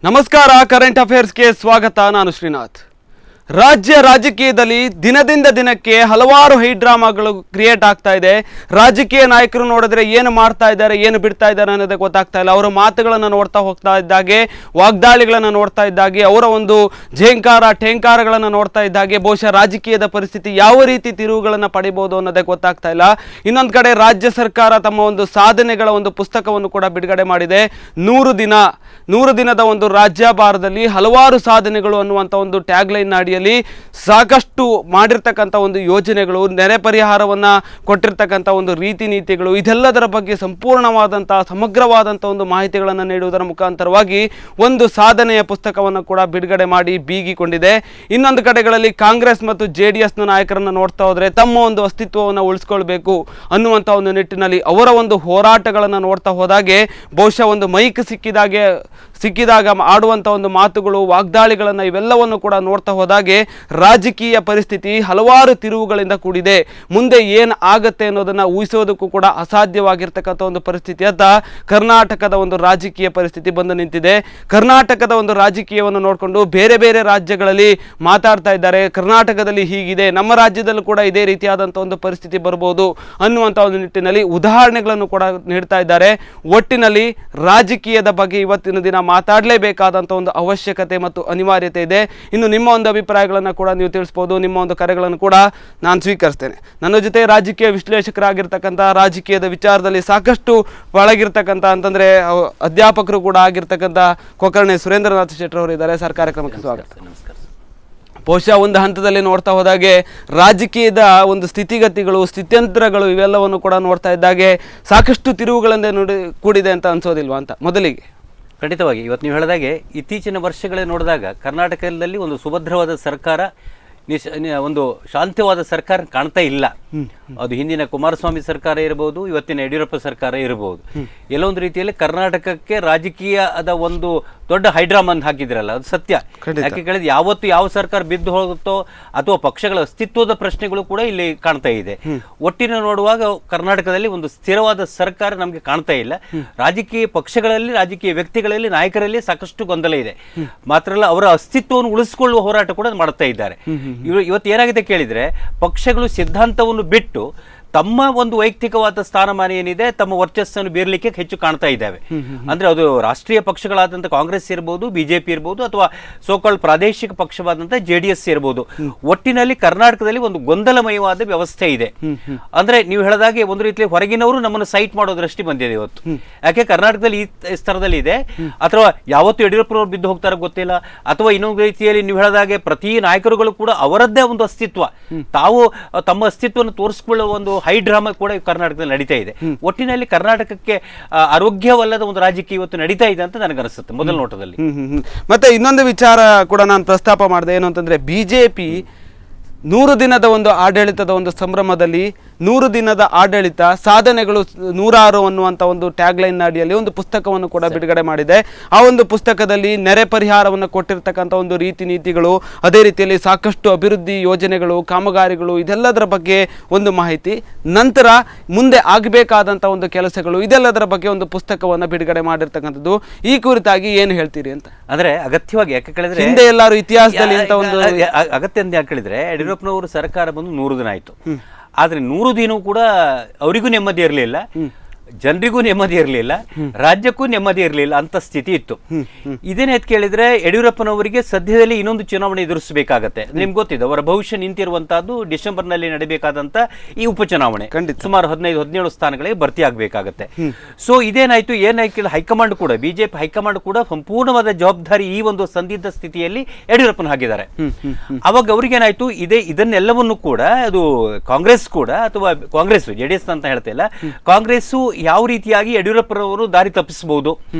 ನಮಸ್ಕಾರ, ಕರೆಂಟ್ ಅಫೇರ್ಸ್ಗೆ ಸ್ವಾಗತ. ನಾನು ಶ್ರೀನಾಥ್. ರಾಜ್ಯ ರಾಜಕೀಯದಲ್ಲಿ ದಿನದಿಂದ ದಿನಕ್ಕೆ ಹಲವಾರು ಹೈಡ್ರಾಮಾಗಳು ಕ್ರಿಯೇಟ್ ಆಗ್ತಾ ಇದೆ. ರಾಜಕೀಯ ನಾಯಕರು ನೋಡಿದ್ರೆ ಏನು ಮಾಡ್ತಾ ಇದ್ದಾರೆ, ಏನು ಬಿಡ್ತಾ ಇದ್ದಾರೆ ಅನ್ನೋದೇ ಗೊತ್ತಾಗ್ತಾ ಇಲ್ಲ. ಅವರ ಮಾತುಗಳನ್ನು ನೋಡ್ತಾ ಹೋಗ್ತಾ ಇದ್ದಾಗೆ, ವಾಗ್ದಾಳಿಗಳನ್ನು ನೋಡ್ತಾ ಇದ್ದಾಗೆ, ಅವರ ಒಂದು ಠೇಂಕಾರಗಳನ್ನು ನೋಡ್ತಾ ಇದ್ದಾಗೆ ಬಹುಶಃ ರಾಜಕೀಯದ ಪರಿಸ್ಥಿತಿ ಯಾವ ರೀತಿ ತಿರುವುಗಳನ್ನು ಪಡಿಬಹುದು ಅನ್ನೋದೇ ಗೊತ್ತಾಗ್ತಾ ಇಲ್ಲ. ಇನ್ನೊಂದು ಕಡೆ ರಾಜ್ಯ ಸರ್ಕಾರ ತಮ್ಮ ಒಂದು ಸಾಧನೆಗಳ ಒಂದು ಪುಸ್ತಕವನ್ನು ಕೂಡ ಬಿಡುಗಡೆ ಮಾಡಿದೆ. 100 ದಿನದ ಒಂದು ರಾಜ್ಯಭಾರದಲ್ಲಿ ಹಲವಾರು ಸಾಧನೆಗಳು ಅನ್ನುವಂಥ ಒಂದು ಟ್ಯಾಗ್ಲೈನ್ ಅಡಿಯಲ್ಲಿ ಸಾಕಷ್ಟು ಮಾಡಿರ್ತಕ್ಕಂಥ ಒಂದು ಯೋಜನೆಗಳು, ನೆರೆ ಪರಿಹಾರವನ್ನು ಕೊಟ್ಟಿರ್ತಕ್ಕಂಥ ಒಂದು ರೀತಿ ನೀತಿಗಳು, ಇದೆಲ್ಲದರ ಬಗ್ಗೆ ಸಂಪೂರ್ಣವಾದಂಥ ಸಮಗ್ರವಾದಂಥ ಒಂದು ಮಾಹಿತಿಗಳನ್ನು ನೀಡುವುದರ ಮುಖಾಂತರವಾಗಿ ಒಂದು ಸಾಧನೆಯ ಪುಸ್ತಕವನ್ನು ಕೂಡ ಬಿಡುಗಡೆ ಮಾಡಿ ಬೀಗಿಕೊಂಡಿದೆ. ಇನ್ನೊಂದು ಕಡೆಗಳಲ್ಲಿ ಕಾಂಗ್ರೆಸ್ ಮತ್ತು JDSನ ನಾಯಕರನ್ನು ನೋಡ್ತಾ ಹೋದರೆ ತಮ್ಮ ಒಂದು ಅಸ್ತಿತ್ವವನ್ನು ಉಳಿಸ್ಕೊಳ್ಬೇಕು ಅನ್ನುವಂಥ ಒಂದು ನಿಟ್ಟಿನಲ್ಲಿ ಅವರ ಒಂದು ಹೋರಾಟಗಳನ್ನು ನೋಡ್ತಾ ಹೋದಾಗೆ ಬಹುಶಃ ಒಂದು ಮೈಕ್ ಸಿಕ್ಕಿದಾಗ ಆಡುವಂಥ ಒಂದು ಮಾತುಗಳು, ವಾಗ್ದಾಳಿಗಳನ್ನು ಇವೆಲ್ಲವನ್ನು ಕೂಡ ನೋಡ್ತಾ ಹೋದಾಗೆ ರಾಜಕೀಯ ಪರಿಸ್ಥಿತಿ ಹಲವಾರು ತಿರುವುಗಳಿಂದ ಕೂಡಿದೆ. ಮುಂದೆ ಏನು ಆಗತ್ತೆ ಅನ್ನೋದನ್ನು ಊಹಿಸೋದಕ್ಕೂ ಕೂಡ ಅಸಾಧ್ಯವಾಗಿರ್ತಕ್ಕಂಥ ಒಂದು ಪರಿಸ್ಥಿತಿಯತ್ತ ಕರ್ನಾಟಕದ ಒಂದು ರಾಜಕೀಯ ಪರಿಸ್ಥಿತಿ ಬಂದು ನಿಂತಿದೆ. ಕರ್ನಾಟಕದ ಒಂದು ರಾಜಕೀಯವನ್ನು ನೋಡಿಕೊಂಡು ಬೇರೆ ಬೇರೆ ರಾಜ್ಯಗಳಲ್ಲಿ ಮಾತಾಡ್ತಾ ಇದ್ದಾರೆ. ಕರ್ನಾಟಕದಲ್ಲಿ ಹೀಗಿದೆ, ನಮ್ಮ ರಾಜ್ಯದಲ್ಲೂ ಕೂಡ ಇದೇ ರೀತಿಯಾದಂಥ ಒಂದು ಪರಿಸ್ಥಿತಿ ಬರ್ಬೋದು ಅನ್ನುವಂಥ ಒಂದು ನಿಟ್ಟಿನಲ್ಲಿ ಉದಾಹರಣೆಗಳನ್ನು ಕೂಡ ನೀಡ್ತಾ ಇದ್ದಾರೆ. ಒಟ್ಟಿನಲ್ಲಿ ರಾಜಕೀಯದ ಬಗ್ಗೆ ಇವತ್ತಿನ ದಿನ ಮಾತಾಡಲೇಬೇಕಾದಂಥ ಒಂದು ಅವಶ್ಯಕತೆ ಮತ್ತು ಅನಿವಾರ್ಯತೆ ಇದೆ. ಇನ್ನು ನಿಮ್ಮ ಒಂದು ಅಭಿಪ್ರಾಯಗಳನ್ನು ಕೂಡ ನೀವು ತಿಳಿಸ್ಬೋದು. ನಿಮ್ಮ ಒಂದು ಕರೆಗಳನ್ನು ಕೂಡ ನಾನು ಸ್ವೀಕರಿಸ್ತೇನೆ. ನನ್ನ ಜೊತೆ ರಾಜಕೀಯ ವಿಶ್ಲೇಷಕರಾಗಿರ್ತಕ್ಕಂಥ, ರಾಜಕೀಯದ ವಿಚಾರದಲ್ಲಿ ಸಾಕಷ್ಟು ಪಳಗಿರ್ತಕ್ಕಂಥ ಅಂತಂದರೆ ಅಧ್ಯಾಪಕರು ಕೂಡ ಆಗಿರ್ತಕ್ಕಂಥ ಕೊಕರ್ಣೆ ಸುರೇಂದ್ರನಾಥ್ ಶೆಟ್ಟರ್ ಅವರು ಇದ್ದಾರೆ. ಸರ್, ಕಾರ್ಯಕ್ರಮಕ್ಕೆ ಸ್ವಾಗತ. ಬಹುಶಃ ಒಂದು ಹಂತದಲ್ಲಿ ನೋಡ್ತಾ ಹೋದಾಗೆ ರಾಜಕೀಯದ ಒಂದು ಸ್ಥಿತಿಗತಿಗಳು, ಸ್ಥಿತ್ಯಂತರಗಳು ಇವೆಲ್ಲವನ್ನು ಕೂಡ ನೋಡ್ತಾ ಇದ್ದಾಗೆ ಸಾಕಷ್ಟು ತಿರುವುಗಳಿಂದ ಕೂಡಿದೆ ಅಂತ ಅನ್ಸೋದಿಲ್ವಾ ಅಂತ ಮೊದಲಿಗೆ? ಖಂಡಿತವಾಗಿ ಇವತ್ತು ನೀವು ಹೇಳಿದಾಗೆ ಇತ್ತೀಚಿನ ವರ್ಷಗಳೇ ನೋಡಿದಾಗ ಕರ್ನಾಟಕದಲ್ಲಿ ಒಂದು ಸುಭದ್ರವಾದ ಸರ್ಕಾರ, ಒಂದು ಶಾಂತವಾದ ಸರ್ಕಾರ ಕಾಣ್ತಾ ಇಲ್ಲ. ಅದು ಹಿಂದಿನ ಕುಮಾರಸ್ವಾಮಿ ಸರ್ಕಾರ ಇರಬಹುದು, ಇವತ್ತಿನ ಯಡಿಯೂರಪ್ಪ ಸರ್ಕಾರ ಇರಬಹುದು. ಎಲ್ಲೊಂದು ರೀತಿಯಲ್ಲಿ ಕರ್ನಾಟಕಕ್ಕೆ ರಾಜಕೀಯದ ಒಂದು ದೊಡ್ಡ ಹೈಡ್ರಾಮನ್ ಹಾಕಿದ್ರಲ್ಲ, ಅದು ಸತ್ಯ. ಯಾಕೆ ಕೇಳಿದ್ರೆ ಯಾವತ್ತು ಯಾವ ಸರ್ಕಾರ ಬಿದ್ದು ಹೋಗುತ್ತೋ ಅಥವಾ ಪಕ್ಷಗಳ ಅಸ್ತಿತ್ವದ ಪ್ರಶ್ನೆಗಳು ಕೂಡ ಇಲ್ಲಿ ಕಾಣ್ತಾ ಇದೆ. ಒಟ್ಟಿನ ನೋಡುವಾಗ ಕರ್ನಾಟಕದಲ್ಲಿ ಒಂದು ಸ್ಥಿರವಾದ ಸರ್ಕಾರ ನಮಗೆ ಕಾಣ್ತಾ ಇಲ್ಲ. ರಾಜಕೀಯ ಪಕ್ಷಗಳಲ್ಲಿ, ರಾಜಕೀಯ ವ್ಯಕ್ತಿಗಳಲ್ಲಿ, ನಾಯಕರಲ್ಲಿ ಸಾಕಷ್ಟು ಗೊಂದಲ ಇದೆ. ಮಾತ್ರ ಅಲ್ಲ, ಅವರ ಅಸ್ತಿತ್ವವನ್ನು ಉಳಿಸಿಕೊಳ್ಳುವ ಹೋರಾಟ ಕೂಡ ಮಾಡ್ತಾ ಇದ್ದಾರೆ. ಇವತ್ತು ಏನಾಗಿದೆ ಕೇಳಿದ್ರೆ, ಪಕ್ಷಗಳು ಸಿದ್ಧಾಂತವನ್ನು ಬಿಟ್ಟು ತಮ್ಮ ಒಂದು ವೈಯಕ್ತಿಕವಾದ ಸ್ಥಾನಮಾನ ಏನಿದೆ, ತಮ್ಮ ವರ್ಚಸ್ಸನ್ನು ಬೀರ್ಲಿಕ್ಕೆ ಹೆಚ್ಚು ಕಾಣ್ತಾ ಇದ್ದಾವೆ. ಅಂದ್ರೆ ಅದು ರಾಷ್ಟ್ರೀಯ ಪಕ್ಷಗಳಾದಂಥ ಕಾಂಗ್ರೆಸ್ ಇರ್ಬೋದು, ಬಿಜೆಪಿ ಇರ್ಬೋದು, ಅಥವಾ ಸೋಕಾಲ್ಡ್ ಪ್ರಾದೇಶಿಕ ಪಕ್ಷವಾದಂಥ JDS ಇರ್ಬೋದು. ಒಟ್ಟಿನಲ್ಲಿ ಕರ್ನಾಟಕದಲ್ಲಿ ಒಂದು ಗೊಂದಲಮಯವಾದ ವ್ಯವಸ್ಥೆ ಇದೆ. ಅಂದ್ರೆ ನೀವು ಹೇಳಿದಾಗೆ ಒಂದು ರೀತಿಯಲ್ಲಿ ಹೊರಗಿನವರು ನಮ್ಮನ್ನು ಸೈಟ್ ಮಾಡೋ ದೃಷ್ಟಿ ಬಂದಿದೆ ಇವತ್ತು. ಯಾಕೆ ಕರ್ನಾಟಕದಲ್ಲಿ ಈ ಸ್ತರದಲ್ಲಿ ಇದೆ, ಅಥವಾ ಯಾವತ್ತು ಯಡಿಯೂರಪ್ಪನವರು ಬಿದ್ದು ಹೋಗ್ತಾರೋ ಗೊತ್ತಿಲ್ಲ, ಅಥವಾ ಇನ್ನೊಂದು ರೀತಿಯಲ್ಲಿ ನೀವು ಹೇಳಿದಾಗೆ ಪ್ರತಿ ನಾಯಕರುಗಳು ಕೂಡ ಅವರದ್ದೇ ಒಂದು ಅಸ್ತಿತ್ವ, ತಾವು ತಮ್ಮ ಅಸ್ತಿತ್ವವನ್ನು ತೋರಿಸಿಕೊಳ್ಳುವ ಒಂದು ಹೈ ಡ್ರಾಮಾ ಕೂಡ ಕರ್ನಾಟಕದಲ್ಲಿ ನಡೀತಾ ಇದೆ. ಒಟ್ಟಿನಲ್ಲಿ ಕರ್ನಾಟಕಕ್ಕೆ ಆರೋಗ್ಯವಲ್ಲದ ಒಂದು ರಾಜಕೀಯ ಇವತ್ತು ನಡೀತಾ ಇದೆ ಅಂತ ನನಗನ್ಸುತ್ತೆ ಮೊದಲ ನೋಟದಲ್ಲಿ. ಮತ್ತೆ ಇನ್ನೊಂದು ವಿಚಾರ ಕೂಡ ನಾನು ಪ್ರಸ್ತಾಪ ಮಾಡಿದೆ, ಏನು ಅಂತಂದ್ರೆ ಬಿಜೆಪಿ 100 ದಿನದ ಒಂದು ಆಡಳಿತದ ಒಂದು ಸಂಭ್ರಮದಲ್ಲಿ 100 ದಿನದ ಆಡಳಿತ ಸಾಧನೆಗಳು 106 ಅನ್ನುವಂಥ ಒಂದು ಟ್ಯಾಗ್ಲೈನ್ ಅಡಿಯಲ್ಲಿ ಒಂದು ಪುಸ್ತಕವನ್ನು ಕೂಡ ಬಿಡುಗಡೆ ಮಾಡಿದೆ. ಆ ಒಂದು ಪುಸ್ತಕದಲ್ಲಿ ನೆರೆ ಪರಿಹಾರವನ್ನು ಕೊಟ್ಟಿರ್ತಕ್ಕಂಥ ಒಂದು ರೀತಿ ನೀತಿಗಳು, ಅದೇ ರೀತಿಯಲ್ಲಿ ಸಾಕಷ್ಟು ಅಭಿವೃದ್ಧಿ ಯೋಜನೆಗಳು, ಕಾಮಗಾರಿಗಳು, ಇದೆಲ್ಲದರ ಬಗ್ಗೆ ಒಂದು ಮಾಹಿತಿ, ನಂತರ ಮುಂದೆ ಆಗಬೇಕಾದಂಥ ಒಂದು ಕೆಲಸಗಳು, ಇದೆಲ್ಲದರ ಬಗ್ಗೆ ಒಂದು ಪುಸ್ತಕವನ್ನು ಬಿಡುಗಡೆ ಮಾಡಿರ್ತಕ್ಕಂಥದ್ದು. ಈ ಕುರಿತಾಗಿ ಏನು ಹೇಳ್ತೀರಿ ಅಂತ? ಅಂದ್ರೆ ಅಗತ್ಯವಾಗಿ ಯಾಕೆ ಕೇಳಿದ್ರೆ, ಹಿಂದೆ ಎಲ್ಲರೂ ಇತಿಹಾಸದಲ್ಲಿ ಇಂಥ ಒಂದು ಅಗತ್ಯ ಅಂತ ಯಾಕೆ ಕೇಳಿದ್ರೆ, ಯಡಿಯೂರಪ್ಪನವರು ಸರ್ಕಾರ ಬಂದು 100 ದಿನ ಆಯ್ತು. ಆದ್ರೆ 100 ದಿನವೂ ಕೂಡ ಅವರಿಗೂ ನೆಮ್ಮದಿ ಇರಲಿಲ್ಲ, ಜನರಿಗೂ ನೆಮ್ಮದಿ ಇರಲಿಲ್ಲ, ರಾಜ್ಯಕ್ಕೂ ನೆಮ್ಮದಿ ಇರಲಿಲ್ಲ ಅಂತ ಸ್ಥಿತಿ ಇತ್ತು. ಇದೇನೇ ಕೇಳಿದ್ರೆ, ಯಡಿಯೂರಪ್ಪನವರಿಗೆ ಸದ್ಯದಲ್ಲಿ ಇನ್ನೊಂದು ಚುನಾವಣೆ ಎದುರಿಸಬೇಕಾಗತ್ತೆ. ನಿಮ್ಗೆ ಗೊತ್ತಿದೆ, ಅವರ ಭವಿಷ್ಯ ನಿಂತಿರುವಂತಹದ್ದು ಡಿಸೆಂಬರ್ನಲ್ಲಿ ನಡೀಬೇಕಾದಂತ ಈ ಉಪಚುನಾವಣೆ. ಸುಮಾರು 15-17 ಸ್ಥಾನಗಳಿಗೆ ಭರ್ತಿ ಆಗಬೇಕಾಗತ್ತೆ. ಸೊ ಇದೇನಾಯ್ತು, ಏನಾಯ್ತು, ಹೈಕಮಾಂಡ್ ಕೂಡ, ಬಿಜೆಪಿ ಹೈಕಮಾಂಡ್ ಕೂಡ ಸಂಪೂರ್ಣವಾದ ಜವಾಬ್ದಾರಿ ಈ ಒಂದು ಸಂದಿಗ್ಧ ಸ್ಥಿತಿಯಲ್ಲಿ ಯಡಿಯೂರಪ್ಪನ ಹಾಕಿದ್ದಾರೆ. ಅವಾಗ ಅವ್ರಿಗೇನಾಯ್ತು, ಇದನ್ನೆಲ್ಲವನ್ನು ಕೂಡ ಅದು ಕಾಂಗ್ರೆಸ್ ಕೂಡ, ಅಥವಾ ಕಾಂಗ್ರೆಸ್ JDS ಅಂತ ಹೇಳ್ತಾ ಇಲ್ಲ, ಕಾಂಗ್ರೆಸ್ ಯಾವ ರೀತಿಯಾಗಿ ಯಡಿಯೂರಪ್ಪನವರು ದಾರಿ ತಪ್ಪಿಸಬಹುದು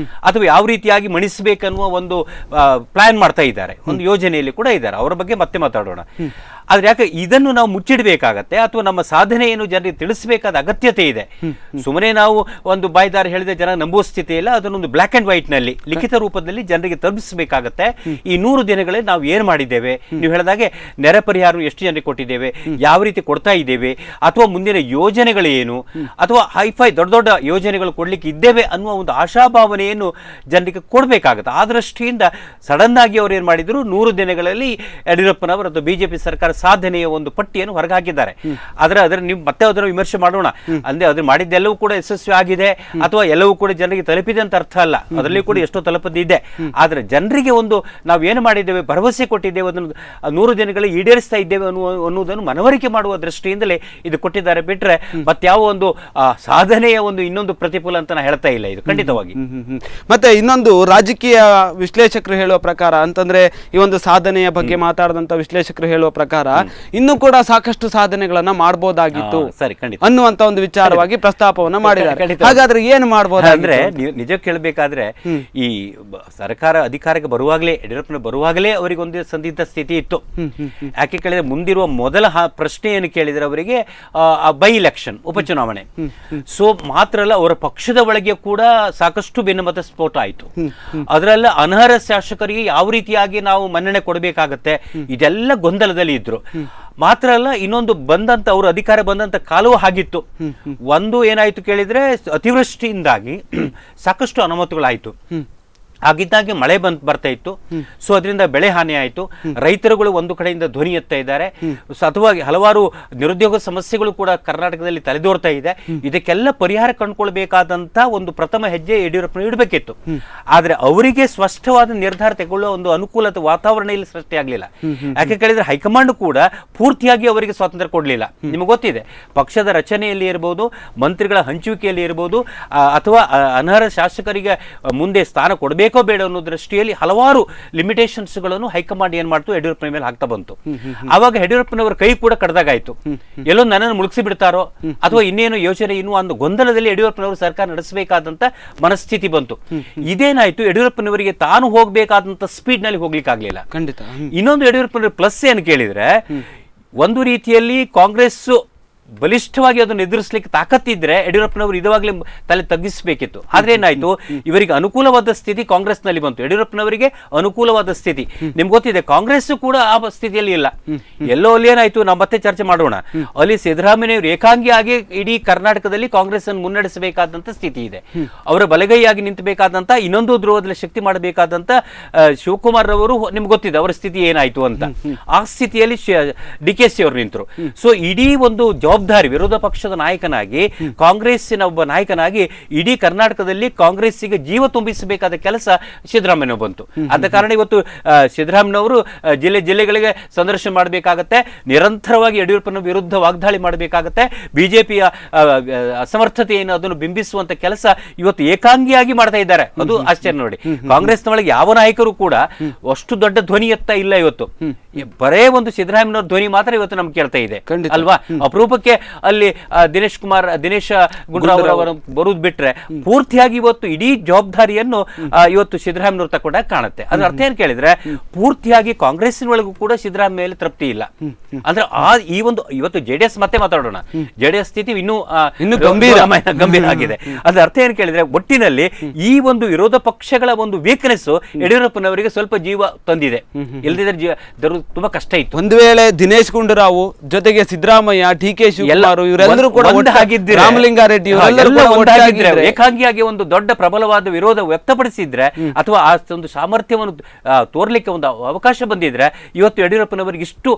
ಅಥವಾ ಯಾವ ರೀತಿಯಾಗಿ ಮಣಿಸಬೇಕನ್ನುವ ಒಂದು ಪ್ಲಾನ್ ಮಾಡ್ತಾ ಇದ್ದಾರೆ, ಒಂದು ಯೋಜನೆಯಲ್ಲಿ ಕೂಡ ಇದ್ದಾರೆ. ಅವರ ಬಗ್ಗೆ ಮತ್ತೆ ಮಾತಾಡೋಣ. ಆದ್ರೆ ಯಾಕೆ ಇದನ್ನು ನಾವು ಮುಚ್ಚಿಡಬೇಕಾಗತ್ತೆ ಅಥವಾ ನಮ್ಮ ಸಾಧನೆ ಏನು ಜನರಿಗೆ ತಿಳಿಸಬೇಕಾದ ಅಗತ್ಯತೆ ಇದೆ. ಸುಮ್ಮನೆ ನಾವು ಒಂದು ಬಾಯ್ದಾರ ಹೇಳಿದ ಜನ ನಂಬುವ ಸ್ಥಿತಿ ಇಲ್ಲ, ಅದನ್ನೊಂದು ಬ್ಲಾಕ್ ಅಂಡ್ ವೈಟ್ ನಲ್ಲಿ ಲಿಖಿತ ರೂಪದಲ್ಲಿ ಜನರಿಗೆ ತಲುಪಿಸಬೇಕಾಗತ್ತೆ. ಈ 100 ದಿನಗಳಲ್ಲಿ ನಾವು ಏನ್ ಮಾಡಿದ್ದೇವೆ, ನೀವು ಹೇಳಿದಾಗೆ ನೆರೆ ಪರಿಹಾರ ಎಷ್ಟು ಜನರಿಗೆ ಕೊಟ್ಟಿದ್ದೇವೆ, ಯಾವ ರೀತಿ ಕೊಡ್ತಾ ಇದ್ದೇವೆ, ಅಥವಾ ಮುಂದಿನ ಯೋಜನೆಗಳೇನು, ಅಥವಾ ಹೈಫೈ ದೊಡ್ಡ ದೊಡ್ಡ ಯೋಜನೆಗಳು ಕೊಡ್ಲಿಕ್ಕೆ ಇದ್ದೇವೆ ಅನ್ನುವ ಒಂದು ಆಶಾಭಾವನೆಯನ್ನು ಜನರಿಗೆ ಕೊಡಬೇಕಾಗತ್ತೆ. ಆ ದೃಷ್ಟಿಯಿಂದ ಸಡನ್ ಆಗಿ ಅವರು ಏನ್ ಮಾಡಿದ್ರು, 100 ದಿನಗಳಲ್ಲಿ ಯಡಿಯೂರಪ್ಪನವರು ಅಥವಾ ಬಿಜೆಪಿ ಸರ್ಕಾರ ಸಾಧನೆಯ ಒಂದು ಪಟ್ಟಿಯನ್ನು ಹೊರಗೆ ಹಾಕಿದ್ದಾರೆ. ಅದರ ನೀವು ಮತ್ತೆ ಅದನ್ನು ವಿಮರ್ಶೆ ಮಾಡೋಣ ಅಂದ್ರೆ ಅದ್ರ ಮಾಡಿದ್ದೆಲ್ಲವೂ ಕೂಡ ಯಶಸ್ವಿ ಆಗಿದೆ ಅಥವಾ ಎಲ್ಲವೂ ಕೂಡ ಜನರಿಗೆ ತಲುಪಿದೆ ಅಂತ ಅರ್ಥ ಅಲ್ಲ, ಅದರಲ್ಲಿ ಕೂಡ ಎಷ್ಟೋ ತಲುಪದಿದೆ. ಆದ್ರೆ ಜನರಿಗೆ ಒಂದು ನಾವು ಏನು ಮಾಡಿದ್ದೇವೆ, ಭರವಸೆ ಕೊಟ್ಟಿದ್ದೇವೆ, ಅದನ್ನು 100 ದಿನಗಳಲ್ಲಿ ಈಡೇರಿಸ್ತಾ ಇದ್ದೇವೆ ಅನ್ನುವುದನ್ನು ಮನವರಿಕೆ ಮಾಡುವ ದೃಷ್ಟಿಯಿಂದಲೇ ಇದು ಕೊಟ್ಟಿದ್ದಾರೆ. ಬಿಟ್ರೆ ಮತ್ಯಾವ ಒಂದು ಸಾಧನೆಯ ಒಂದು ಇನ್ನೊಂದು ಪ್ರತಿಫಲ ಅಂತ ನಾನು ಹೇಳ್ತಾ ಇಲ್ಲ, ಇದು ಖಂಡಿತವಾಗಿ. ಮತ್ತೆ ಇನ್ನೊಂದು ರಾಜಕೀಯ ವಿಶ್ಲೇಷಕರು ಹೇಳುವ ಪ್ರಕಾರ ಅಂತಂದ್ರೆ ಈ ಒಂದು ಸಾಧನೆಯ ಬಗ್ಗೆ ಮಾತಾಡದಂತ ವಿಶ್ಲೇಷಕರು ಹೇಳುವ ಪ್ರಕಾರ ಇನ್ನೂ ಕೂಡ ಸಾಕಷ್ಟು ಸಾಧನೆಗಳನ್ನ ಮಾಡಬಹುದಾಗಿತ್ತು ಅನ್ನುವಂತ ಒಂದು ವಿಚಾರವಾಗಿ ಪ್ರಸ್ತಾಪವನ್ನ ಮಾಡಿದ್ದಾರೆ. ಹಾಗಾದ್ರೆ ಏನು ಮಾಡಬಹುದು ಅಂದ್ರೆ ನಿಜ ಕೇಳಬೇಕಾದ್ರೆ ಈ ಸರ್ಕಾರ ಅಧಿಕಾರಕ್ಕೆ ಬರುವಾಗಲೇ ಯಡಿಯೂರಪ್ಪನ ಬರುವಾಗಲೇ ಅವರಿಗೆ ಒಂದು ಸಂದಿಗ್ಧ ಸ್ಥಿತಿ ಇತ್ತು. ಯಾಕೆ ಕೇಳಿದ್ರೆ ಮುಂದಿರುವ ಮೊದಲ ಪ್ರಶ್ನೆ ಏನು ಕೇಳಿದ್ರೆ ಅವರಿಗೆ ಬೈ ಇಲೆಕ್ಷನ್ ಉಪಚುನಾವಣೆ. ಸೊ ಮಾತ್ರ ಅಲ್ಲ, ಅವರ ಪಕ್ಷದ ಒಳಗೆ ಕೂಡ ಸಾಕಷ್ಟು ಭಿನ್ನಮತ ಸ್ಫೋಟ ಆಯಿತು. ಅದರಲ್ಲ ಅನರ್ಹ ಶಾಸಕರಿಗೆ ಯಾವ ರೀತಿಯಾಗಿ ನಾವು ಮನ್ನಣೆ ಕೊಡಬೇಕಾಗತ್ತೆ, ಇದೆಲ್ಲ ಗೊಂದಲದಲ್ಲಿ ಇದ್ರು. ಮಾತ್ರ ಅಲ್ಲ, ಇನ್ನೊಂದು ಬಂದಂತ ಅವರು ಅಧಿಕಾರ ಬಂದಂತ ಕಾಲವೂ ಆಗಿತ್ತು. ಒಂದು ಏನಾಯ್ತು ಕೇಳಿದ್ರೆ ಅತಿವೃಷ್ಟಿಯಿಂದಾಗಿ ಸಾಕಷ್ಟು ಅನಾಹುತಗಳಾಯ್ತು. ಆಗಿದ್ದಾಗೆ ಮಳೆ ಬರ್ತಾ ಇತ್ತು. ಸೊ ಅದರಿಂದ ಬೆಳೆ ಹಾನಿ ಆಯಿತು. ರೈತರುಗಳು ಒಂದು ಕಡೆಯಿಂದ ಧ್ವನಿ ಎತ್ತಾ ಇದ್ದಾರೆ. ಅಥವಾ ಹಲವಾರು ನಿರುದ್ಯೋಗ ಸಮಸ್ಯೆಗಳು ಕೂಡ ಕರ್ನಾಟಕದಲ್ಲಿ ತಲೆದೋರ್ತಾ ಇದೆ. ಇದಕ್ಕೆಲ್ಲ ಪರಿಹಾರ ಕಂಡುಕೊಳ್ಬೇಕಾದಂತ ಒಂದು ಪ್ರಥಮ ಹೆಜ್ಜೆ ಯಡಿಯೂರಪ್ಪನ ಇಡಬೇಕಿತ್ತು. ಆದ್ರೆ ಅವರಿಗೆ ಸ್ಪಷ್ಟವಾದ ನಿರ್ಧಾರ ತೆಗೊಳ್ಳುವ ಒಂದು ಅನುಕೂಲತೆ ವಾತಾವರಣ ಇಲ್ಲಿ ಸೃಷ್ಟಿಯಾಗಲಿಲ್ಲ. ಯಾಕೆ ಕೇಳಿದ್ರೆ ಹೈಕಮಾಂಡ್ ಕೂಡ ಪೂರ್ತಿಯಾಗಿ ಅವರಿಗೆ ಸ್ವಾತಂತ್ರ್ಯ ಕೊಡಲಿಲ್ಲ. ನಿಮಗೆ ಗೊತ್ತಿದೆ, ಪಕ್ಷದ ರಚನೆಯಲ್ಲಿ ಇರಬಹುದು, ಮಂತ್ರಿಗಳ ಹಂಚುವಿಕೆಯಲ್ಲಿ ಇರಬಹುದು, ಅಥವಾ ಅನರ್ಹ ಶಾಸಕರಿಗೆ ಮುಂದೆ ಸ್ಥಾನ ಕೊಡಬೇಕು ಬೇಡ ಅನ್ನೋ ದೃಷ್ಟಿಯಲ್ಲಿ ಹಲವಾರು ಲಿಮಿಟೇಷನ್ಸ್ ಗಳನ್ನು ಹೈಕಮಾಂಡ್ ಏನ್ ಮಾಡ್ತು, ಯಡಿಯೂರಪ್ಪನ ಮೇಲೆ ಹಾಕ್ತಾ ಬಂತು. ಆವಾಗ ಯಡಿಯೂರಪ್ಪನವರ ಕೈ ಕೂಡ ಕಡ್ದಾಗಾಯ್ತು. ಎಲ್ಲೋ ನನ್ನನ್ನು ಮುಳುಗಿಸಿ ಬಿಡ್ತಾರೋ ಅಥವಾ ಇನ್ನೇನು ಯೋಚನೆ ಇನ್ನೂ ಒಂದು ಗೊಂದಲದಲ್ಲಿ ಯಡಿಯೂರಪ್ಪನವರು ಸರ್ಕಾರ ನಡೆಸಬೇಕಾದಂತ ಮನಸ್ಥಿತಿ ಬಂತು. ಇದೇನಾಯ್ತು, ಯಡಿಯೂರಪ್ಪನವರಿಗೆ ತಾನು ಹೋಗ್ಬೇಕಾದಂತ ಸ್ಪೀಡ್ ನಲ್ಲಿ ಹೋಗ್ಲಿಕ್ಕೆ ಆಗ್ಲಿಲ್ಲ. ಖಂಡಿತ. ಇನ್ನೊಂದು ಯಡಿಯೂರಪ್ಪನವರ ಪ್ಲಸ್ ಏನು ಕೇಳಿದ್ರೆ, ಒಂದು ರೀತಿಯಲ್ಲಿ ಕಾಂಗ್ರೆಸ್ ಬಲಿಷ್ಠವಾಗಿ ಅದನ್ನು ಎದುರಿಸಲಿಕ್ಕೆ ತಾಕತ್ತಿದ್ರೆ ಯಡಿಯೂರಪ್ಪನವರು ಇದಾಗಲೇ ತಲೆ ತಗ್ಗಿಸಬೇಕಿತ್ತು. ಆದ್ರೆ ಏನಾಯ್ತು, ಇವರಿಗೆ ಅನುಕೂಲವಾದ ಸ್ಥಿತಿ ಕಾಂಗ್ರೆಸ್ ನಲ್ಲಿ ಬಂತು, ಯಡಿಯೂರಪ್ಪನವರಿಗೆ ಅನುಕೂಲವಾದ ಸ್ಥಿತಿ. ನಿಮ್ಗೆ ಗೊತ್ತಿದೆ, ಕಾಂಗ್ರೆಸ್ ಕೂಡ ಆ ಸ್ಥಿತಿಯಲ್ಲಿ ಇಲ್ಲ. ಎಲ್ಲೋ ಅಲ್ಲಿ ಏನಾಯ್ತು, ನಾವು ಮತ್ತೆ ಚರ್ಚೆ ಮಾಡೋಣ. ಅಲ್ಲಿ ಸಿದ್ದರಾಮಯ್ಯವರು ಏಕಾಂಗಿಯಾಗಿ ಇಡೀ ಕರ್ನಾಟಕದಲ್ಲಿ ಕಾಂಗ್ರೆಸ್ ಅನ್ನು ಮುನ್ನಡೆಸಬೇಕಾದಂತ ಸ್ಥಿತಿ ಇದೆ. ಅವರ ಬಲಗೈಯಾಗಿ ನಿಂತಬೇಕಾದಂತ, ಇನ್ನೊಂದು ಧ್ರುವದಲ್ಲಿ ಶಕ್ತಿ ಮಾಡಬೇಕಾದಂತ ಶಿವಕುಮಾರ್ ಅವರು, ನಿಮ್ಗೆ ಗೊತ್ತಿದೆ ಅವರ ಸ್ಥಿತಿ ಏನಾಯ್ತು ಅಂತ. ಆ ಸ್ಥಿತಿಯಲ್ಲಿ DKC ಅವರು ನಿಂತರು. ಸೊ ಇಡೀ ಒಂದು ಜವಾಬ್ದಾರಿ ವಿರೋಧ ಪಕ್ಷದ ನಾಯಕನಾಗಿ, ಕಾಂಗ್ರೆಸ್ಸಿನ ಒಬ್ಬ ನಾಯಕನಾಗಿ ಇಡೀ ಕರ್ನಾಟಕದಲ್ಲಿ ಕಾಂಗ್ರೆಸ್ಸಿಗೆ ಜೀವ ತುಂಬಿಸಬೇಕಾದ ಕೆಲಸ ಸಿದ್ದರಾಮಯ್ಯ ಬಂತು. ಆದ ಕಾರಣ ಇವತ್ತು ಸಿದ್ದರಾಮಯ್ಯವರು ಜಿಲ್ಲೆಗಳಿಗೆ ಸಂದರ್ಶನ ಮಾಡಬೇಕಾಗತ್ತೆ, ನಿರಂತರವಾಗಿ ಯಡಿಯೂರಪ್ಪನ ವಿರುದ್ಧ ವಾಗ್ದಾಳಿ ಮಾಡಬೇಕಾಗತ್ತೆ. ಬಿಜೆಪಿಯ ಅಸಮರ್ಥತೆಯನ್ನು ಅದನ್ನು ಬಿಂಬಿಸುವಂತ ಕೆಲಸ ಇವತ್ತು ಏಕಾಂಗಿಯಾಗಿ ಮಾಡ್ತಾ ಇದ್ದಾರೆ. ಅದು ಆಶ್ಚರ್ಯ ನೋಡಿ. ಕಾಂಗ್ರೆಸ್ನೊಳಗೆ ಯಾವ ನಾಯಕರು ಕೂಡ ಅಷ್ಟು ದೊಡ್ಡ ಧ್ವನಿ ಎತ್ತಾ ಇಲ್ಲ. ಇವತ್ತು ಬರೇ ಒಂದು ಸಿದ್ದರಾಮಯ್ಯನವ್ರ ಧ್ವನಿ ಮಾತ್ರ ಇವತ್ತು ನಮ್ಗೆ ಕೇಳ್ತಾ ಇದೆ ಅಲ್ವಾ. ಅಪರೂಪಕ್ಕೆ ಅಲ್ಲಿ ದಿನೇಶ್ ಗುಂಡೂರಾವ್ ಅವರು ಬರುವುದು ಬಿಟ್ರೆ ಪೂರ್ತಿಯಾಗಿ ಇವತ್ತು ಇಡೀ ಜವಾಬ್ದಾರಿಯನ್ನು ಇವತ್ತು ಸಿದ್ದರಾಮಯ್ಯನವರು ತಗೊಂಡಾಗ ಕಾಣುತ್ತೆ. ಅದ್ರ ಅರ್ಥ ಏನ್ ಕೇಳಿದ್ರೆ, ಪೂರ್ತಿಯಾಗಿ ಕಾಂಗ್ರೆಸ್ಸಿನೊಳಗೂ ಕೂಡ ಸಿದ್ದರಾಮಯ್ಯ ಮೇಲೆ ತೃಪ್ತಿ ಇಲ್ಲ. ಅಂದ್ರೆ ಈ ಒಂದು ಇವತ್ತು JDS ಮತ್ತೆ ಮಾತಾಡೋಣ, JDS ಸ್ಥಿತಿ ಇನ್ನೂ ಗಂಭೀರ ಆಗಿದೆ. ಅದ್ರ ಅರ್ಥ ಏನ್ ಕೇಳಿದ್ರೆ, ಒಟ್ಟಿನಲ್ಲಿ ಈ ಒಂದು ವಿರೋಧ ಪಕ್ಷಗಳ ಒಂದು ವೀಕ್ನೆಸ್ ಯಡಿಯೂರಪ್ಪನವರಿಗೆ ಸ್ವಲ್ಪ ಜೀವ ತಂದಿದೆ. ಇಲ್ಲದಿದ್ರೆ ತುಂಬಾ ಕಷ್ಟ ಇತ್ತು. ಒಂದು ವೇಳೆ ದಿನೇಶ್ ಗುಂಡೂರಾವ್ ಜೊತೆಗೆ ಸಿದ್ದರಾಮಯ್ಯ, DK ಶಿವಕುಮಾರ್ ಇವರೆಲ್ಲರೂ ಕೂಡ ರಾಮಲಿಂಗಾರೆಡ್ಡಿ ಏಕಾಂಗಿಯಾಗಿ ಒಂದು ದೊಡ್ಡ ಪ್ರಬಲವಾದ ವಿರೋಧ ವ್ಯಕ್ತಪಡಿಸಿದ್ರೆ ಅಥವಾ ಆ ಒಂದು ಸಾಮರ್ಥ್ಯವನ್ನು ತೋರ್ಲಿಕ್ಕೆ ಒಂದು ಅವಕಾಶ ಬಂದಿದ್ರೆ ಇವತ್ತು ಯಡಿಯೂರಪ್ಪನವರಿಗೆ ಇಷ್ಟು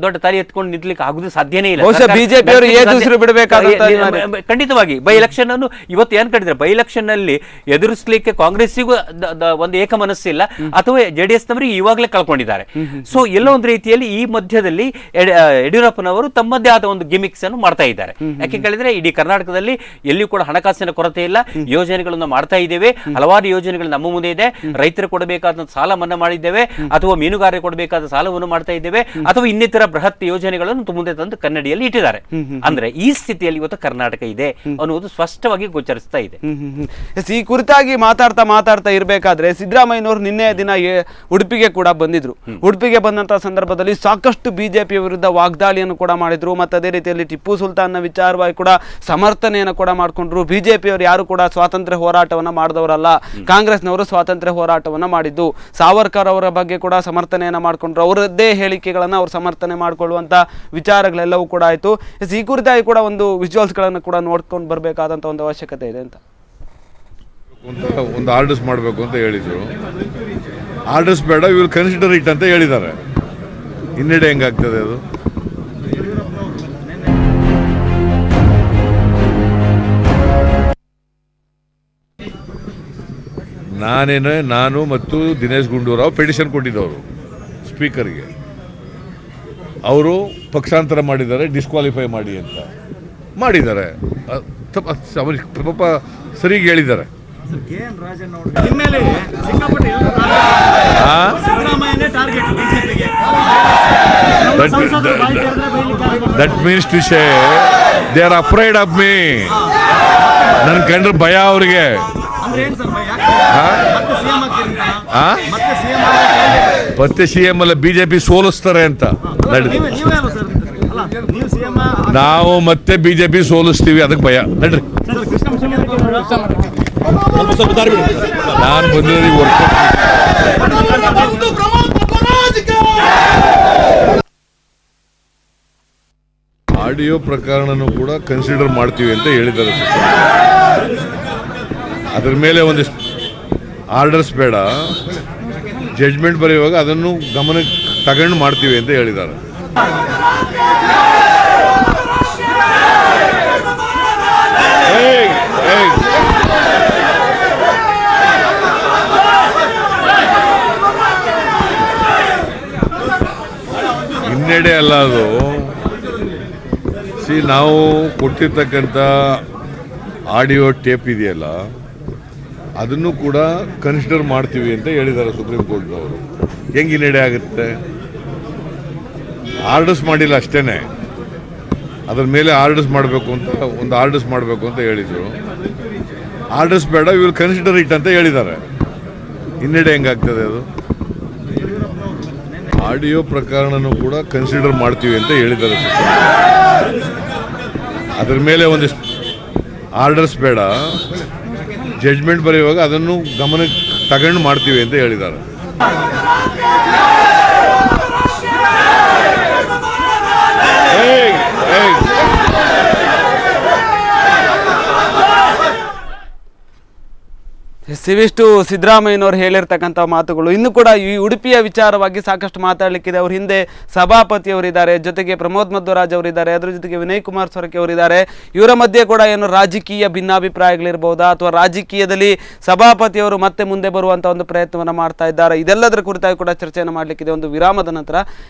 ದೊಡ್ಡ ತಲೆ ಎತ್ಕೊಂಡು ನಿಂತಲಿಕ್ಕೆ ಆಗುದು ಸಾಧ್ಯನೇ ಇಲ್ಲ. ಖಂಡಿತವಾಗಿ ಬೈ ಎಲೆಕ್ಷನ್ ಅನ್ನು ಇವತ್ತು ಏನ್ ಕಟ್ಟಿದ್ರೆ, ಬೈ ಎಲೆಕ್ಷನ್ ನಲ್ಲಿ ಎದುರಿಸಲಿಕ್ಕೆ ಕಾಂಗ್ರೆಸ್ಸಿಗೂ ಒಂದು ಏಕ ಮನಸ್ಸಿಲ್ಲ ಅಥವಾ JDS ನವರಿಗೆ ಇವಾಗಲೇ ಕಳ್ಕೊಂಡಿದ್ದಾರೆ. ಸೊ ಎಲ್ಲೋ ಒಂದು ರೀತಿಯಲ್ಲಿ ಈ ಮಧ್ಯದಲ್ಲಿ ಯಡಿಯೂರಪ್ಪನವರು ತಮ್ಮದೇ ಆದ ಒಂದು ಗಿಮಿಕ್ ಮಿಕ್ಸ್ ಅನ್ನು ಮಾಡ್ತಾ ಇದ್ದಾರೆ. ಯಾಕೆ ಕೇಳಿದ್ರೆ ಇಡೀ ಕರ್ನಾಟಕದಲ್ಲಿ ಎಲ್ಲಿ ಕೂಡ ಹಣಕಾಸಿನ ಕೊರತೆ ಇಲ್ಲ, ಯೋಜನೆಗಳನ್ನು ಮಾಡ್ತಾ ಇದ್ದೇವೆ, ಹಲವಾರು ಯೋಜನೆಗಳು ನಮ್ಮ ಮುಂದೆ ಇದೆ. ರೈತರು ಕೊಡಬೇಕಾದ ಸಾಲ ಮನ್ನಾ ಮಾಡಿದ್ದೇವೆ, ಅಥವಾ ಮೀನುಗಾರರಿಗೆ ಕೊಡಬೇಕಾದ ಸಾಲವನ್ನು ಮಾಡ್ತಾ ಇದ್ದೇವೆ, ಅಥವಾ ಇನ್ನಿತರ ಬೃಹತ್ ಯೋಜನೆಗಳನ್ನು ಮುಂದೆ ತಂದು ಕನ್ನಡಿಯಲ್ಲಿ ಇಟ್ಟಿದ್ದಾರೆ. ಅಂದ್ರೆ ಈ ಸ್ಥಿತಿಯಲ್ಲಿ ಇವತ್ತು ಕರ್ನಾಟಕ ಇದೆ ಅನ್ನುವುದು ಸ್ಪಷ್ಟವಾಗಿ ಗೋಚರಿಸ್ತಾ ಇದೆ. ಈ ಕುರಿತಾಗಿ ಮಾತಾಡ್ತಾ ಇರಬೇಕಾದ್ರೆ ಸಿದ್ದರಾಮಯ್ಯನವರು ನಿನ್ನೆ ದಿನ ಉಡುಪಿಗೆ ಕೂಡ ಬಂದಿದ್ರು. ಉಡುಪಿಗೆ ಬಂದಂತಹ ಸಂದರ್ಭದಲ್ಲಿ ಸಾಕಷ್ಟು ಬಿಜೆಪಿ ವಿರುದ್ಧ ವಾಗ್ದಾಳಿಯನ್ನು ಕೂಡ ಮಾಡಿದ್ರು. ಮತ್ತು ಅದೇ ರೀತಿಯಲ್ಲಿ ಟಿಪ್ಪು ಸುಲ್ತಾನ್ನ ವಿಚಾರವಾಗಿ ಕೂಡ ಸಮರ್ಥನೆಯನ್ನು ಕೂಡ ಮಾಡಿಕೊಂಡ್ರು. ಬಿಜೆಪಿಯವರು ಯಾರು ಕೂಡ ಸ್ವಾತಂತ್ರ್ಯ ಹೋರಾಟವನ್ನ ಮಾಡಿದವರಲ್ಲ, ಕಾಂಗ್ರೆಸ್ನವರು ಸ್ವಾತಂತ್ರ್ಯ ಹೋರಾಟವನ್ನ ಮಾಡಿದ್ದು. ಸಾವರ್ಕರ್ ಅವರ ಬಗ್ಗೆ ಕೂಡ ಸಮರ್ಥನೆಯನ್ನ ಮಾಡಿಕೊಂಡ್ರು. ಅವರದ್ದೇ ಹೇಳಿಕೆಗಳನ್ನ ಅವ್ರು ಸಮರ್ಥನೆ ಮಾಡಿಕೊಳ್ಳುವಂತ ವಿಚಾರಗಳೆಲ್ಲವೂ ಕೂಡ ಆಯ್ತು. ಈ ಕುರಿತಾಗಿ ಕೂಡ ಒಂದು ವಿಜುವಲ್ಸ್ಗಳನ್ನು ಕೂಡ ನೋಡ್ಕೊಂಡು ಬರಬೇಕಾದಂತ ಒಂದು ಅವಶ್ಯಕತೆ ಇದೆ ಅಂತ ಒಂದು ಆರ್ಡರ್ಸ್ ಮಾಡಬೇಕು ಅಂತ ಹೇಳಿದ್ರು. ಆರ್ಡರ್ಸ್ ಬೇಡ, ವಿಲ್ ಕನ್ಸಿಡರ್ ಇಟ್ ಅಂತ ಹೇಳಿದ್ದಾರೆ. ಹಿನ್ನಡೆ ಹೆಂಗಾಗ್ತದೆ ಅದು? ನಾನು ಮತ್ತು ದಿನೇಶ್ ಗುಂಡೂರಾವ್ ಪಿಟಿಷನ್ ಕೊಟ್ಟಿದ್ದವರು ಸ್ಪೀಕರ್ಗೆ. ಅವರು ಪಕ್ಷಾಂತರ ಮಾಡಿದ್ದಾರೆ, ಡಿಸ್ಕ್ವಾಲಿಫೈ ಮಾಡಿ ಅಂತ ಮಾಡಿದ್ದಾರೆ. ಪಾಪ ಸರಿಗೆ ಹೇಳಿದ್ದಾರೆ. That means to say they are afraid of me. ನನ್ ಕಂಡ್ರೆ ಭಯ ಅವ್ರಿಗೆ. ಮತ್ತೆ ಸಿಎಂ ಅಲ್ಲ, ಬಿಜೆಪಿ ಸೋಲಿಸ್ತಾರೆ ಅಂತ. ನಾವು ಮತ್ತೆ ಬಿಜೆಪಿ ಸೋಲಿಸ್ತೀವಿ, ಅದಕ್ಕೆ ಭಯ. ನಡ್ರಿ, ನಾನು ಬಂದಿರೋದು ವರ್ಕ್. ಆಡಿಯೋ ಪ್ರಕರಣನೂ ಕೂಡ ಕನ್ಸಿಡರ್ ಮಾಡ್ತೀವಿ ಅಂತ ಹೇಳಿದ್ದಾರೆ. ಅದ್ರ ಮೇಲೆ ಒಂದಿಷ್ಟು ಆರ್ಡರ್ಸ್ ಬೇಡ, ಜಡ್ಜ್ಮೆಂಟ್ ಬರೆಯುವಾಗ ಅದನ್ನು ಗಮನಕ್ಕೆ ತಗೊಂಡು ಮಾಡ್ತೀವಿ ಅಂತ ಹೇಳಿದ್ದಾರೆ. ಹಿನ್ನಡೆ ಅಲ್ಲ ಅದು. ನಾವು ಕೊಟ್ಟಿರ್ತಕ್ಕಂಥ ಆಡಿಯೋ ಟೇಪ್ ಇದೆಯಲ್ಲ, ಅದನ್ನು ಕೂಡ ಕನ್ಸಿಡರ್ ಮಾಡ್ತೀವಿ ಅಂತ ಹೇಳಿದ್ದಾರೆ ಸುಪ್ರೀಂ ಕೋರ್ಟ್ನವರು. ಹೆಂಗೆ ಹಿನ್ನಡೆ ಆಗುತ್ತೆ? ಆರ್ಡರ್ಸ್ ಮಾಡಿಲ್ಲ ಅಷ್ಟೇನೆ, ಅದ್ರ ಮೇಲೆ ಆರ್ಡರ್ಸ್ ಮಾಡಬೇಕು ಅಂತ ಒಂದು ಆರ್ಡರ್ಸ್ ಮಾಡಬೇಕು ಅಂತ ಹೇಳಿದರು. ಆರ್ಡರ್ಸ್ ಬೇಡ, ವಿಲ್ ಕನ್ಸಿಡರ್ ಇಟ್ ಅಂತ ಹೇಳಿದ್ದಾರೆ. ಹಿನ್ನಡೆ ಹೆಂಗಾಗ್ತದೆ ಅದು? ಆಡಿಯೋ ಪ್ರಕರಣನೂ ಕೂಡ ಕನ್ಸಿಡರ್ ಮಾಡ್ತೀವಿ ಅಂತ ಹೇಳಿದ್ದಾರೆ. ಅದ್ರ ಮೇಲೆ ಒಂದಿಷ್ಟು ಆರ್ಡರ್ಸ್ ಬೇಡ, ಜಡ್ಜ್ಮೆಂಟ್ ಬರೆಯುವಾಗ ಅದನ್ನು ಗಮನಕ್ಕೆ ತಗೊಂಡು ಮಾಡ್ತೀವಿ ಅಂತ ಹೇಳಿದ್ದಾರೆ. ಇವಿಷ್ಟು ಸಿದ್ದರಾಮಯ್ಯನವರು ಹೇಳಿರ್ತಕ್ಕಂಥ ಮಾತುಗಳು. ಇನ್ನು ಕೂಡ ಈ ಉಡುಪಿಯ ವಿಚಾರವಾಗಿ ಸಾಕಷ್ಟು ಮಾತಾಡಲಿಕ್ಕಿದೆ. ಅವ್ರ ಹಿಂದೆ ಸಭಾಪತಿಯವರಿದ್ದಾರೆ, ಜೊತೆಗೆ ಪ್ರಮೋದ್ ಮಧ್ವರಾಜ್ ಅವರಿದ್ದಾರೆ, ಅದರ ಜೊತೆಗೆ ವಿನಯ್ ಕುಮಾರ್ ಸೊರಕೆ ಅವರಿದ್ದಾರೆ. ಇವರ ಮಧ್ಯೆ ಕೂಡ ಏನು ರಾಜಕೀಯ ಭಿನ್ನಾಭಿಪ್ರಾಯಗಳಿರ್ಬೋದಾ, ಅಥವಾ ರಾಜಕೀಯದಲ್ಲಿ ಸಭಾಪತಿಯವರು ಮತ್ತೆ ಮುಂದೆ ಬರುವಂಥ ಒಂದು ಪ್ರಯತ್ನವನ್ನು ಮಾಡ್ತಾ ಇದ್ದಾರೆ? ಇದೆಲ್ಲದರ ಕುರಿತಾಗಿ ಕೂಡ ಚರ್ಚೆಯನ್ನು ಮಾಡಲಿಕ್ಕಿದೆ ಒಂದು ವಿರಾಮದ ನಂತರ.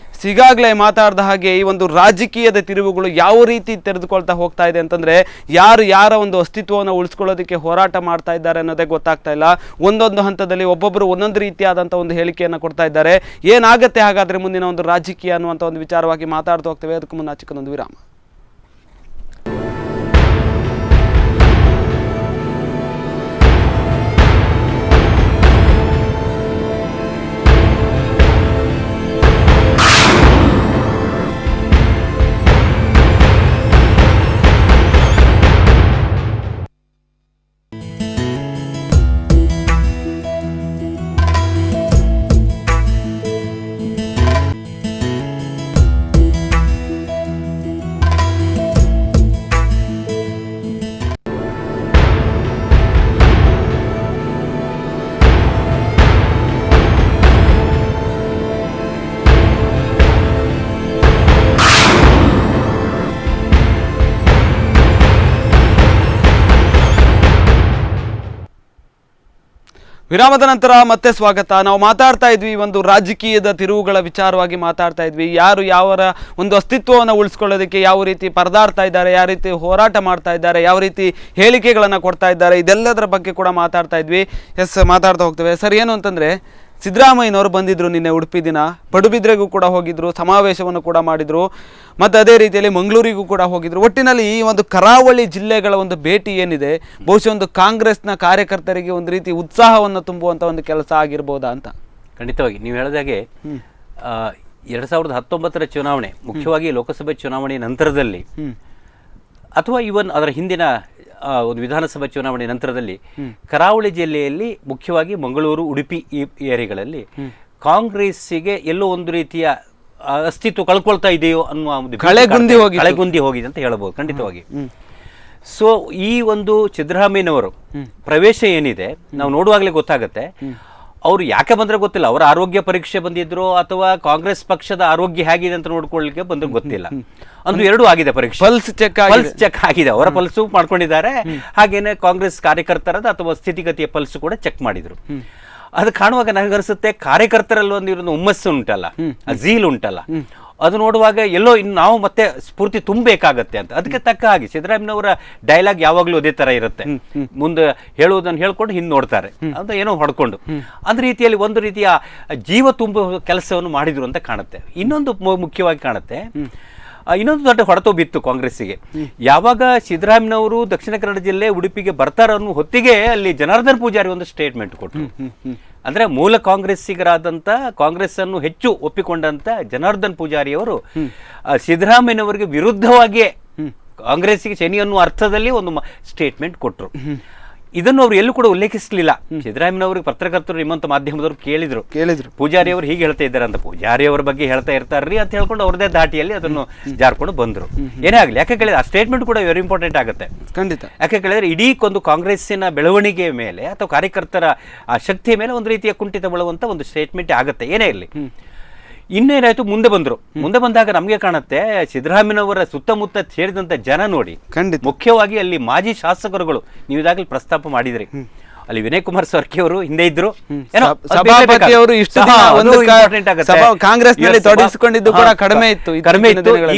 ಈಗಾಗಲೇ ಮಾತಾಡಿದ ಹಾಗೆ ಈ ಒಂದು ರಾಜಕೀಯದ ತಿರುವುಗಳು ಯಾವ ರೀತಿ ತೆರೆದುಕೊಳ್ತಾ ಹೋಗ್ತಾ ಇದೆ ಅಂತಂದ್ರೆ, ಯಾರ ಒಂದು ಅಸ್ತಿತ್ವವನ್ನು ಉಳಿಸ್ಕೊಳ್ಳೋದಕ್ಕೆ ಹೋರಾಟ ಮಾಡ್ತಾ ಇದ್ದಾರೆ ಅನ್ನೋದೇ ಗೊತ್ತಾಗ್ತಾ ಇಲ್ಲ. ಒಂದೊಂದು ಹಂತದಲ್ಲಿ ಒಬ್ಬೊಬ್ಬರು ಒಂದೊಂದು ರೀತಿಯಾದಂಥ ಒಂದು ಹೇಳಿಕೆಯನ್ನು ಕೊಡ್ತಾ ಇದ್ದಾರೆ. ಏನಾಗುತ್ತೆ ಹಾಗಾದ್ರೆ ಮುಂದಿನ ಒಂದು ರಾಜಕೀಯ ಅನ್ನುವಂಥ ಒಂದು ವಿಚಾರವಾಗಿ ಮಾತಾಡ್ತಾ ಹೋಗ್ತೇವೆ. ಅದಕ್ಕೂ ಮುನ್ನ ಚಿಕ್ಕದೊಂದು ವಿರಾಮ. ವಿರಾಮದ ನಂತರ ಮತ್ತೆ ಸ್ವಾಗತ. ನಾವು ಮಾತಾಡ್ತಾ ಇದ್ವಿ ಒಂದು ರಾಜಕೀಯದ ತಿರುವುಗಳ ವಿಚಾರವಾಗಿ ಮಾತಾಡ್ತಾ ಇದ್ವಿ. ಯಾರು ಯಾವರ ಒಂದು ಅಸ್ತಿತ್ವವನ್ನು ಉಳಿಸ್ಕೊಳ್ಳೋದಕ್ಕೆ ಯಾವ ರೀತಿ ಪರದಾಡ್ತಾ ಇದ್ದಾರೆ, ಯಾವ ರೀತಿ ಹೋರಾಟ ಮಾಡ್ತಾ ಇದ್ದಾರೆ, ಯಾವ ರೀತಿ ಹೇಳಿಕೆಗಳನ್ನು ಕೊಡ್ತಾ ಇದ್ದಾರೆ, ಇದೆಲ್ಲದರ ಬಗ್ಗೆ ಕೂಡ ಮಾತಾಡ್ತಾ ಇದ್ವಿ. ಮಾತಾಡ್ತಾ ಹೋಗ್ತೇವೆ ಸರ್. ಏನು ಅಂತಂದರೆ, ಸಿದ್ದರಾಮಯ್ಯನವರು ಬಂದಿದ್ದರು ನಿನ್ನೆ ಉಡುಪಿ ದಿನ, ಪಡುಬಿದ್ರೆಗೂ ಕೂಡ ಹೋಗಿದ್ರು, ಸಮಾವೇಶವನ್ನು ಕೂಡ ಮಾಡಿದರು, ಮತ್ತು ಅದೇ ರೀತಿಯಲ್ಲಿ ಮಂಗಳೂರಿಗೂ ಕೂಡ ಹೋಗಿದ್ರು. ಒಟ್ಟಿನಲ್ಲಿ ಈ ಒಂದು ಕರಾವಳಿ ಜಿಲ್ಲೆಗಳ ಒಂದು ಭೇಟಿ ಏನಿದೆ, ಬಹುಶಃ ಒಂದು ಕಾಂಗ್ರೆಸ್ನ ಕಾರ್ಯಕರ್ತರಿಗೆ ಒಂದು ರೀತಿ ಉತ್ಸಾಹವನ್ನು ತುಂಬುವಂಥ ಒಂದು ಕೆಲಸ ಆಗಿರ್ಬೋದಾ ಅಂತ. ಖಂಡಿತವಾಗಿ ನೀವು ಹೇಳಿದಾಗೆ 2019 ಚುನಾವಣೆ, ಮುಖ್ಯವಾಗಿ ಲೋಕಸಭೆ ಚುನಾವಣೆ ನಂತರದಲ್ಲಿ ಅಥವಾ ಇವನ್ ಅದರ ಹಿಂದಿನ ಒಂದು ವಿಧಾನಸಭಾ ಚುನಾವಣೆ ನಂತರದಲ್ಲಿ ಕರಾವಳಿ ಜಿಲ್ಲೆಯಲ್ಲಿ ಮುಖ್ಯವಾಗಿ ಮಂಗಳೂರು, ಉಡುಪಿ ಈ ಏರಿಯಾಗಳಲ್ಲಿ ಕಾಂಗ್ರೆಸ್ಸಿಗೆ ಎಲ್ಲೋ ಒಂದು ರೀತಿಯ ಅಸ್ತಿತ್ವ ಕಳ್ಕೊಳ್ತಾ ಇದೆಯೋ ಅನ್ನುವ ಕಳೆಗುಂದಿ ಹೋಗಿದೆ ಅಂತ ಹೇಳಬಹುದು ಖಂಡಿತವಾಗಿ. ಸೊ ಈ ಒಂದು ಸಿದ್ದರಾಮಯ್ಯನವರು ಪ್ರವೇಶ ಏನಿದೆ ನಾವು ನೋಡುವಾಗಲೇ ಗೊತ್ತಾಗುತ್ತೆ. ಅವರು ಯಾಕೆ ಬಂದ್ರೆ ಗೊತ್ತಿಲ್ಲ, ಅವರ ಆರೋಗ್ಯ ಪರೀಕ್ಷೆ ಬಂದಿದ್ರು ಅಥವಾ ಕಾಂಗ್ರೆಸ್ ಪಕ್ಷದ ಆರೋಗ್ಯ ಹೇಗಿದೆ ಅಂತ ನೋಡ್ಕೊಳ್ಳಿಕ್ಕೆ ಬಂದ್ರೆ ಗೊತ್ತಿಲ್ಲ. ಅಂದ್ರೂ ಎರಡೂ ಆಗಿದೆ ಪರೀಕ್ಷೆ, ಪಲ್ಸ್ ಚೆಕ್ ಆಗಿದೆ, ಅವರ ಪಲ್ಸು ಮಾಡ್ಕೊಂಡಿದ್ದಾರೆ, ಹಾಗೇನೆ ಕಾಂಗ್ರೆಸ್ ಕಾರ್ಯಕರ್ತರದ ಅಥವಾ ಸ್ಥಿತಿಗತಿಯ ಪಲ್ಸ್ ಕೂಡ ಚೆಕ್ ಮಾಡಿದ್ರು. ಅದು ಕಾಣುವಾಗ ನನಗನ್ಸುತ್ತೆ ಕಾರ್ಯಕರ್ತರಲ್ಲಿ ಒಂದು ಹುಮ್ಮಸ್ಸು ಉಂಟಲ್ಲ, ಝೀಲ್ ಉಂಟಲ್ಲ, ಅದು ನೋಡುವಾಗ ಎಲ್ಲೋ ಇನ್ನು ನಾವು ಮತ್ತೆ ಸ್ಫೂರ್ತಿ ತುಂಬಬೇಕಾಗತ್ತೆ ಅಂತ. ಅದಕ್ಕೆ ತಕ್ಕ ಹಾಗೆ ಸಿದ್ದರಾಮಯ್ಯನವರ ಡೈಲಾಗ್ ಯಾವಾಗಲೂ ಅದೇ ತರ ಇರುತ್ತೆ, ಮುಂದೆ ಹೇಳುವುದನ್ನು ಹೇಳ್ಕೊಂಡು ಹಿಂದೆ ನೋಡ್ತಾರೆ ಅಂತ ಏನೋ ಹೊಡ್ಕೊಂಡು. ಅದ ರೀತಿಯಲ್ಲಿ ಒಂದು ರೀತಿಯ ಜೀವ ತುಂಬುವ ಕೆಲಸವನ್ನು ಮಾಡಿದ್ರು ಅಂತ ಕಾಣುತ್ತೆ. ಇನ್ನೊಂದು ಮುಖ್ಯವಾಗಿ ಕಾಣುತ್ತೆ, ಇನ್ನೊಂದು ದೊಡ್ಡ ಹೊಡೆತ ಬಿತ್ತು ಕಾಂಗ್ರೆಸ್ಸಿಗೆ. ಯಾವಾಗ ಸಿದ್ದರಾಮಯ್ಯನವರು ದಕ್ಷಿಣ ಕನ್ನಡ ಜಿಲ್ಲೆ ಉಡುಪಿಗೆ ಬರ್ತಾರ ಅನ್ನೋ ಹೊತ್ತಿಗೆ ಅಲ್ಲಿ ಜನಾರ್ದನ್ ಪೂಜಾರಿ ಒಂದು ಸ್ಟೇಟ್ಮೆಂಟ್ ಕೊಟ್ಟರು. ಅಂದ್ರೆ ಮೂಲ ಕಾಂಗ್ರೆಸ್ಸಿಗರಾದಂಥ, ಕಾಂಗ್ರೆಸ್ ಅನ್ನು ಹೆಚ್ಚು ಒಪ್ಪಿಕೊಂಡಂತ ಜನಾರ್ದನ್ ಪೂಜಾರಿಯವರು ಸಿದ್ದರಾಮಯ್ಯನವರಿಗೆ ವಿರುದ್ಧವಾಗಿಯೇ ಕಾಂಗ್ರೆಸ್ಸಿಗೆ ಶನಿ ಅನ್ನುವ ಅರ್ಥದಲ್ಲಿ ಒಂದು ಸ್ಟೇಟ್ಮೆಂಟ್ ಕೊಟ್ಟರು. ಇದನ್ನು ಅವರು ಎಲ್ಲೂ ಕೂಡ ಉಲ್ಲೇಖಿಸಲಿಲ್ಲ. ಸಿದ್ದರಾಮಯ್ಯನವರಿಗೆ ಪತ್ರಕರ್ತರು ನಿಮ್ಮಂತ ಮಾಧ್ಯಮದವರು ಕೇಳಿದ್ರು ಪೂಜಾರಿ ಅವರು ಹೀಗೆ ಹೇಳ್ತಾ ಇದ್ದಾರೆ ಅಂತ. ಪೂಜಾರಿ ಅವರ ಬಗ್ಗೆ ಹೇಳ್ತಾ ಇರ್ತಾರ್ರಿ ಅಂತ ಹೇಳ್ಕೊಂಡು ಅವ್ರದೇ ಧಾಟಿಯಲ್ಲಿ ಅದನ್ನು ಜಾರ್ಕೊಂಡು ಬಂದ್ರು. ಏನೇ ಆಗಲಿ, ಯಾಕೆ ಕೇಳಿದ್ರೆ ಆ ಸ್ಟೇಟ್ಮೆಂಟ್ ಕೂಡ ವೆರಿ ಇಂಪಾರ್ಟೆಂಟ್ ಆಗುತ್ತೆ ಖಂಡಿತ. ಯಾಕೆ ಕೇಳಿದ್ರೆ ಇಡೀ ಒಂದು ಕಾಂಗ್ರೆಸ್ಸಿನ ಬೆಳವಣಿಗೆ ಮೇಲೆ ಅಥವಾ ಕಾರ್ಯಕರ್ತರ ಆ ಶಕ್ತಿಯ ಮೇಲೆ ಒಂದು ರೀತಿಯ ಕುಂಠಿತ ಬೀಳುವಂತ ಒಂದು ಸ್ಟೇಟ್ಮೆಂಟ್ ಆಗುತ್ತೆ. ಏನೇ ಇರಲಿ, ಇನ್ನೇನಾಯ್ತು, ಮುಂದೆ ಬಂದಾಗ ನಮಗೆ ಕಾಣುತ್ತೆ ಸಿದ್ದರಾಮಯ್ಯನವರ ಸುತ್ತಮುತ್ತ ಸೇರಿದಂತ ಜನ ನೋಡಿ, ಮುಖ್ಯವಾಗಿ ಅಲ್ಲಿ ಮಾಜಿ ಶಾಸಕರುಗಳು, ನೀವು ಇದಾಗಲಿ ಪ್ರಸ್ತಾಪ ಮಾಡಿದ್ರಿ, ಅಲ್ಲಿ ವಿನಯ್ ಕುಮಾರ್ ಸೊರ್ಕೆ ಅವರು ಹಿಂದೆ ಇದ್ರು, ಕಡಿಮೆ ಇತ್ತು,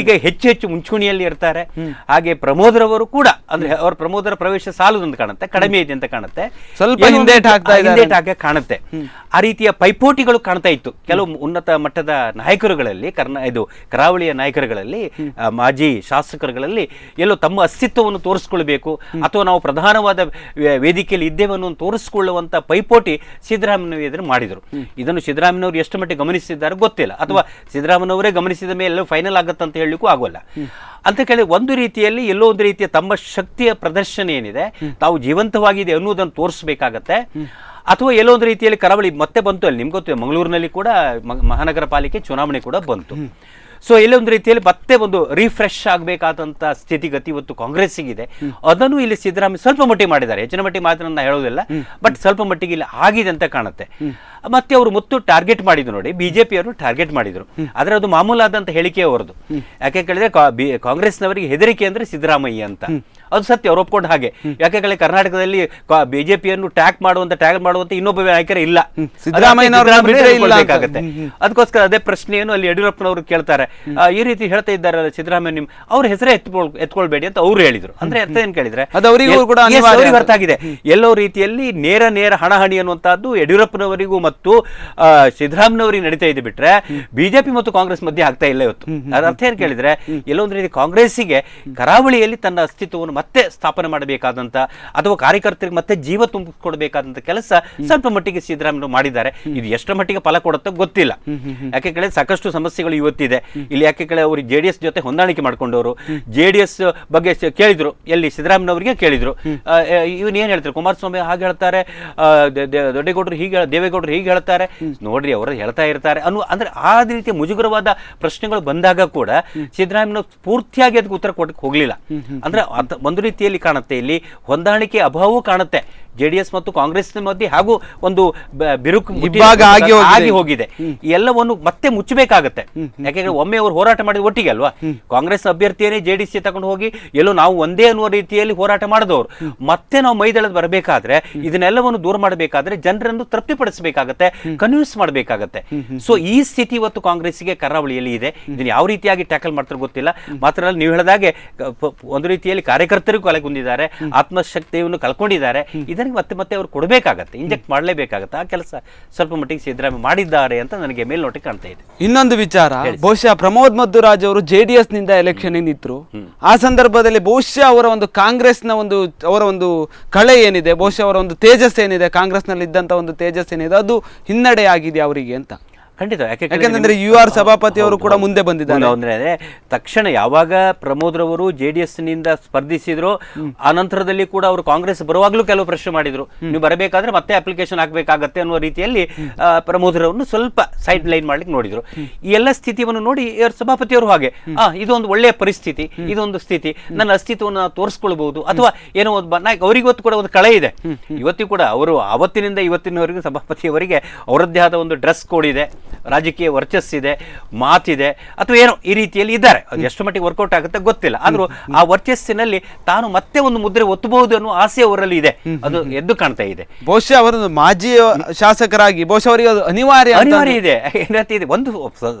ಈಗ ಹೆಚ್ಚು ಮುಂಚೂಣಿಯಲ್ಲಿ ಇರ್ತಾರೆ. ಹಾಗೆ ಪ್ರಮೋದರವರು ಕೂಡ, ಅಂದ್ರೆ ಅವ್ರ ಪ್ರಮೋದರ ಪ್ರವೇಶ ಸಾಲದಂತ ಕಾಣುತ್ತೆ, ಕಡಿಮೆ ಇದೆ ಅಂತ ಕಾಣುತ್ತೆ, ಸ್ವಲ್ಪ ಹಿಂದೇಟ್ ಕಾಣುತ್ತೆ. ಆ ರೀತಿಯ ಪೈಪೋಟಿಗಳು ಕಾಣ್ತಾ ಇತ್ತು ಕೆಲವು ಉನ್ನತ ಮಟ್ಟದ ನಾಯಕರುಗಳಲ್ಲಿ, ಕರಾವಳಿಯ ನಾಯಕರುಗಳಲ್ಲಿ, ಮಾಜಿ ಶಾಸಕರುಗಳಲ್ಲಿ ಎಲ್ಲೋ ತಮ್ಮ ಅಸ್ತಿತ್ವವನ್ನು ತೋರಿಸ್ಕೊಳ್ಬೇಕು ಅಥವಾ ನಾವು ಪ್ರಧಾನವಾದ ವೇದಿಕೆಯಲ್ಲಿ ಇದ್ದೇವೆ ಅನ್ನೋ ತೋರಿಸಿಕೊಳ್ಳುವಂತ ಪೈಪೋಟಿ ಸಿದ್ದರಾಮಯ್ಯ ಎದುರು ಮಾಡಿದರು. ಇದನ್ನು ಸಿದ್ದರಾಮಯ್ಯನವರು ಎಷ್ಟು ಮಟ್ಟಿಗೆ ಗಮನಿಸಿದ್ದಾರೆ ಗೊತ್ತಿಲ್ಲ, ಅಥವಾ ಸಿದ್ದರಾಮಯ್ಯನವರೇ ಗಮನಿಸಿದ ಮೇಲೆ ಫೈನಲ್ ಆಗತ್ತಂತ ಹೇಳಲಿಕ್ಕೂ ಆಗೋಲ್ಲ. ಅಂತ ಕೇಳಿ ಒಂದು ರೀತಿಯಲ್ಲಿ ಎಲ್ಲೋ ಒಂದು ರೀತಿಯ ತಮ್ಮ ಶಕ್ತಿಯ ಪ್ರದರ್ಶನ ಏನಿದೆ ತಾವು ಜೀವಂತವಾಗಿದೆ ಅನ್ನೋದನ್ನು ತೋರಿಸಬೇಕಾಗತ್ತೆ. ಅಥವಾ ಎಲ್ಲೋ ಒಂದು ರೀತಿಯಲ್ಲಿ ಕರಾವಳಿ ಮತ್ತೆ ಬಂತು, ಅಲ್ಲಿ ನಿಮ್ಗೆ ಗೊತ್ತಿದೆ ಮಂಗಳೂರಿನಲ್ಲಿ ಕೂಡ ಮಹಾನಗರ ಪಾಲಿಕೆ ಚುನಾವಣೆ ಕೂಡ ಬಂತು. ಸೊ ಇಲ್ಲಿ ಒಂದು ರೀತಿಯಲ್ಲಿ ಮತ್ತೆ ಒಂದು ರಿಫ್ರೆಶ್ ಆಗಬೇಕಾದಂಥ ಸ್ಥಿತಿಗತಿ ಇವತ್ತು ಕಾಂಗ್ರೆಸ್ಸಿಗಿದೆ. ಅದನ್ನು ಇಲ್ಲಿ ಸಿದ್ದರಾಮಯ್ಯ ಸ್ವಲ್ಪ ಮಟ್ಟಿಗೆ ಮಾಡಿದ್ದಾರೆ, ಹೆಚ್ಚಿನ ಮಟ್ಟಿಗೆ ಮಾತ್ರ ನಾನು ಹೇಳೋದಿಲ್ಲ, ಬಟ್ ಸ್ವಲ್ಪ ಮಟ್ಟಿಗೆ ಇಲ್ಲಿ ಆಗಿದೆ ಅಂತ ಕಾಣುತ್ತೆ. ಮತ್ತೆ ಅವರು ಮತ್ತು ಟಾರ್ಗೆಟ್ ಮಾಡಿದ್ರು ನೋಡಿ, ಬಿಜೆಪಿಯವರು ಟಾರ್ಗೆಟ್ ಮಾಡಿದ್ರು, ಆದರೆ ಅದು ಮಾಮೂಲಾದಂಥ ಹೇಳಿಕೆ ಅವರದು. ಯಾಕೆ ಕೇಳಿದ್ರೆ ಕಾಂಗ್ರೆಸ್ನವರಿಗೆ ಹೆದರಿಕೆ ಅಂದ್ರೆ ಸಿದ್ದರಾಮಯ್ಯ ಅಂತ, ಅದು ಸತ್ಯ, ಅವ್ರು ಒಪ್ಕೊಂಡು ಹಾಗೆ. ಯಾಕೆ ಕೇಳಿದ್ರೆ ಕರ್ನಾಟಕದಲ್ಲಿ ಬಿಜೆಪಿಯನ್ನು ಟ್ಯಾಗ್ ಮಾಡುವಂತ ಇನ್ನೊಬ್ಬ ನಾಯಕರೇ ಇಲ್ಲ, ಸಿದ್ದರಾಮಯ್ಯನವರಾಗತ್ತೆ. ಅದಕ್ಕೋಸ್ಕರ ಅದೇ ಪ್ರಶ್ನೆಯನ್ನು ಅಲ್ಲಿ ಯಡಿಯೂರಪ್ಪನವರು ಕೇಳ್ತಾರೆ, ಈ ರೀತಿ ಹೇಳ್ತಾ ಇದ್ದಾರೆ ಸಿದ್ದರಾಮಯ್ಯ, ಅವ್ರ ಹೆಸರೇ ಎತ್ಕೊಳ್ಬೇಡಿ ಅಂತ ಅವ್ರು ಹೇಳಿದ್ರು. ಅಂದ್ರೆ ಅರ್ಥ ಏನ್ ಕೇಳಿದ್ರೆ ಅರ್ಥ ಆಗಿದೆ, ಎಲ್ಲೋ ರೀತಿಯಲ್ಲಿ ನೇರ ಹಣಹಣಿ ಅನ್ನುವಂತಹದ್ದು ಯಡಿಯೂರಪ್ಪನವರಿಗೂ ಮತ್ತು ಸಿದ್ದರಾಮಯ್ಯನವರಿಗೆ ನಡೀತಾ ಇದೆ, ಬಿಟ್ರೆ ಬಿಜೆಪಿ ಮತ್ತು ಕಾಂಗ್ರೆಸ್ ಮಧ್ಯೆ ಆಗ್ತಾ ಇಲ್ಲ ಇವತ್ತು. ಅದ್ರ ಅರ್ಥ ಏನ್ ಕೇಳಿದ್ರೆ ಎಲ್ಲೋ ಒಂದು ರೀತಿ ಕಾಂಗ್ರೆಸ್ಸಿಗೆ ಕರಾವಳಿಯಲ್ಲಿ ತನ್ನ ಅಸ್ತಿತ್ವವನ್ನು ಮತ್ತೆ ಸ್ಥಾಪನೆ ಮಾಡಬೇಕಾದಂತ ಅಥವಾ ಕಾರ್ಯಕರ್ತರಿಗೆ ಮತ್ತೆ ಜೀವ ತುಂಬಿಕೊಡ್ಬೇಕಾದಂತ ಕೆಲಸ ಸ್ವಲ್ಪ ಮಟ್ಟಿಗೆ ಸಿದ್ದರಾಮಯ್ಯ ಮಾಡಿದ್ದಾರೆ. ಇದು ಎಷ್ಟರ ಮಟ್ಟಿಗೆ ಫಲ ಕೊಡುತ್ತೋ ಗೊತ್ತಿಲ್ಲ. ಯಾಕೆ ಕೇಳಿದ್ರೆ ಸಾಕಷ್ಟು ಸಮಸ್ಯೆಗಳು ಇವತ್ತಿದೆ ಇಲ್ಲಿ. ಯಾಕೆ ಕೇಳಿ ಅವರು ಜೆಡಿಎಸ್ ಜೊತೆ ಹೊಂದಾಣಿಕೆ ಮಾಡ್ಕೊಂಡವರು, ಜೆಡಿಎಸ್ ಬಗ್ಗೆ ಕೇಳಿದ್ರು, ಎಲ್ಲಿ ಸಿದ್ದರಾಮಯ್ಯನವರಿಗೆ ಕೇಳಿದ್ರು, ಇವನ್ ಏನ್ ಹೇಳ್ತಾರೆ, ಕುಮಾರಸ್ವಾಮಿ ಹಾಗೆ ಹೇಳ್ತಾರೆ, ದೊಡ್ಡೇಗೌಡರು ಹೀಗೆ, ದೇವೇಗೌಡರು ಹೀಗೆ ಹೇಳ್ತಾರೆ, ನೋಡ್ರಿ ಅವರು ಹೇಳ್ತಾ ಇರ್ತಾರೆ ಅಂದ್ರೆ ಆ ರೀತಿಯ ಮುಜುಗರವಾದ ಪ್ರಶ್ನೆಗಳು ಬಂದಾಗ ಕೂಡ ಸಿದ್ದರಾಮಯ್ಯ ಪೂರ್ತಿಯಾಗಿ ಅದಕ್ಕೆ ಉತ್ತರ ಕೊಡಕ್ಕೆ ಹೋಗ್ಲಿಲ್ಲ. ಅಂದ್ರೆ ಒಂದು ರೀತಿಯಲ್ಲಿ ಕಾಣುತ್ತೆ, ಇಲ್ಲಿ ಹೊಂದಾಣಿಕೆ ಅಭಾವವೂ ಕಾಣುತ್ತೆ. JDS ಮತ್ತು ಕಾಂಗ್ರೆಸ್ ಮಧ್ಯೆ ಹಾಗೂ ಒಂದು ಬಿರುಕು ಆಗಿ ಹೋಗಿದೆ. ಎಲ್ಲವನ್ನು ಮತ್ತೆ ಮುಚ್ಚಬೇಕಾಗತ್ತೆ. ಯಾಕೆಂದ್ರೆ ಒಮ್ಮೆ ಅವರು ಹೋರಾಟ ಮಾಡಿದ ಒಟ್ಟಿಗೆ ಅಲ್ವಾ, ಕಾಂಗ್ರೆಸ್ ಅಭ್ಯರ್ಥಿಯನ್ನೇ JDS ತಗೊಂಡು ಹೋಗಿ ಎಲ್ಲೋ ನಾವು ಒಂದೇ ಅನ್ನುವ ರೀತಿಯಲ್ಲಿ ಹೋರಾಟ ಮಾಡಿದವರು ಮತ್ತೆ ನಾವು ಮೈದಳದ ಬರಬೇಕಾದ್ರೆ ಇದನ್ನೆಲ್ಲವನ್ನು ದೂರ ಮಾಡಬೇಕಾದ್ರೆ ಜನರನ್ನು ತೃಪ್ತಿಪಡಿಸಬೇಕಾಗತ್ತೆ, ಕನ್ವಿನ್ಸ್ ಮಾಡಬೇಕಾಗತ್ತೆ. ಸೊ ಈ ಸ್ಥಿತಿ ಇವತ್ತು ಕಾಂಗ್ರೆಸ್ಗೆ ಕರಾವಳಿಯಲ್ಲಿ ಇದೆ. ಇದನ್ನ ಯಾವ ರೀತಿಯಾಗಿ ಟ್ಯಾಕಲ್ ಮಾಡ್ತಾರೆ ಗೊತ್ತಿಲ್ಲ. ಮಾತ್ರ ಅಲ್ಲ, ನೀವು ಹೇಳಿದಾಗೆ ಒಂದು ರೀತಿಯಲ್ಲಿ ಕಾರ್ಯಕರ್ತರಿಗೂ ಕೊಲೆಗೊಂಡಿದ್ದಾರೆ, ಆತ್ಮಶಕ್ತಿಯನ್ನು ಕಳ್ಕೊಂಡಿದ್ದಾರೆ. ಇದನ್ನ ಮತ್ತೆ ಮತ್ತೆ ಅವರು ಕೊಡಬೇಕಾಗತ್ತೆ, ಇಂಜೆಕ್ಟ್ ಮಾಡಲೇಬೇಕಾಗತ್ತೆ. ಆ ಕೆಲಸ ಸ್ವಲ್ಪ ಮಟ್ಟಿಗೆ ಸಿದ್ದರಾಮಯ್ಯ ಮಾಡಿದ್ದಾರೆ ಅಂತ ನನಗೆ ಮೇಲ್ನೋಟಕ್ಕೆ ಕಾಣ್ತಾ ಇದೆ. ಇನ್ನೊಂದು ವಿಚಾರ, ಬಹುಶಃ ಪ್ರಮೋದ್ ಮಧ್ವರಾಜ್ ಅವರು JDS ನಿಂದ ಎಲೆಕ್ಷನ್ ನಿಂತರು. ಆ ಸಂದರ್ಭದಲ್ಲಿ ಬಹುಶಃ ಅವರ ಒಂದು ಕಾಂಗ್ರೆಸ್ನ ಅವರ ಒಂದು ಕಳೆ ಏನಿದೆ, ಬಹುಶಃ ಅವರ ಒಂದು ತೇಜಸ್ ಏನಿದೆ, ಕಾಂಗ್ರೆಸ್ ನಲ್ಲಿ ಇದ್ದಂತ ಒಂದು ತೇಜಸ್ ಏನಿದೆ, ಅದು ಹಿನ್ನಡೆ ಆಗಿದೆ ಅವರಿಗೆ ಅಂತ. ಖಂಡಿತ. ಯಾಕಂದ್ರೆ UR ಸಭಾಪತಿ ಅವರು ಕೂಡ ಮುಂದೆ ಬಂದಿದ್ದಾರೆ. ಅಂದ್ರೆ ತಕ್ಷಣ ಯಾವಾಗ ಪ್ರಮೋದ್ ರವರು JDS ನಿಂದ ಸ್ಪರ್ಧಿಸಿದ್ರು, ಆ ನಂತರದಲ್ಲಿ ಕೂಡ ಅವರು ಕಾಂಗ್ರೆಸ್ ಬರುವಾಗಲೂ ಕೆಲವು ಪ್ರಶ್ನೆ ಮಾಡಿದ್ರು, ನೀವು ಬರಬೇಕಾದ್ರೆ ಮತ್ತೆ ಅಪ್ಲಿಕೇಶನ್ ಹಾಕಬೇಕಾಗತ್ತೆ ಅನ್ನುವ ರೀತಿಯಲ್ಲಿ ಪ್ರಮೋದ್ ರವರನ್ನು ಸ್ವಲ್ಪ ಸೈಡ್ ಲೈನ್ ಮಾಡ್ಲಿಕ್ಕೆ ನೋಡಿದ್ರು. ಈ ಎಲ್ಲ ಸ್ಥಿತಿಯನ್ನು ನೋಡಿ ಸಭಾಪತಿಯವರು ಹಾಗೆ ಇದೊಂದು ಒಳ್ಳೆಯ ಪರಿಸ್ಥಿತಿ, ಇದೊಂದು ಸ್ಥಿತಿ, ನನ್ನ ಅಸ್ತಿತ್ವವನ್ನು ತೋರಿಸ್ಕೊಳ್ಬಹುದು ಅಥವಾ ಏನೋ ಒಂದು ಅವರಿಗೊತ್ತು ಕೂಡ ಒಂದು ಕಳೆ ಇದೆ. ಇವತ್ತಿಗೂ ಕೂಡ ಅವರು ಅವತ್ತಿನಿಂದ ಇವತ್ತಿನವರೆಗೂ ಸಭಾಪತಿಯವರಿಗೆ ಅವರದ್ದೇ ಆದ ಒಂದು ಡ್ರೆಸ್ ಕೋಡ್ ಇದೆ, ರಾಜಕೀಯ ವರ್ಚಸ್ಸಿದೆ, ಮಾತಿದೆ, ಅಥವಾ ಏನೋ ಈ ರೀತಿಯಲ್ಲಿ ಇದ್ದಾರೆ. ಅದು ಎಷ್ಟು ಮಟ್ಟಿಗೆ ವರ್ಕೌಟ್ ಆಗುತ್ತೆ ಗೊತ್ತಿಲ್ಲ. ಆದ್ರೂ ಆ ವರ್ಚಸ್ಸಿನಲ್ಲಿ ತಾನು ಮತ್ತೆ ಒಂದು ಮುದ್ರೆ ಒತ್ತಬಹುದು ಅನ್ನೋ ಆಸೆ ಅವರಲ್ಲಿ ಇದೆ, ಅದು ಎದ್ದು ಕಾಣ್ತಾ ಇದೆ. ಬಹುಶಃ ಅವರು ಮಾಜಿ ಶಾಸಕರಾಗಿ ಬಹುಶಃ ಅವರಿಗೆ ಅದು ಅನಿವಾರ್ಯ ಇದೆ. ಏನಂತಿದೆ, ಒಂದು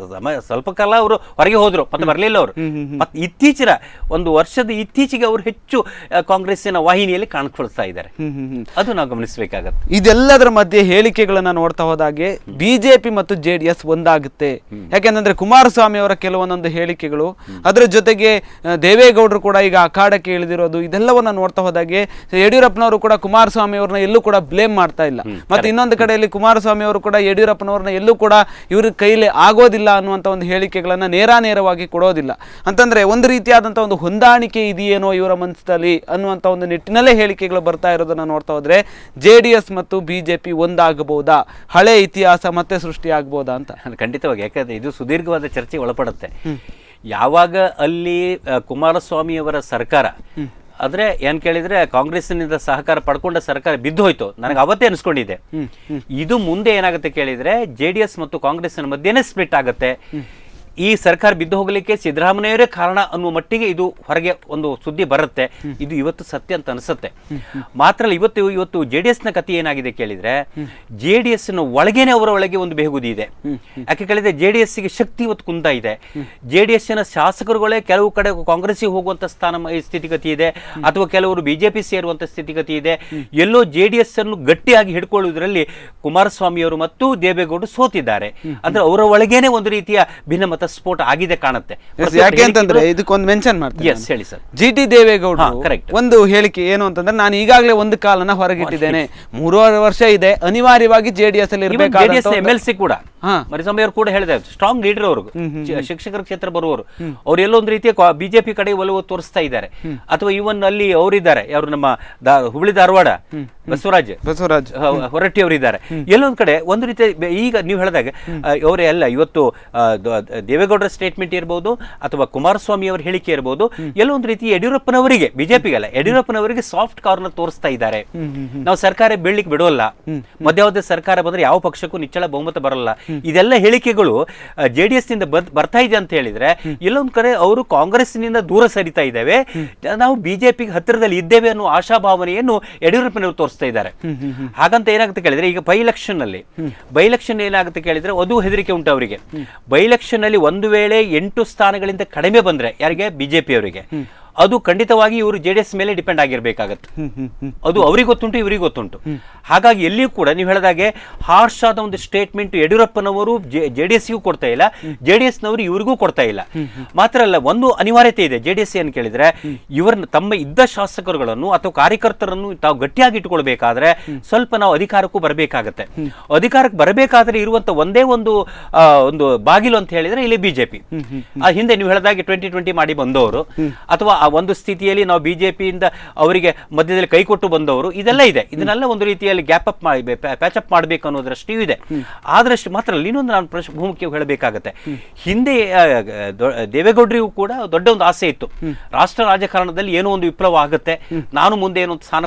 ಸ್ವಲ್ಪ ಕಾಲ ಅವರು ಹೊರಗೆ ಹೋದ್ರು, ಮತ್ತೆ ಬರಲಿಲ್ಲ ಅವರು. ಮತ್ತೆ ಇತ್ತೀಚಿನ ಒಂದು ವರ್ಷದ ಇತ್ತೀಚೆಗೆ ಅವರು ಹೆಚ್ಚು ಕಾಂಗ್ರೆಸ್ಸಿನ ವಾಹಿನಿಯಲ್ಲಿ ಕಾಣಿಸ್ಕೊಳ್ತಾ ಇದ್ದಾರೆ. ಅದು ನಾವು ಗಮನಿಸಬೇಕಾಗತ್ತೆ. ಇದೆಲ್ಲದರ ಮಧ್ಯೆ ಹೇಳಿಕೆಗಳನ್ನ ನೋಡ್ತಾ ಹೋದಾಗೆ ಬಿಜೆಪಿ ಮತ್ತು JDS ಒಂದಾಗುತ್ತೆ. ಯಾಕೆಂದ್ರೆ ಕುಮಾರಸ್ವಾಮಿ ಅವರ ಕೆಲವೊಂದೊಂದು ಹೇಳಿಕೆಗಳು, ಅದರ ಜೊತೆಗೆ ದೇವೇಗೌಡರು ಕೂಡ ಈಗ ಅಖಾಡಕ್ಕೆ ಇಳಿದಿರೋದು, ಇದೆಲ್ಲವನ್ನ ನೋಡ್ತಾ ಹೋದಾಗೆ ಯಡಿಯೂರಪ್ಪನವರು ಕೂಡ ಕುಮಾರಸ್ವಾಮಿ ಅವ್ರನ್ನ ಎಲ್ಲೂ ಕೂಡ ಬ್ಲೇಮ್ ಮಾಡ್ತಾ ಇಲ್ಲ. ಮತ್ತೆ ಇನ್ನೊಂದು ಕಡೆಯಲ್ಲಿ ಕುಮಾರಸ್ವಾಮಿ ಅವರು ಕೂಡ ಯಡಿಯೂರಪ್ಪನವ್ರನ್ನ ಎಲ್ಲೂ ಕೂಡ ಇವ್ರ ಕೈಲಿ ಆಗೋದಿಲ್ಲ ಅನ್ನುವಂತ ಒಂದು ಹೇಳಿಕೆಗಳನ್ನ ನೇರವಾಗಿ ಕೊಡೋದಿಲ್ಲ. ಅಂತಂದ್ರೆ ಒಂದು ರೀತಿಯಾದಂತಹ ಒಂದು ಹೊಂದಾಣಿಕೆ ಇದೆಯೇನೋ ಇವರ ಮನಸ್ಸಲ್ಲಿ ಅನ್ನುವಂತ ಒಂದು ನಿಟ್ಟಿನಲ್ಲೇ ಹೇಳಿಕೆಗಳು ಬರ್ತಾ ಇರೋದನ್ನ ನೋಡ್ತಾ ಹೋದ್ರೆ JDS ಮತ್ತು ಬಿಜೆಪಿ ಒಂದಾಗಬಹುದಾ, ಹಳೆ ಇತಿಹಾಸ ಮತ್ತೆ ಸೃಷ್ಟಿ ಆಗ್ಬೋದಾ ಅಂತ? ಖಂಡಿತವಾಗಿ. ಯಾಕಂದ್ರೆ ಇದು ಸುದೀರ್ಘವಾದ ಚರ್ಚೆಗೆ ಒಳಪಡುತ್ತೆ. ಯಾವಾಗ ಅಲ್ಲಿ ಕುಮಾರಸ್ವಾಮಿಯವರ ಸರ್ಕಾರ ಆದ್ರೆ ಏನ್ ಕೇಳಿದ್ರೆ ಕಾಂಗ್ರೆಸ್ನಿಂದ ಸಹಕಾರ ಪಡ್ಕೊಂಡ ಸರ್ಕಾರ ಬಿದ್ದು ಹೋಯ್ತು, ನನಗೆ ಅವತ್ತೇ ಅನಿಸ್ಕೊಂಡಿದ್ದೆ. ಇದು ಮುಂದೆ ಏನಾಗುತ್ತೆ ಕೇಳಿದ್ರೆ JDS ಮತ್ತು ಕಾಂಗ್ರೆಸ್ನ ಮಧ್ಯೆನೇ ಸ್ಪ್ಲಿಟ್ ಆಗುತ್ತೆ. ಈ ಸರ್ಕಾರ ಬಿದ್ದು ಹೋಗಲಿಕ್ಕೆ ಸಿದ್ದರಾಮಯ್ಯವರೇ ಕಾರಣ ಅನ್ನುವ ಮಟ್ಟಿಗೆ ಇದು ಹೊರಗೆ ಒಂದು ಸುದ್ದಿ ಬರುತ್ತೆ. ಇದು ಇವತ್ತು ಸತ್ಯ ಅಂತ ಅನಿಸುತ್ತೆ. ಮಾತ್ರ ಅಲ್ಲ, ಇವತ್ತು JDS ನ ಕಥೆ ಏನಾಗಿದೆ ಕೇಳಿದ್ರೆ, JDS ನ ಒಳಗೇನೆ ಅವರ ಒಳಗೆ ಒಂದು ಬೇಗುದಿ ಇದೆ. ಯಾಕೆ ಕೇಳಿದ್ರೆ JDS ಗೆ ಶಕ್ತಿ ಇವತ್ತು ಕುಂತಾ ಇದೆ. JDS ನ ಶಾಸಕರುಗಳೇ ಕೆಲವು ಕಡೆ ಕಾಂಗ್ರೆಸ್ಗೆ ಹೋಗುವಂತ ಸ್ಥಿತಿಗತಿ ಇದೆ, ಅಥವಾ ಕೆಲವರು ಬಿಜೆಪಿ ಸೇರುವಂತ ಸ್ಥಿತಿಗತಿ ಇದೆ. ಎಲ್ಲೋ JDS ಅನ್ನು ಗಟ್ಟಿಯಾಗಿ ಹಿಡ್ಕೊಳ್ಳುವುದರಲ್ಲಿ ಕುಮಾರಸ್ವಾಮಿಯವರು ಮತ್ತು ದೇವೇಗೌಡರು ಸೋತಿದ್ದಾರೆ. ಅಂದ್ರೆ ಅವರ ಒಳಗೇನೆ ಒಂದು ರೀತಿಯ ಭಿನ್ನಮತ ಸ್ಫೋಟ ಆಗಿದೆ ಕಾಣುತ್ತೆ. ಯಾಕೆ ಅಂತಂದ್ರೆ ಇದಕ್ಕೊಂದು ಮೆನ್ಷನ್ ಮಾಡ್ತೀನಿ. ಹೇಳಿ ಸರ್. GT ದೇವೇಗೌಡರು ಒಂದು ಹೇಳಿಕೆ ಏನು ಅಂತಂದ್ರೆ, ನಾನು ಈಗಾಗಲೇ ಒಂದು ಕಾಲನ ಹೊರಗಿಟ್ಟಿದ್ದೇನೆ, 3.5 ವರ್ಷ ಇದೆ, ಅನಿವಾರ್ಯವಾಗಿ JDS ಅಲ್ಲಿ ಇರಬೇಕಾದ MLC ಕೂಡ ಮರಿಸ್ವಾಮಿ ಅವರು ಕೂಡ ಹೇಳಿದ್ದಾರೆ, ಸ್ಟ್ರಾಂಗ್ ಲೀಡರ್ ಅವರು, ಶಿಕ್ಷಕರ ಕ್ಷೇತ್ರ ಬರುವವರು, ಅವ್ರು ಎಲ್ಲೊಂದು ರೀತಿಯ ಬಿಜೆಪಿ ಕಡೆ ಒಲವು ತೋರಿಸ್ತಾ ಇದ್ದಾರೆ. ಅಥವಾ ಇವನ್ ಅಲ್ಲಿ ಅವರಿದ್ದಾರೆ, ಅವರು ನಮ್ಮ ಹುಬ್ಳಿ ಧಾರವಾಡ ಬಸವರಾಜ್ ಹೊರಟ್ಟಿ ಅವರಿದ್ದಾರೆ. ಎಲ್ಲೊಂದ್ ಕಡೆ ಒಂದು ರೀತಿಯ ಈಗ ನೀವು ಹೇಳಿದಾಗ ಅವರೇ ಎಲ್ಲ ಇವತ್ತು ದೇವೇಗೌಡರ ಸ್ಟೇಟ್ಮೆಂಟ್ ಇರಬಹುದು ಅಥವಾ ಕುಮಾರಸ್ವಾಮಿ ಅವರ ಹೇಳಿಕೆ ಇರಬಹುದು, ಎಲ್ಲೊಂದು ರೀತಿ ಯಡಿಯೂರಪ್ಪನವರಿಗೆ, ಬಿಜೆಪಿಗಲ್ಲ ಯಡಿಯೂರಪ್ಪನವರಿಗೆ ಸಾಫ್ಟ್ ಕಾರ್ನರ್ ತೋರಿಸ್ತಾ ಇದ್ದಾರೆ. ನಾವು ಸರ್ಕಾರ ಬೀಳ್ಲಿಕ್ಕೆ ಬಿಡೋಲ್ಲ, ಮಧ್ಯಾವಧಿ ಸರ್ಕಾರ ಬಂದ್ರೆ ಯಾವ ಪಕ್ಷಕ್ಕೂ ನಿಚ್ಚಳ ಬಹುಮತ ಬರಲ್ಲ. ಇದೆಲ್ಲ ಹೇಳಿಕೆಗಳು JDS ನಿಂದ ಬರ್ತಾ ಇದೆ ಅಂತ ಹೇಳಿದ್ರೆ, ಎಲ್ಲೊಂದ್ ಕಡೆ ಅವರು ಕಾಂಗ್ರೆಸ್ನಿಂದ ದೂರ ಸರಿತಾ ಇದ್ದೇವೆ, ನಾವು ಬಿಜೆಪಿಗೆ ಹತ್ತಿರದಲ್ಲಿ ಇದ್ದೇವೆ ಅನ್ನೋ ಆಶಾಭಾವನೆಯನ್ನು ಯಡಿಯೂರಪ್ಪನವರು ತೋರಿಸ್ತಾ ಇದ್ದಾರೆ. ಹಾಗಂತ ಏನಾಗುತ್ತೆ ಕೇಳಿದ್ರೆ, ಈಗ ಬೈ ಎಲೆಕ್ಷನ್ ಏನಾಗುತ್ತೆ ಕೇಳಿದ್ರೆ ಅದು ಹೆದರಿಕೆ ಉಂಟು ಅವರಿಗೆ. ಬೈ ಎಲೆಕ್ಷನ್ ಅಲ್ಲಿ ಒಂದು ವೇಳೆ 8 ಸ್ಥಾನಗಳಿಂದ ಕಡಿಮೆ ಬಂದ್ರೆ ಯಾರಿಗೆ, ಬಿಜೆಪಿ ಅವರಿಗೆ, ಅದು ಖಂಡಿತವಾಗಿ ಇವರು JDS ಮೇಲೆ ಡಿಪೆಂಡ್ ಆಗಿರ್ಬೇಕಾಗತ್ತೆ. ಅದು ಅವ್ರಿಗೆ ಗೊತ್ತುಂಟು, ಇವರಿಗೆ ಗೊತ್ತುಂಟು. ಹಾಗಾಗಿ ಎಲ್ಲಿಯೂ ಕೂಡ ನೀವು ಹೇಳಿದಾಗೆ ಹಾರ್ಶ್ ಆದ ಒಂದು ಸ್ಟೇಟ್ಮೆಂಟ್ ಯಡಿಯೂರಪ್ಪನವರು JDSಗೂ ಕೊಡ್ತಾ ಇಲ್ಲ, JDSನವರು ಇವರಿಗೂ ಕೊಡ್ತಾ ಇಲ್ಲ. ಮಾತ್ರ ಅಲ್ಲ, ಒಂದು ಅನಿವಾರ್ಯತೆ ಇದೆ JDS ಏನು ಕೇಳಿದ್ರೆ, ಇವರನ್ನ ತಮ್ಮ ಇದ್ದ ಶಾಸಕರುಗಳನ್ನು ಅಥವಾ ಕಾರ್ಯಕರ್ತರನ್ನು ತಾವು ಗಟ್ಟಿಯಾಗಿ ಇಟ್ಟುಕೊಳ್ಬೇಕಾದ್ರೆ ಸ್ವಲ್ಪ ನಾವು ಅಧಿಕಾರಕ್ಕೂ ಬರಬೇಕಾಗತ್ತೆ. ಅಧಿಕಾರಕ್ಕೆ ಬರಬೇಕಾದ್ರೆ ಇರುವಂತ ಒಂದೇ ಒಂದು ಬಾಗಿಲು ಅಂತ ಹೇಳಿದ್ರೆ ಇಲ್ಲಿ ಬಿಜೆಪಿ. ಆ ಹಿಂದೆ ನೀವು ಹೇಳಿದಾಗೆ 2020 ಮಾಡಿ ಬಂದವರು, ಅಥವಾ ಒಂದು ಸ್ಥಿತಿಯಲ್ಲಿ ನಾವು ಬಿಜೆಪಿಯಿಂದ ಅವರಿಗೆ ಮಧ್ಯದಲ್ಲಿ ಕೈಕೊಟ್ಟು ಬಂದವರು, ಇದೆಲ್ಲ ಇದೆ. ಇದನ್ನೆಲ್ಲ ಒಂದು ರೀತಿಯಲ್ಲಿ ಗ್ಯಾಪ್ ಅಪ್ ಮಾಡಿ ಪ್ಯಾಚಪ್ ಮಾಡಬೇಕು ಅನ್ನೋದರಷ್ಟು ಇದೆ. ಆದ್ರಷ್ಟು ಮಾತ್ರ ಇನ್ನೊಂದು ನಾನು ಬಹುಮುಖ್ಯವಾಗಿ ಹೇಳಬೇಕಾಗತ್ತೆ. ಹಿಂದೆ ದೇವೇಗೌಡರಿಗೂ ಕೂಡ ದೊಡ್ಡ ಒಂದು ಆಸೆ ಇತ್ತು, ರಾಷ್ಟ್ರ ರಾಜಕಾರಣದಲ್ಲಿ ಏನೋ ಒಂದು ವಿಪ್ಲವ ಆಗುತ್ತೆ, ನಾನು ಮುಂದೆ ಏನೋ ಒಂದು ಸ್ಥಾನ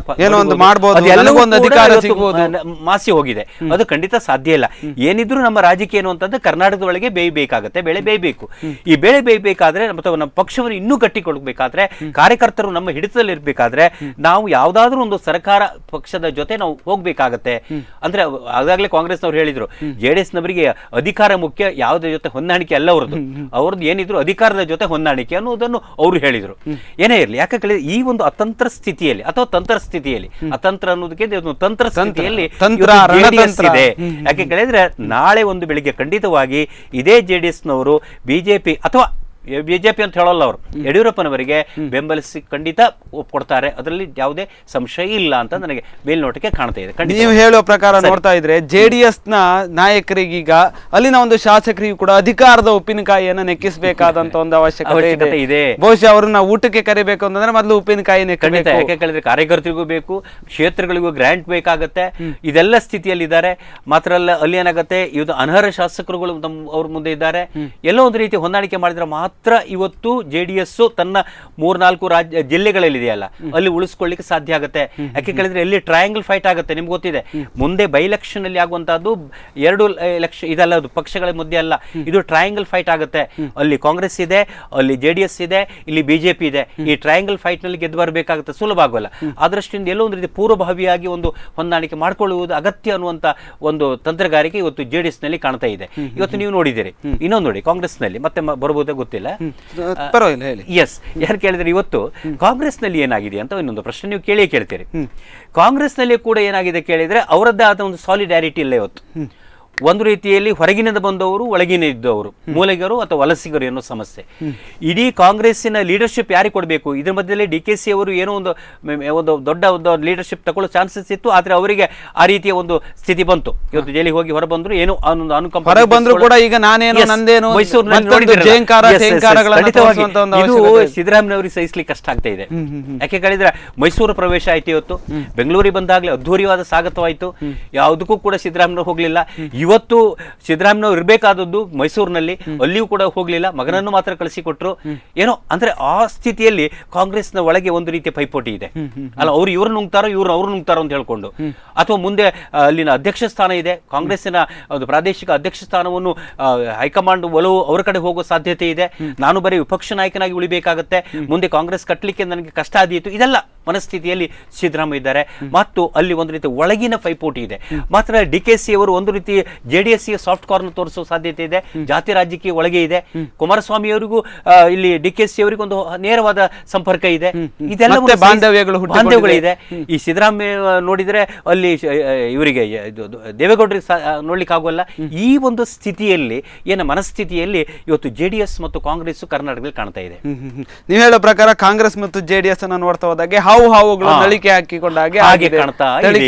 ಮಾಸಿ ಹೋಗಿದೆ. ಅದು ಖಂಡಿತ ಸಾಧ್ಯ ಇಲ್ಲ. ಏನಿದ್ರು ನಮ್ಮ ರಾಜಕೀಯ ಅನ್ನುವಂಥದ್ದು ಕರ್ನಾಟಕದೊಳಗೆ ಬೇಯಬೇಕಾಗತ್ತೆ, ಬೆಳೆ ಬೇಯಬೇಕು. ಈ ಬೆಳೆ ಬೇಯಬೇಕಾದ್ರೆ ಅಥವಾ ನಮ್ಮ ಪಕ್ಷವನ್ನು ಇನ್ನೂ ಗಟ್ಟಿಕೊಡ್ಬೇಕಾದ್ರೆ, ಕಾರ್ಯಕರ್ತರು ನಮ್ಮ ಹಿಡಿತದಲ್ಲಿ ಇರ್ಬೇಕಾದ್ರೆ ನಾವು ಯಾವ್ದಾದ್ರು ಒಂದು ಸರ್ಕಾರ ಪಕ್ಷದ ಜೊತೆ ನಾವು ಹೋಗ್ಬೇಕಾಗತ್ತೆ. ಅಂದ್ರೆ ಅದಾಗ್ಲೇ ಕಾಂಗ್ರೆಸ್ನವ್ರು ಹೇಳಿದ್ರು, ಜೆಡಿಎಸ್ ನವರಿಗೆ ಅಧಿಕಾರ ಮುಖ್ಯ, ಯಾವುದ್ರ ಜೊತೆ ಹೊಂದಾಣಿಕೆ ಅಲ್ಲ ಅವ್ರದ್ದು ಏನಿದ್ರು ಅಧಿಕಾರದ ಜೊತೆ ಹೊಂದಾಣಿಕೆ ಅನ್ನೋದನ್ನು ಅವರು ಹೇಳಿದ್ರು. ಏನೇ ಇರಲಿ, ಯಾಕೆ ಈ ಒಂದು ಅತಂತ್ರ ಸ್ಥಿತಿಯಲ್ಲಿ ಅಥವಾ ತಂತ್ರ ಸ್ಥಿತಿಯಲ್ಲಿ, ಅತಂತ್ರ ಅನ್ನೋದಕ್ಕೆ ತಂತ್ರ ಸ್ಥಿತಿಯಲ್ಲಿ ಇದೆ. ಯಾಕೆ ಕೇಳಿದ್ರೆ ನಾಳೆ ಒಂದು ಬೆಳಿಗ್ಗೆ ಖಂಡಿತವಾಗಿ ಇದೇ ಜೆಡಿಎಸ್ ನವರು ಬಿಜೆಪಿ ಅಥವಾ ಬಿಜೆಪಿ ಅಂತ ಹೇಳಲ್ಲ, ಅವರು ಯಡಿಯೂರಪ್ಪನವರಿಗೆ ಬೆಂಬಲಿಸಿ ಖಂಡಿತ ಒಪ್ಕೊಡ್ತಾರೆ, ಅದರಲ್ಲಿ ಯಾವುದೇ ಸಂಶಯ ಇಲ್ಲ ಅಂತ ನನಗೆ ಮೇಲ್ನೋಟಕ್ಕೆ ಕಾಣ್ತಾ ಇದೆ. ನೀವು ಹೇಳುವ ಪ್ರಕಾರ ನೋಡ್ತಾ ಇದ್ರೆ ಜೆಡಿಎಸ್ ನ ನಾಯಕರಿಗೀಗ ಅಲ್ಲಿನ ಒಂದು ಶಾಸಕರಿಗೂ ಕೂಡ ಅಧಿಕಾರದ ಉಪ್ಪಿನಕಾಯಿಯನ್ನು ನೆಕ್ಕಿಸಬೇಕಾದಂತ ಒಂದು ಅವಶ್ಯಕತೆ ಇದೆ. ಬಹುಶಃ ಅವ್ರನ್ನ ಊಟಕ್ಕೆ ಕರಿಬೇಕು ಅಂತಂದ್ರೆ ಮೊದಲು ಉಪ್ಪಿನಕಾಯಿ ಖಂಡಿತ. ಯಾಕೆ ಕೇಳಿದ್ರೆ ಕಾರ್ಯಕರ್ತರಿಗೂ ಬೇಕು, ಕ್ಷೇತ್ರಗಳಿಗೂ ಗ್ರಾಂಟ್ ಬೇಕಾಗತ್ತೆ, ಇದೆಲ್ಲ ಸ್ಥಿತಿಯಲ್ಲಿ ಇದ್ದಾರೆ. ಮಾತ್ರ ಅಲ್ಲ, ಅಲ್ಲಿ ಏನಾಗುತ್ತೆ, ಇದು ಅನರ್ಹ ಶಾಸಕರುಗಳು ಅವ್ರ ಮುಂದೆ ಇದ್ದಾರೆ. ಎಲ್ಲೋ ಒಂದು ರೀತಿ ಹೊಂದಾಣಿಕೆ ಮಾಡಿದ್ರೆ ಮಾತ್ರ ಇವತ್ತು ಜೆಡಿಎಸ್ ತನ್ನ 3-4 ರಾಜ್ಯ ಜಿಲ್ಲೆಗಳಲ್ಲಿದೆಯಲ್ಲ ಅಲ್ಲಿ ಉಳಿಸ್ಕೊಳ್ಳಿಕ್ಕೆ ಸಾಧ್ಯ ಆಗುತ್ತೆ. ಯಾಕೆ ಕೇಳಿದ್ರೆ ಎಲ್ಲಿ ಟ್ರಯಾಂಗಲ್ ಫೈಟ್ ಆಗುತ್ತೆ, ನಿಮ್ಗೆ ಗೊತ್ತಿದೆ. ಮುಂದೆ ಬೈ ಎಲೆಕ್ಷನ್ ಅಲ್ಲಿ ಆಗುವಂತಹದ್ದು 2 ಎಲೆಕ್ಷನ್ ಇದಲ್ಲ, ಅದು ಪಕ್ಷಗಳ ಮಧ್ಯೆ ಅಲ್ಲ, ಇದು ಟ್ರಯಾಂಗಲ್ ಫೈಟ್ ಆಗುತ್ತೆ. ಅಲ್ಲಿ ಕಾಂಗ್ರೆಸ್ ಇದೆ, ಅಲ್ಲಿ ಜೆಡಿಎಸ್ ಇದೆ, ಇಲ್ಲಿ ಬಿಜೆಪಿ ಇದೆ. ಈ ಟ್ರಯಾಂಗಲ್ ಫೈಟ್ ನಲ್ಲಿ ಗೆದ್ದು ಬರಬೇಕಾಗುತ್ತೆ, ಸುಲಭ ಆಗೋಲ್ಲ. ಆದೃಷ್ಟಿಯಿಂದ ಎಲ್ಲೋ ಒಂದು ರೀತಿ ಪೂರ್ವಭಾವಿಯಾಗಿ ಒಂದು ಹೊಂದಾಣಿಕೆ ಮಾಡ್ಕೊಳ್ಳುವುದು ಅಗತ್ಯ ಅನ್ನುವಂತ ಒಂದು ತಂತ್ರಗಾರಿಕೆ ಇವತ್ತು ಜೆಡಿಎಸ್ ನಲ್ಲಿ ಕಾಣ್ತಾ ಇದೆ. ಇವತ್ತು ನೀವು ನೋಡಿದ್ದೀರಿ, ಇನ್ನೊಂದು ನೋಡಿ ಕಾಂಗ್ರೆಸ್ ನಲ್ಲಿ ಮತ್ತೆ ಬರಬಹುದೇ ಗೊತ್ತಿಲ್ಲ. ಎಸ್, ಯಾರು ಕೇಳಿದ್ರೆ ಇವತ್ತು ಕಾಂಗ್ರೆಸ್ ನಲ್ಲಿ ಏನಾಗಿದೆ ಅಂತ ಇನ್ನೊಂದು ಪ್ರಶ್ನೆ ನೀವು ಕೇಳ್ತೀರಿ. ಕಾಂಗ್ರೆಸ್ ನಲ್ಲಿ ಕೂಡ ಏನಾಗಿದೆ ಕೇಳಿದ್ರೆ ಅವರದ್ದೇ ಆದ ಒಂದು ಸಾಲಿಡ್ಯಾರಿಟಿ ಇಲ್ಲ ಇವತ್ತು. ಒಂದು ರೀತಿಯಲ್ಲಿ ಹೊರಗಿನಿಂದ ಬಂದವರು, ಒಳಗಿನ ಇದ್ದವರು, ಮೂಲೆಗರು ಅಥವಾ ವಲಸಿಗರು ಅನ್ನೋ ಸಮಸ್ಯೆ. ಇಡೀ ಕಾಂಗ್ರೆಸ್ಸಿನ ಲೀಡರ್ಶಿಪ್ ಯಾರಿಗೆ ಕೊಡಬೇಕು? ಇದ್ರ ಮಧ್ಯದಲ್ಲಿ DKC ಅವರು ಏನೋ ಒಂದು ದೊಡ್ಡ ಒಂದು ಲೀಡರ್ಶಿಪ್ ತಗೊಳ್ಳೋ ಚಾನ್ಸಸ್ ಇತ್ತು, ಆದ್ರೆ ಅವರಿಗೆ ಆ ರೀತಿಯ ಒಂದು ಸ್ಥಿತಿ ಬಂತು. ಇವತ್ತು ಜೈಲಿಗೆ ಹೋಗಿ ಹೊರ ಬಂದ್ರು, ಏನು ಅನುಕಂಪ ಬಂದ್ರು ಕೂಡ ಈಗ ನಾನೇನು ನಂದೇನು ಇದು ಸಿದ್ದರಾಮಯ್ಯವ್ರಿಗೆ ಸಹಿಸ್ಲಿಕ್ಕೆ ಕಷ್ಟ ಆಗ್ತಾ ಇದೆ. ಯಾಕೆ ಕೇಳಿದ್ರೆ ಮೈಸೂರು ಪ್ರವೇಶ ಆಯ್ತು, ಇವತ್ತು ಬೆಂಗಳೂರಿಗೆ ಬಂದಾಗ್ಲೇ ಅದ್ಧೂರಿಯಾದ ಸ್ವಾಗತವಾಯ್ತು, ಯಾವುದಕ್ಕೂ ಕೂಡ ಸಿದ್ದರಾಮಯ್ಯ ಹೋಗ್ಲಿಲ್ಲ. ಇವತ್ತು ಸಿದ್ದರಾಮಯ್ಯವ್ರು ಇರಬೇಕಾದದ್ದು ಮೈಸೂರಿನಲ್ಲಿ, ಅಲ್ಲಿಯೂ ಕೂಡ ಹೋಗ್ಲಿಲ್ಲ, ಮಗನನ್ನು ಮಾತ್ರ ಕಳಿಸಿಕೊಟ್ರು. ಏನೋ ಅಂದ್ರೆ ಆ ಸ್ಥಿತಿಯಲ್ಲಿ ಕಾಂಗ್ರೆಸ್ನ ಒಳಗೆ ಒಂದು ರೀತಿಯ ಪೈಪೋಟಿ ಇದೆ ಅಲ್ಲ, ಅವ್ರು ಇವ್ರು ನುಂಗ್ತಾರೋ ಇವ್ರು ಅವ್ರು ನುಂಗ್ತಾರೋ ಅಂತ ಹೇಳ್ಕೊಂಡು. ಅಥವಾ ಮುಂದೆ ಅಲ್ಲಿನ ಅಧ್ಯಕ್ಷ ಸ್ಥಾನ ಇದೆ, ಕಾಂಗ್ರೆಸ್ಸಿನ ಒಂದು ಪ್ರಾದೇಶಿಕ ಅಧ್ಯಕ್ಷ ಸ್ಥಾನವನ್ನು ಹೈಕಮಾಂಡ್ ಒಲವು ಅವರ ಕಡೆ ಹೋಗೋ ಸಾಧ್ಯತೆ ಇದೆ. ನಾನು ಬರೀ ವಿಪಕ್ಷ ನಾಯಕನಾಗಿ ಉಳಿಬೇಕಾಗತ್ತೆ, ಮುಂದೆ ಕಾಂಗ್ರೆಸ್ ಕಟ್ಟಲಿಕ್ಕೆ ನನಗೆ ಕಷ್ಟ ಆದೀತು, ಇದೆಲ್ಲ ಮನಸ್ಥಿತಿಯಲ್ಲಿ ಸಿದ್ದರಾಮಯ್ಯ ಇದ್ದಾರೆ. ಮತ್ತು ಅಲ್ಲಿ ಒಂದು ರೀತಿ ಒಳಗಿನ ಪೈಪೋಟಿ ಇದೆ. ಮಾತ್ರ DKC ಅವರು ಒಂದು ರೀತಿ JDS ಸಾಫ್ಟ್ ಕಾರ್ನರ್ ತೋರಿಸುವ ಸಾಧ್ಯತೆ ಇದೆ, ಜಾತಿ ರಾಜಕೀಯ ಒಳಗೆ ಇದೆ. ಕುಮಾರಸ್ವಾಮಿ ಅವರಿಗೂ ಇಲ್ಲಿ DKC ಅವರಿಗೂ ಒಂದು ನೇರವಾದ ಸಂಪರ್ಕ ಇದೆ, ಇದೆಲ್ಲ ಬಾಂಧವ್ಯಗಳು ಇದೆ. ಈ ಸಿದ್ದರಾಮಯ್ಯ ನೋಡಿದ್ರೆ ಅಲ್ಲಿ ಇವರಿಗೆ ದೇವೇಗೌಡರಿಗೆ ನೋಡ್ಲಿಕ್ಕೆ ಆಗೋಲ್ಲ. ಈ ಒಂದು ಸ್ಥಿತಿಯಲ್ಲಿ ಮನಸ್ಥಿತಿಯಲ್ಲಿ ಇವತ್ತು JDS ಮತ್ತು ಕಾಂಗ್ರೆಸ್ ಕರ್ನಾಟಕದಲ್ಲಿ ಕಾಣ್ತಾ ಇದೆ. ನೀವು ಹೇಳೋ ಪ್ರಕಾರ ಕಾಂಗ್ರೆಸ್ ಮತ್ತು JDS ಅನ್ನ ನೋಡ್ತಾ ಹೋದಾಗೆ ಹಾವುಗಳು ನಳಿಕೆ ಹಾಕಿಕೊಂಡಾಗೆ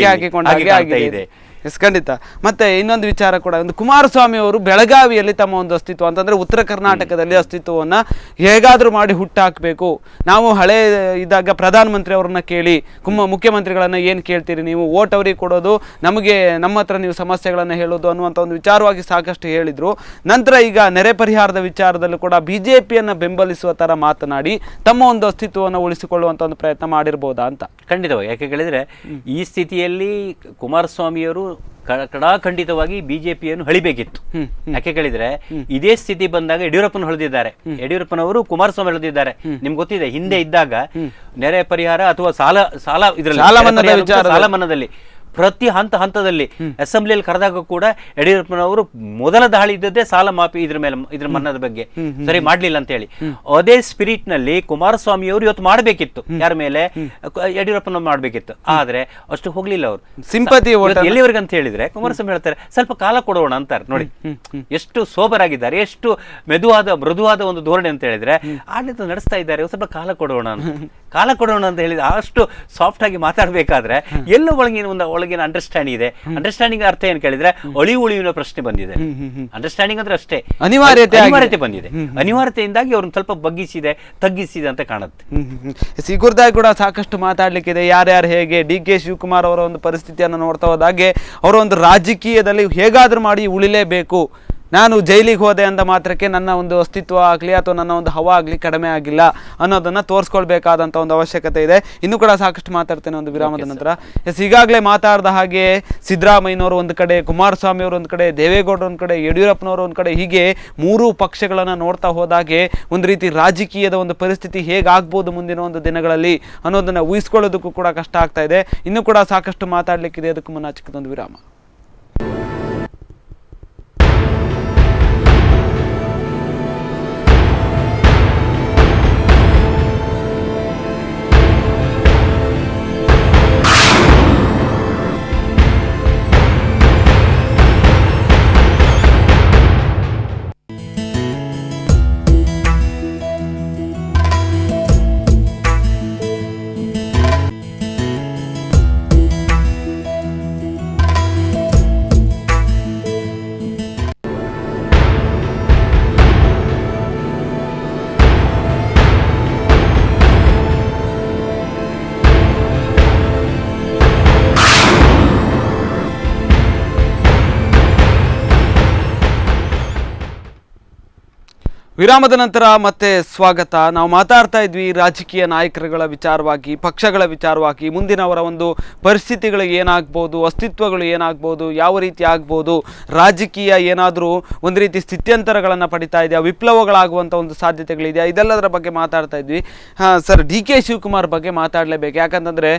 ಇದೆ. ಎಸ್, ಖಂಡಿತ. ಮತ್ತೆ ಇನ್ನೊಂದು ವಿಚಾರ ಕೂಡ, ಒಂದು ಕುಮಾರಸ್ವಾಮಿ ಅವರು ಬೆಳಗಾವಿಯಲ್ಲಿ ತಮ್ಮ ಒಂದು ಅಸ್ತಿತ್ವ ಅಂತಂದ್ರೆ ಉತ್ತರ ಕರ್ನಾಟಕದಲ್ಲಿ ಅಸ್ತಿತ್ವವನ್ನ ಹೇಗಾದ್ರೂ ಮಾಡಿ ಹುಟ್ಟಾಕಬೇಕು. ನಾವು ಹಳೆ ಇದ್ದಾಗ ಪ್ರಧಾನಮಂತ್ರಿ ಅವ್ರನ್ನ ಕೇಳಿ, ಮುಖ್ಯಮಂತ್ರಿಗಳನ್ನ ಏನ್ ಕೇಳ್ತೀರಿ ನೀವು, ಓಟ್ ಅವ್ರಿಗೆ ಕೊಡೋದು, ನಮಗೆ ನಮ್ಮ ಹತ್ರ ನೀವು ಸಮಸ್ಯೆಗಳನ್ನ ಹೇಳೋದು ಅನ್ನುವಂಥ ಒಂದು ವಿಚಾರವಾಗಿ ಸಾಕಷ್ಟು ಹೇಳಿದ್ರು. ನಂತರ ಈಗ ನೆರೆ ಪರಿಹಾರದ ವಿಚಾರದಲ್ಲೂ ಕೂಡ ಬಿಜೆಪಿಯನ್ನ ಬೆಂಬಲಿಸುವ ತರ ಮಾತನಾಡಿ ತಮ್ಮ ಒಂದು ಅಸ್ತಿತ್ವವನ್ನು ಉಳಿಸಿಕೊಳ್ಳುವಂತ ಒಂದು ಪ್ರಯತ್ನ ಮಾಡಿರ್ಬೋದಾ ಅಂತ. ಖಂಡಿತವಾಗಿ. ಯಾಕೆ ಕೇಳಿದ್ರೆ ಈ ಸ್ಥಿತಿಯಲ್ಲಿ ಕುಮಾರಸ್ವಾಮಿಯವರು ಖಂಡಿತವಾಗಿ ಬಿಜೆಪಿಯನ್ನು ಹಳಿಬೇಕಿತ್ತು. ಯಾಕೆ ಕೇಳಿದ್ರೆ ಇದೇ ಸ್ಥಿತಿ ಬಂದಾಗ ಯಡಿಯೂರಪ್ಪನ ಹೊಳೆದಿದ್ದಾರೆ, ಯಡಿಯೂರಪ್ಪನವರು ಕುಮಾರಸ್ವಾಮಿ ಹೊಳೆದಿದ್ದಾರೆ. ನಿಮ್ಗೆ ಗೊತ್ತಿದೆ, ಹಿಂದೆ ಇದ್ದಾಗ ನೆರೆ ಪರಿಹಾರ ಅಥವಾ ಸಾಲ ಮನ್ನಾದಲ್ಲಿ ಪ್ರತಿ ಹಂತದಲ್ಲಿ ಅಸೆಂಬ್ಲಿಯಲ್ಲಿ ಕರೆದಾಗ ಕೂಡ ಯಡಿಯೂರಪ್ಪನವರು ಮೊದಲ ದಾಳಿ ಇದ್ದದ್ದೇ ಸಾಲ ಮಾಫಿ ಇದ್ರ ಮನ್ನದ ಬಗ್ಗೆ ಸರಿ ಮಾಡ್ಲಿಲ್ಲ ಅಂತ ಹೇಳಿ. ಅದೇ ಸ್ಪಿರಿಟ್ ನಲ್ಲಿ ಕುಮಾರಸ್ವಾಮಿ ಅವರು ಇವತ್ತು ಮಾಡಬೇಕಿತ್ತು, ಯಾರ ಮೇಲೆ, ಯಡಿಯೂರಪ್ಪನ ಮಾಡಬೇಕಿತ್ತು. ಆದ್ರೆ ಅಷ್ಟು ಹೋಗ್ಲಿಲ್ಲ ಅವರು. ಸಿಂಪತಿ ಎಲ್ಲಿವರೆಗೆ ಅಂತ ಹೇಳಿದ್ರೆ ಕುಮಾರಸ್ವಾಮಿ ಹೇಳ್ತಾರೆ ಸ್ವಲ್ಪ ಕಾಲ ಕೊಡೋಣ ಅಂತಾರೆ. ನೋಡಿ ಎಷ್ಟು ಸೋಬರಾಗಿದ್ದಾರೆ, ಎಷ್ಟು ಮೃದುವಾದ ಒಂದು ಧೋರಣೆ ಅಂತ ಹೇಳಿದ್ರೆ ಆಡಳಿತ ನಡೆಸ್ತಾ ಇದ್ದಾರೆ. ಸ್ವಲ್ಪ ಕಾಲ ಕೊಡೋಣ ಅಂತ ಕಾಲ ಕೊಡೋಣ ಅಂತ ಹೇಳಿದ ಅಷ್ಟು ಸಾಫ್ಟ್ ಆಗಿ ಮಾತಾಡಬೇಕಾದ್ರೆ ಎಲ್ಲ ಒಳಗಿನ ಅಂಡರ್ಸ್ಟ್ಯಾಂಡಿಂಗ್ ಇದೆ. ಅಂಡರ್ಸ್ಟ್ಯಾಂಡಿಂಗ್ ಅರ್ಥ ಏನು ಕೇಳಿದ್ರೆ ಉಳಿವಿನ ಪ್ರಶ್ನೆ ಬಂದಿದೆ. ಅಂಡರ್ಸ್ಟ್ಯಾಂಡಿಂಗ್ ಅಂದ್ರೆ ಅಷ್ಟೇ, ಅನಿವಾರ್ಯತೆ ಬಂದಿದೆ. ಅನಿವಾರ್ಯತೆಯಿಂದಾಗಿ ಅವ್ರನ್ನ ಸ್ವಲ್ಪ ತಗ್ಗಿಸಿದೆ ಅಂತ ಕಾಣುತ್ತೆ. ಸಿಗುರ್ದಾಗಿ ಕೂಡ ಸಾಕಷ್ಟು ಮಾತಾಡ್ಲಿಕ್ಕಿದೆ. ಯಾರ್ಯಾರು ಹೇಗೆ DK ಶಿವಕುಮಾರ್ ಅವರ ಒಂದು ಪರಿಸ್ಥಿತಿಯನ್ನು ನೋಡ್ತಾ ಹೋದಾಗೆ ಅವರ ಒಂದು ರಾಜಕೀಯದಲ್ಲಿ ಹೇಗಾದ್ರೂ ಮಾಡಿ ಉಳಿಲೇಬೇಕು, ನಾನು ಜೈಲಿಗೆ ಹೋದೆ ಅಂದ ಮಾತ್ರಕ್ಕೆ ನನ್ನ ಒಂದು ಅಸ್ತಿತ್ವ ಆಗಲಿ ಅಥವಾ ನನ್ನ ಒಂದು ಹವಾ ಆಗಲಿ ಕಡಿಮೆ ಆಗಿಲ್ಲ ಅನ್ನೋದನ್ನು ತೋರಿಸ್ಕೊಳ್ಬೇಕಾದಂಥ ಒಂದು ಅವಶ್ಯಕತೆ ಇದೆ. ಇನ್ನೂ ಕೂಡ ಸಾಕಷ್ಟು ಮಾತಾಡ್ತೇನೆ ಒಂದು ವಿರಾಮದ ನಂತರ. ಈಗಾಗಲೇ ಮಾತಾಡಿದ ಹಾಗೆ ಸಿದ್ದರಾಮಯ್ಯನವರು ಒಂದು ಕಡೆ, ಕುಮಾರಸ್ವಾಮಿ ಅವರು ಒಂದು ಕಡೆ, ದೇವೇಗೌಡರು ಒಂದು ಕಡೆ, ಯಡಿಯೂರಪ್ಪನವರು ಒಂದು ಕಡೆ, ಹೀಗೆ ಮೂರೂ ಪಕ್ಷಗಳನ್ನು ನೋಡ್ತಾ ಹೋದಾಗೆ ಒಂದು ರೀತಿ ರಾಜಕೀಯದ ಒಂದು ಪರಿಸ್ಥಿತಿ ಹೇಗಾಗ್ಬೋದು ಮುಂದಿನ ಒಂದು ದಿನಗಳಲ್ಲಿ ಅನ್ನೋದನ್ನು ಊಹಿಸ್ಕೊಳ್ಳೋದಕ್ಕೂ ಕೂಡ ಕಷ್ಟ ಆಗ್ತಾ ಇದೆ. ಇನ್ನೂ ಕೂಡ ಸಾಕಷ್ಟು ಮಾತಾಡಲಿಕ್ಕಿದೆ. ಅದಕ್ಕೂ ಮುನ್ನ ಚಿಕ್ಕದೊಂದು ವಿರಾಮ. ವಿರಾಮದ ನಂತರ ಮತ್ತೆ ಸ್ವಾಗತ. ನಾವು ಮಾತಾಡ್ತಾ ಇದ್ವಿ ರಾಜಕೀಯ ನಾಯಕರುಗಳ ವಿಚಾರವಾಗಿ, ಪಕ್ಷಗಳ ವಿಚಾರವಾಗಿ, ಮುಂದಿನವರ ಒಂದು ಪರಿಸ್ಥಿತಿಗಳು ಏನಾಗ್ಬೋದು, ಅಸ್ತಿತ್ವಗಳು ಏನಾಗ್ಬೋದು, ಯಾವ ರೀತಿ ಆಗ್ಬೋದು, ರಾಜಕೀಯ ಏನಾದರೂ ಒಂದು ರೀತಿ ಸ್ಥಿತ್ಯಂತರಗಳನ್ನು ಪಡಿತಾ ಇದೆಯಾ, ವಿಪ್ಲವಗಳಾಗುವಂಥ ಒಂದು ಸಾಧ್ಯತೆಗಳಿದೆಯಾ, ಇದೆಲ್ಲದರ ಬಗ್ಗೆ ಮಾತಾಡ್ತಾ ಇದ್ವಿ. ಸರ್, DK ಶಿವಕುಮಾರ್ ಬಗ್ಗೆ ಮಾತಾಡಲೇಬೇಕು. ಯಾಕಂತಂದರೆ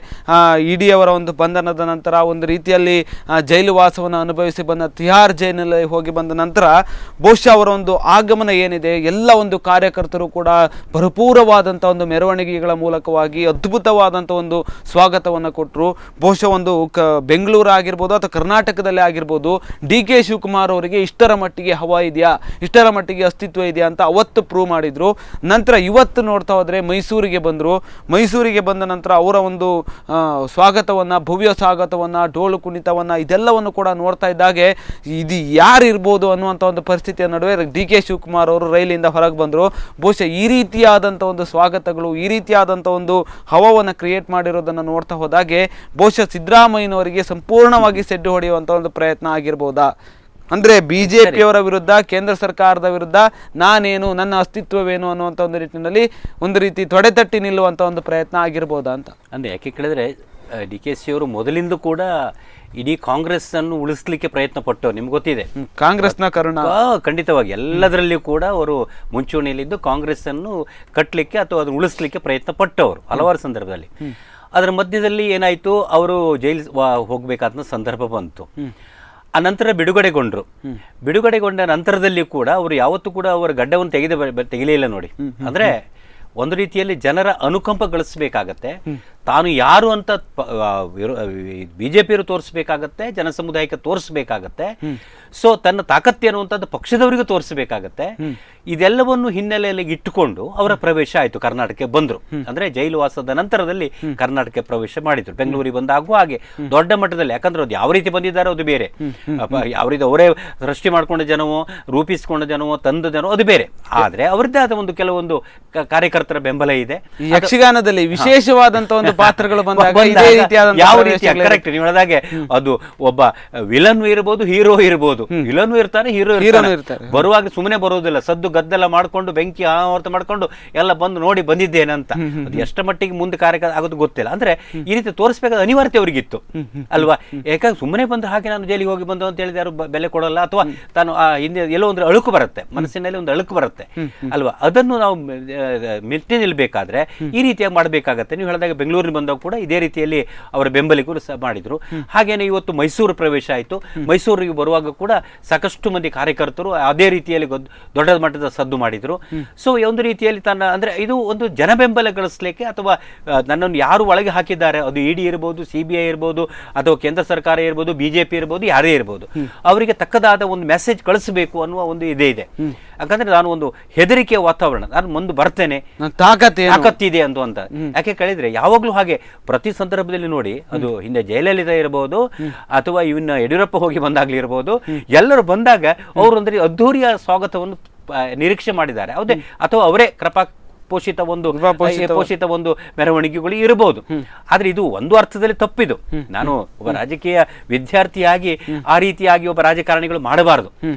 ಇಡಿ ಅವರ ಒಂದು ಬಂಧನದ ನಂತರ ಒಂದು ರೀತಿಯಲ್ಲಿ ಜೈಲು ವಾಸವನ್ನು ಅನುಭವಿಸಿ ಬಂದ ತಿಹಾರ್ ಜೈಲಿನಲ್ಲಿ ಹೋಗಿ ಬಂದ ನಂತರ ಬಹುಶಃ ಅವರ ಒಂದು ಆಗಮನ ಏನಿದೆ, ಎಲ್ಲ ಒಂದು ಕಾರ್ಯಕರ್ತರು ಕೂಡ ಭರಪೂರವಾದಂಥ ಒಂದು ಮೆರವಣಿಗೆಗಳ ಮೂಲಕವಾಗಿ ಅದ್ಭುತವಾದಂಥ ಒಂದು ಸ್ವಾಗತವನ್ನು ಕೊಟ್ಟರು. ಬಹುಶಃ ಒಂದು ಬೆಂಗಳೂರು ಆಗಿರ್ಬೋದು ಅಥವಾ ಕರ್ನಾಟಕದಲ್ಲೇ ಆಗಿರ್ಬೋದು, DK ಶಿವಕುಮಾರ್ ಅವರಿಗೆ ಇಷ್ಟರ ಮಟ್ಟಿಗೆ ಹವಾ ಇದೆಯಾ, ಇಷ್ಟರ ಮಟ್ಟಿಗೆ ಅಸ್ತಿತ್ವ ಇದೆಯಾ ಅಂತ ಅವತ್ತು ಪ್ರೂವ್ ಮಾಡಿದರು. ನಂತರ ಇವತ್ತು ನೋಡ್ತಾ ಹೋದರೆ ಮೈಸೂರಿಗೆ ಬಂದರು. ಮೈಸೂರಿಗೆ ಬಂದ ನಂತರ ಅವರ ಒಂದು ಸ್ವಾಗತವನ್ನು, ಭವ್ಯ ಸ್ವಾಗತವನ್ನು, ಡೋಲು ಕುಣಿತವನ್ನು, ಇದೆಲ್ಲವನ್ನು ಕೂಡ ನೋಡ್ತಾ ಇದ್ದಾಗೆ ಇದು ಯಾರಿರ್ಬೋದು ಅನ್ನುವಂಥ ಒಂದು ಪರಿಸ್ಥಿತಿಯ ನಡುವೆ DK ಶಿವಕುಮಾರ್ ಅವರು ರೈಲಿಂದ ಹೊರಗೆ ಬಂದರು. ಬಹುಶಃ ಈ ರೀತಿಯಾದಂಥ ಒಂದು ಸ್ವಾಗತಗಳು, ಈ ರೀತಿಯಾದಂಥ ಒಂದು ಹವವನ್ನು ಕ್ರಿಯೇಟ್ ಮಾಡಿರೋದನ್ನು ನೋಡ್ತಾ ಹೋದಾಗೆ ಬಹುಶಃ ಸಿದ್ದರಾಮಯ್ಯನವರಿಗೆ ಸಂಪೂರ್ಣವಾಗಿ ಸೆಡ್ಡು ಹೊಡೆಯುವಂಥ ಒಂದು ಪ್ರಯತ್ನ ಆಗಿರ್ಬೋದಾ? ಅಂದರೆ BJPಯವರ ವಿರುದ್ಧ, ಕೇಂದ್ರ ಸರ್ಕಾರದ ವಿರುದ್ಧ ನಾನೇನು, ನನ್ನ ಅಸ್ತಿತ್ವವೇನು ಅನ್ನುವಂಥ ಒಂದು ನಿಟ್ಟಿನಲ್ಲಿ ಒಂದು ರೀತಿ ತೊಡೆತಟ್ಟಿ ನಿಲ್ಲುವಂಥ ಒಂದು ಪ್ರಯತ್ನ ಆಗಿರ್ಬೋದಾ ಅಂತ. ಅಂದರೆ ಯಾಕೆ ಕೇಳಿದ್ರೆ DKC ಅವರು ಮೊದಲಿಂದ ಕೂಡ ಇಡೀ ಕಾಂಗ್ರೆಸ್ ಅನ್ನು ಉಳಿಸ್ಲಿಕ್ಕೆ ಪ್ರಯತ್ನ ಪಟ್ಟರು. ನಿಮ್ಗೆ ಗೊತ್ತಿದೆ, ಕಾಂಗ್ರೆಸ್ನ ಕರುಣ ಖಂಡಿತವಾಗಿ ಎಲ್ಲದರಲ್ಲಿಯೂ ಕೂಡ ಅವರು ಮುಂಚೂಣಿಯಲ್ಲಿದ್ದು ಕಾಂಗ್ರೆಸ್ ಅನ್ನು ಕಟ್ಟಲಿಕ್ಕೆ ಅಥವಾ ಅದನ್ನು ಉಳಿಸ್ಲಿಕ್ಕೆ ಪ್ರಯತ್ನ ಪಟ್ಟವರು ಹಲವಾರು ಸಂದರ್ಭದಲ್ಲಿ. ಅದರ ಮಧ್ಯದಲ್ಲಿ ಏನಾಯ್ತು, ಅವರು ಜೈಲ್ ಹೋಗ್ಬೇಕಾದ ಸಂದರ್ಭ ಬಂತು. ಆ ನಂತರ ಬಿಡುಗಡೆಗೊಂಡ ನಂತರದಲ್ಲಿ ಕೂಡ ಅವರು ಯಾವತ್ತೂ ಕೂಡ ಅವರ ಗಡ್ಡವನ್ನು ತೆಗಿಲೇ ಇಲ್ಲ ನೋಡಿ. ಅಂದ್ರೆ ಒಂದು ರೀತಿಯಲ್ಲಿ ಜನರ ಅನುಕಂಪ ಗಳಿಸಬೇಕಾಗತ್ತೆ, ತಾನು ಯಾರು ಅಂತ ಬಿಜೆಪಿಯವರು ತೋರಿಸ್ಬೇಕಾಗತ್ತೆ, ಜನ ಸಮುದಾಯಕ್ಕೆ ತೋರಿಸ್ಬೇಕಾಗತ್ತೆ. ಸೊ ತನ್ನ ತಾಕತ್ತಿ ಅನ್ನುವಂಥದ್ದು ಪಕ್ಷದವರಿಗೂ ತೋರಿಸಬೇಕಾಗತ್ತೆ. ಇದೆಲ್ಲವನ್ನು ಹಿನ್ನೆಲೆಯಲ್ಲಿ ಇಟ್ಟುಕೊಂಡು ಅವರ ಪ್ರವೇಶ ಆಯಿತು, ಕರ್ನಾಟಕಕ್ಕೆ ಬಂದರು. ಅಂದ್ರೆ ಜೈಲು ವಾಸದ ನಂತರದಲ್ಲಿ ಕರ್ನಾಟಕಕ್ಕೆ ಪ್ರವೇಶ ಮಾಡಿದ್ರು. ಬೆಂಗಳೂರಿಗೆ ಬಂದಾಗೂ ಹಾಗೆ ದೊಡ್ಡ ಮಟ್ಟದಲ್ಲಿ, ಯಾಕಂದ್ರೆ ಅದು ಯಾವ ರೀತಿ ಬಂದಿದ್ದಾರೋ ಅದು ಬೇರೆ, ಯಾವ ರೀತಿ ಅವರೇ ಸೃಷ್ಟಿ ಮಾಡ್ಕೊಂಡ ಜನವೋ, ರೂಪಿಸಿಕೊಂಡ ಜನವೋ, ತಂದ ಜನವೋ ಅದು ಬೇರೆ. ಆದ್ರೆ ಅವರದ್ದೇ ಆದ ಒಂದು ಕೆಲವೊಂದು ಕಾರ್ಯಕರ್ತರ ಬೆಂಬಲ ಇದೆ. ಯಕ್ಷಗಾನದಲ್ಲಿ ವಿಶೇಷವಾದಂತ ಒಂದು ಪಾತ್ರಗಳು ಬಂದಾಗ ಯಾವ ರೀತಿಯ ಕರೆಕ್ಟ್ ನೀವು ಹೇಳಿದಾಗೆ ಅದು ಒಬ್ಬ ವಿಲನ್ ಇರಬಹುದು, ಹೀರೋ ಇರಬಹುದು. ವಿಲನ್ ಇರ್ತಾನೆ, ಹೀರೋ ಇರ್ತಾನೆ. ಬರುವಾಗ ಸುಮ್ಮನೆ ಬರುವುದಿಲ್ಲ, ಸದ್ದು ಗದ್ದೆಲ್ಲ ಮಾಡ್ಕೊಂಡು ಬೆಂಕಿ ಆವರ್ತ ಮಾಡ್ಕೊಂಡು ಎಲ್ಲ ಬಂದು ನೋಡಿ ಬಂದಿದ್ದೇನಂತ. ಅದು ಎಷ್ಟ ಮಟ್ಟಿಗೆ ಮುಂದೆ ಕಾರ್ಯ ಆಗೋದು ಗೊತ್ತಿಲ್ಲ. ಅಂದ್ರೆ ಈ ರೀತಿ ತೋರಿಸಬೇಕಾದ ಅನಿವಾರ್ಯತೆ ಅವರಿಗಿತ್ತು ಅಲ್ವಾ? ಯಾಕಂದ್ರೆ ಸುಮ್ಮನೆ ಬಂದು ಹಾಗೆ ನಾನು ಜೈಲಿಗೆ ಹೋಗಿ ಬಂದು ಅಂತ ಹೇಳಿದ್ರೆ ಯಾರು ಬೆಲೆ ಕೊಡಲ್ಲ, ಅಥವಾ ತಾನು ಹಿಂದೆ ಎಲ್ಲೋ ಒಂದು ಅಳುಕು ಬರುತ್ತೆ, ಮನಸ್ಸಿನಲ್ಲಿ ಒಂದು ಅಳುಕು ಬರುತ್ತೆ ಅಲ್ವಾ? ಅದನ್ನು ನಾವು ಮೆಟ್ಟಿ ನಿಲ್ಬೇಕಾದ್ರೆ ಈ ರೀತಿಯಾಗಿ ಮಾಡಬೇಕಾಗತ್ತೆ. ನೀವು ಹೇಳಿದಾಗ ಬೆಂಗಳೂರು ಬೆಂಗಳೂರಿಗೆ ಬಂದಾಗ ಕೂಡ ಇದೇ ರೀತಿಯಲ್ಲಿ ಅವರ ಬೆಂಬಲಿಗರು ಮಾಡಿದ್ರು. ಹಾಗೇನೆ ಇವತ್ತು ಮೈಸೂರು ಪ್ರವೇಶ ಆಯಿತು. ಮೈಸೂರಿಗೆ ಬರುವಾಗ ಕೂಡ ಸಾಕಷ್ಟು ಮಂದಿ ಕಾರ್ಯಕರ್ತರು ಅದೇ ರೀತಿಯಲ್ಲಿ ದೊಡ್ಡ ಮಟ್ಟದ ಸದ್ದು ಮಾಡಿದ್ರು. ಸೊ ಒಂದು ರೀತಿಯಲ್ಲಿ ಅಂದ್ರೆ ಇದು ಒಂದು ಜನ ಬೆಂಬಲ ಗಳಿಸಲಿಕ್ಕೆ ಅಥವಾ ನನ್ನನ್ನು ಯಾರು ಒಳಗೆ ಹಾಕಿದ್ದಾರೆ, ಅದು ಇಡಿ ಇರ್ಬೋದು, CBI ಇರ್ಬೋದು, ಅಥವಾ ಕೇಂದ್ರ ಸರ್ಕಾರ ಇರ್ಬೋದು, BJP ಇರ್ಬೋದು, ಯಾರೇ ಇರ್ಬೋದು, ಅವರಿಗೆ ತಕ್ಕದಾದ ಒಂದು ಮೆಸೇಜ್ ಕಳಿಸಬೇಕು ಅನ್ನುವ ಒಂದು ಇದೇ ಇದೆ. ಯಾಕಂದ್ರೆ ನಾನು ಒಂದು ಹೆದರಿಕೆಯ ವಾತಾವರಣ, ನಾನು ಮುಂದೆ ಬರ್ತೇನೆ, ತಾಕತ್ತಿದೆ ಅಂತ. ಯಾಕೆ ಕೇಳಿದ್ರೆ ಯಾವಾಗ್ಲೂ ಹಾಗೆ ಪ್ರತಿ ಸಂದರ್ಭದಲ್ಲಿ ನೋಡಿ, ಅದು ಹಿಂದೆ ಜಯಲಲಿತಾ ಇರಬಹುದು ಅಥವಾ ಇವನ್ನ ಯಡಿಯೂರಪ್ಪ ಹೋಗಿ ಬಂದಾಗ್ಲಿ ಇರಬಹುದು, ಎಲ್ಲರೂ ಬಂದಾಗ ಅವರು ಅಂದ್ರೆ ಅದ್ಧೂರಿಯ ಸ್ವಾಗತವನ್ನು ನಿರೀಕ್ಷೆ ಮಾಡಿದ್ದಾರೆ. ಹೌದೇ, ಅಥವಾ ಅವರೇ ಪೋಷಿತ ಒಂದು ಮೆರವಣಿಗೆಗಳು ಇರಬಹುದು. ಆದ್ರೆ ಇದು ಒಂದು ಅರ್ಥದಲ್ಲಿ ತಪ್ಪಿದು. ನಾನು ಒಬ್ಬ ರಾಜಕೀಯ ವಿದ್ಯಾರ್ಥಿಯಾಗಿ ಆ ರೀತಿಯಾಗಿ ಒಬ್ಬ ರಾಜಕಾರಣಿಗಳು ಮಾಡಬಾರದು.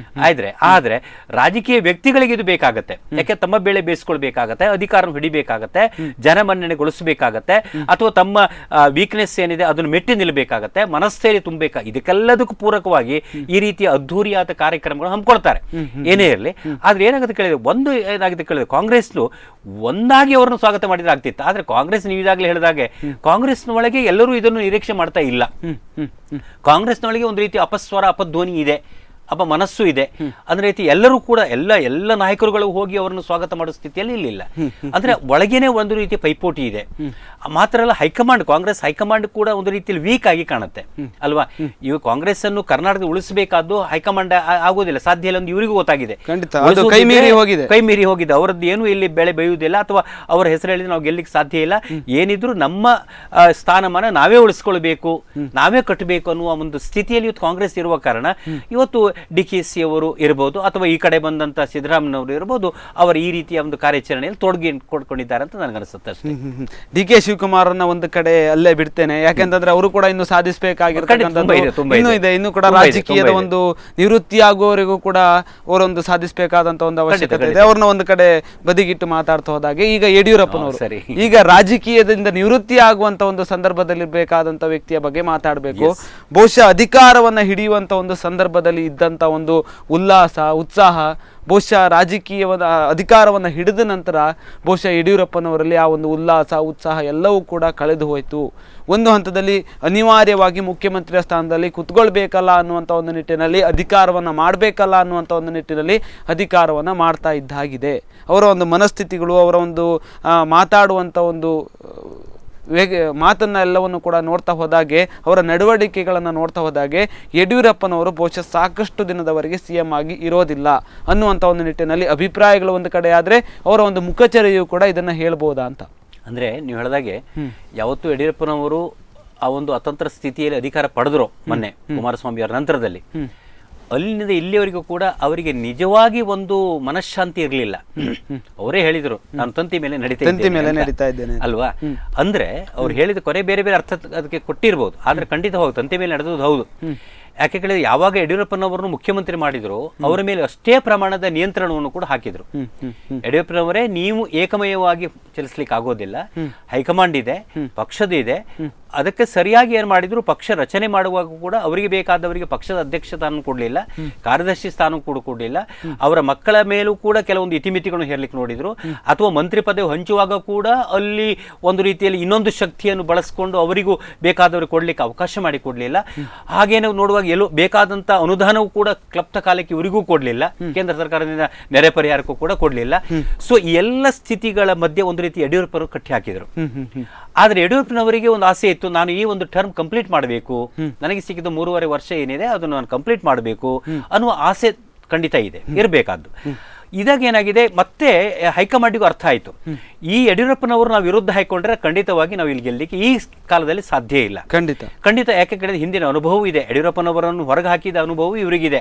ಆದ್ರೆ ರಾಜಕೀಯ ವ್ಯಕ್ತಿಗಳಿಗೆ ಇದು ಬೇಕಾಗತ್ತೆ. ಯಾಕೆ ತಮ್ಮ ಬೆಳೆ ಬೇಯಿಸ್ಕೊಳ್ಬೇಕಾಗತ್ತೆ, ಅಧಿಕಾರ ಹಿಡಿಬೇಕಾಗತ್ತೆ, ಜನಮನ್ನಣೆಗೊಳಿಸಬೇಕಾಗತ್ತೆ, ಅಥವಾ ತಮ್ಮ ವೀಕ್ನೆಸ್ ಏನಿದೆ ಅದನ್ನು ಮೆಟ್ಟಿ ನಿಲ್ಲಬೇಕಾಗತ್ತೆ, ಮನಸ್ಥೈರ್ಯ ತುಂಬಬೇಕಾ. ಇದಕ್ಕೆಲ್ಲದಕ್ಕೂ ಪೂರಕವಾಗಿ ಈ ರೀತಿಯ ಅದ್ಧೂರಿಯಾದ ಕಾರ್ಯಕ್ರಮಗಳು ಹಮ್ಮಿಕೊಳ್ತಾರೆ, ಏನೇ ಇರಲಿ. ಆದ್ರೆ ಏನಾಗುತ್ತೆ ಕೇಳಿದ್ರೆ ಕಾಂಗ್ರೆಸ್ನು ಒಂದಾಗಿ ಅವರನ್ನು ಸ್ವಾಗತ ಮಾಡಿದ್ರೆ ಆಗ್ತಿತ್ತು. ಆದ್ರೆ ಕಾಂಗ್ರೆಸ್ ನೀವು ಇದಾಗಲೇ ಹೇಳಿದಾಗೆ ಕಾಂಗ್ರೆಸ್ನ ಒಳಗೆ ಎಲ್ಲರೂ ಇದನ್ನು ನಿರೀಕ್ಷೆ ಮಾಡ್ತಾ ಇಲ್ಲ. ಕಾಂಗ್ರೆಸ್ನೊಳಗೆ ಒಂದು ರೀತಿ ಅಪಸ್ವರ, ಅಪಧ್ವನಿ ಇದೆ, ಮನಸ್ಸು ಇದೆ. ಅದೇ ರೀತಿ ಎಲ್ಲರೂ ಕೂಡ ಎಲ್ಲ ನಾಯಕರುಗಳು ಹೋಗಿ ಅವರನ್ನು ಸ್ವಾಗತ ಮಾಡೋ ಸ್ಥಿತಿಯಲ್ಲಿ ಇಲ್ಲ. ಅಂದ್ರೆ ಒಳಗೇನೆ ಒಂದು ರೀತಿ ಪೈಪೋಟಿ ಇದೆ. ಮಾತ್ರ ಅಲ್ಲ, ಹೈಕಮಾಂಡ್, ಕಾಂಗ್ರೆಸ್ ಹೈಕಮಾಂಡ್ ಕೂಡ ಒಂದು ರೀತಿಯಲ್ಲಿ ವೀಕ್ ಆಗಿ ಕಾಣುತ್ತೆ ಅಲ್ವಾ. ಇವು ಕಾಂಗ್ರೆಸ್ ಅನ್ನು ಕರ್ನಾಟಕ ಉಳಿಸಬೇಕಾದ್ದು ಹೈಕಮಾಂಡ್ ಆಗೋದಿಲ್ಲ, ಸಾಧ್ಯ ಇಲ್ಲ ಅಂತ ಇವರಿಗೂ ಗೊತ್ತಾಗಿದೆ. ಕೈ ಮೀರಿ ಹೋಗಿದೆ. ಅವರದ್ದು ಏನು ಇಲ್ಲಿ ಬೆಳೆ ಬೆಳೆಯುವುದಿಲ್ಲ, ಅಥವಾ ಅವರ ಹೆಸರು ಹೇಳಿದ್ರೆ ನಾವು ಗೆಲ್ಲಿಕ್ಕೆ ಸಾಧ್ಯ ಇಲ್ಲ. ಏನಿದ್ರು ನಮ್ಮ ಸ್ಥಾನಮಾನ ನಾವೇ ಉಳಿಸ್ಕೊಳ್ಬೇಕು, ನಾವೇ ಕಟ್ಟಬೇಕು ಅನ್ನುವ ಒಂದು ಸ್ಥಿತಿಯಲ್ಲಿ ಇವತ್ತು ಕಾಂಗ್ರೆಸ್ ಇರುವ ಕಾರಣ ಇವತ್ತು DKC ಅವರು ಇರಬಹುದು, ಅಥವಾ ಈ ಕಡೆ ಬಂದಂತ ಸಿದ್ದರಾಮಯ್ಯನವರು ಇರಬಹುದು, ಅವರು ಈ ರೀತಿಯ ಒಂದು ಕಾರ್ಯಾಚರಣೆಯಲ್ಲಿ ಕೊಡ್ಕೊಂಡಿದ್ದಾರೆ ಅಂತ ನನಗನ್ಸುತ್ತೆ ಅಷ್ಟೇ. DK ಶಿವಕುಮಾರ್ ಒಂದು ಕಡೆ ಅಲ್ಲೇ ಬಿಡ್ತೇನೆ, ಯಾಕೆಂತಂದ್ರೆ ಅವರು ಕೂಡ ಇನ್ನು ಸಾಧಿಸಬೇಕಾಗಿರ್ತಕ್ಕಂಥದ್ದು ಇನ್ನು ಕೂಡ ರಾಜಕೀಯದ ಒಂದು ನಿವೃತ್ತಿ ಆಗುವವರೆಗೂ ಕೂಡ ಅವರೊಂದು ಸಾಧಿಸಬೇಕಾದಂತ ಒಂದು ಅವಶ್ಯಕತೆ ಇದೆ. ಅವ್ರನ್ನ ಒಂದು ಕಡೆ ಬದಿಗಿಟ್ಟು ಮಾತಾಡ್ತಾ ಹೋದಾಗೆ ಈಗ ಯಡಿಯೂರಪ್ಪನವರು ಈಗ ರಾಜಕೀಯದಿಂದ ನಿವೃತ್ತಿ ಆಗುವಂತ ಒಂದು ಸಂದರ್ಭದಲ್ಲಿ ಬೇಕಾದಂತ ವ್ಯಕ್ತಿಯ ಬಗ್ಗೆ ಮಾತಾಡಬೇಕು. ಬಹುಶಃ ಅಧಿಕಾರವನ್ನ ಹಿಡಿಯುವಂತ ಒಂದು ಸಂದರ್ಭದಲ್ಲಿ ಇದ್ದಂತ ಒಂದು ಉಲ್ಲಾಸ, ಉತ್ಸಾಹ, ಬಹುಶಃ ರಾಜಕೀಯವಾದ ಅಧಿಕಾರವನ್ನು ಹಿಡಿದ ನಂತರ ಬಹುಶಃ ಯಡಿಯೂರಪ್ಪನವರಲ್ಲಿ ಆ ಒಂದು ಉಲ್ಲಾಸ, ಉತ್ಸಾಹ ಎಲ್ಲವೂ ಕೂಡ ಕಳೆದು ಹೋಯಿತು. ಒಂದು ಹಂತದಲ್ಲಿ ಅನಿವಾರ್ಯವಾಗಿ ಮುಖ್ಯಮಂತ್ರಿಯ ಸ್ಥಾನದಲ್ಲಿ ಕುತ್ಕೊಳ್ಬೇಕಲ್ಲ ಅನ್ನುವಂಥ ಒಂದು ನಿಟ್ಟಿನಲ್ಲಿ, ಅಧಿಕಾರವನ್ನು ಮಾಡಬೇಕಲ್ಲ ಅನ್ನುವಂಥ ಒಂದು ನಿಟ್ಟಿನಲ್ಲಿ ಅಧಿಕಾರವನ್ನು ಮಾಡ್ತಾ ಇದ್ದಾಗಿದೆ. ಅವರ ಒಂದು ಮನಸ್ಥಿತಿಗಳು, ಅವರ ಒಂದು ಮಾತಾಡುವಂಥ ಒಂದು ಮಾತನ್ನೆಲ್ಲವನ್ನು ಕೂಡ ನೋಡ್ತಾ ಹೋದಾಗೆ, ಅವರ ನಡವಳಿಕೆಗಳನ್ನು ನೋಡ್ತಾ ಹೋದಾಗೆ ಯಡಿಯೂರಪ್ಪನವರು ಬಹುಶಃ ಸಾಕಷ್ಟು ದಿನದವರೆಗೆ CM ಆಗಿ ಇರೋದಿಲ್ಲ ಅನ್ನುವಂಥ ಒಂದು ನಿಟ್ಟಿನಲ್ಲಿ ಅಭಿಪ್ರಾಯಗಳು ಒಂದು ಕಡೆ ಆದರೆ, ಅವರ ಒಂದು ಮುಖಚರ್ಯೆಯು ಕೂಡ ಇದನ್ನು ಹೇಳ್ಬೋದಾ ಅಂತ. ಅಂದರೆ ನೀವು ಹೇಳಿದಾಗೆ ಯಾವತ್ತು ಯಡಿಯೂರಪ್ಪನವರು ಆ ಒಂದು ಅತಂತ್ರ ಸ್ಥಿತಿಯಲ್ಲಿ ಅಧಿಕಾರ ಪಡೆದ್ರು ಮೊನ್ನೆ ಕುಮಾರಸ್ವಾಮಿ ಅವರ ನಂತರದಲ್ಲಿ, ಅಲ್ಲಿಂದ ಇಲ್ಲಿಯವರೆಗೂ ಕೂಡ ಅವರಿಗೆ ನಿಜವಾಗಿ ಒಂದು ಮನಃಶಾಂತಿ ಇರಲಿಲ್ಲ. ಅವರೇ ಹೇಳಿದ್ರು, ನಾನು ತಂತಿ ಮೇಲೆ ನಡೀತಾ ಇದ್ದೇನೆ ಅಲ್ವಾ. ಅಂದ್ರೆ ಅವ್ರು ಹೇಳಿದ ಕೊನೆ ಬೇರೆ ಬೇರೆ ಅರ್ಥ ಅದಕ್ಕೆ ಕೊಟ್ಟಿರ್ಬೋದು, ಆದ್ರೆ ಖಂಡಿತ ಹೌದು, ತಂತಿ ಮೇಲೆ ನಡೆದದ್ದು ಹೌದು. ಯಾಕೆ ಕೇಳಿದ್ರೆ ಯಾವಾಗ ಯಡಿಯೂರಪ್ಪನವರನ್ನು ಮುಖ್ಯಮಂತ್ರಿ ಮಾಡಿದ್ರು ಅವರ ಮೇಲೆ ಅಷ್ಟೇ ಪ್ರಮಾಣದ ನಿಯಂತ್ರಣವನ್ನು ಕೂಡ ಹಾಕಿದ್ರು. ಯಡಿಯೂರಪ್ಪನವರೇ ನೀವು ಏಕಮಯವಾಗಿ ಚಲಿಸ್ಲಿಕ್ಕೆ ಆಗೋದಿಲ್ಲ, ಹೈಕಮಾಂಡ್ ಇದೆ, ಪಕ್ಷದ ಇದೆ, ಅದಕ್ಕೆ ಸರಿಯಾಗಿ ಏನ್ ಮಾಡಿದ್ರು, ಪಕ್ಷ ರಚನೆ ಮಾಡುವಾಗ ಕೂಡ ಅವರಿಗೆ ಬೇಕಾದವರಿಗೆ ಪಕ್ಷದ ಅಧ್ಯಕ್ಷ ಸ್ಥಾನ ಕೊಡ್ಲಿಲ್ಲ, ಕಾರ್ಯದರ್ಶಿ ಸ್ಥಾನ ಕೂಡ ಕೊಡ್ಲಿಲ್ಲ. ಅವರ ಮಕ್ಕಳ ಮೇಲೂ ಕೂಡ ಕೆಲವೊಂದು ಇತಿಮಿತಿಗಳನ್ನು ಹೇರ್ಲಿಕ್ಕೆ ನೋಡಿದ್ರು, ಅಥವಾ ಮಂತ್ರಿ ಪದವಿ ಹಂಚುವಾಗ ಕೂಡ ಅಲ್ಲಿ ಒಂದು ರೀತಿಯಲ್ಲಿ ಇನ್ನೊಂದು ಶಕ್ತಿಯನ್ನು ಬಳಸಿಕೊಂಡು ಅವರಿಗೂ ಬೇಕಾದವರು ಕೊಡ್ಲಿಕ್ಕೆ ಅವಕಾಶ ಮಾಡಿ ಕೊಡ್ಲಿಲ್ಲ. ಹಾಗೇನೆ ನೋಡುವಾಗ ಎಲ್ಲೋ ಬೇಕಾದಂತ ಅನುದಾನವೂ ಕೂಡ ಕ್ಲಪ್ತ ಕಾಲಕ್ಕೆ ಇವರಿಗೂ ಕೊಡ್ಲಿಲ್ಲ, ಕೇಂದ್ರ ಸರ್ಕಾರದಿಂದ ನೆರೆ ಪರಿಹಾರಕ್ಕೂ ಕೂಡ ಕೊಡ್ಲಿಲ್ಲ. ಸೊ ಈ ಎಲ್ಲ ಸ್ಥಿತಿಗಳ ಮಧ್ಯೆ ಒಂದು ರೀತಿ ಯಡಿಯೂರಪ್ಪನವರು ಕಟ್ಟಿ ಹಾಕಿದ್ರು. ಆದ್ರೆ ಯಡಿಯೂರಪ್ಪನವರಿಗೆ ಒಂದು ಆಸೆ ಇತ್ತು, ನಾನು ಈ ಒಂದು ಟರ್ಮ್ ಕಂಪ್ಲೀಟ್ ಮಾಡಬೇಕು, ನನಗೆ ಸಿಕ್ಕಿದ 3.5 ವರ್ಷ ಏನಿದೆ ಅದನ್ನು ನಾನು ಕಂಪ್ಲೀಟ್ ಮಾಡಬೇಕು ಅನ್ನುವ ಆಸೆ ಖಂಡಿತ ಇದೆ, ಇರಬೇಕಾದ್ದು. ಇದಾಗ ಏನಾಗಿದೆ, ಮತ್ತೆ ಹೈಕಮಾಂಡಿಗೂ ಅರ್ಥ ಆಯ್ತು, ಈ ಯಡಿಯೂರಪ್ಪನವರು ನಾವು ವಿರುದ್ಧ ಹಾಕೊಂಡ್ರೆ ಖಂಡಿತವಾಗಿ ನಾವು ಇಲ್ಲಿ ಗೆಲ್ಲಲಿಕ್ಕೆ ಈ ಕಾಲದಲ್ಲಿ ಸಾಧ್ಯ ಇಲ್ಲ. ಖಂಡಿತ ಯಾಕೆ ಕೇಳಿದ್ರೆ ಹಿಂದಿನ ಅನುಭವ ಇದೆ, ಯಡಿಯೂರಪ್ಪನವರನ್ನು ಹೊರಗೆ ಹಾಕಿದ ಅನುಭವ ಇವರಿಗಿದೆ.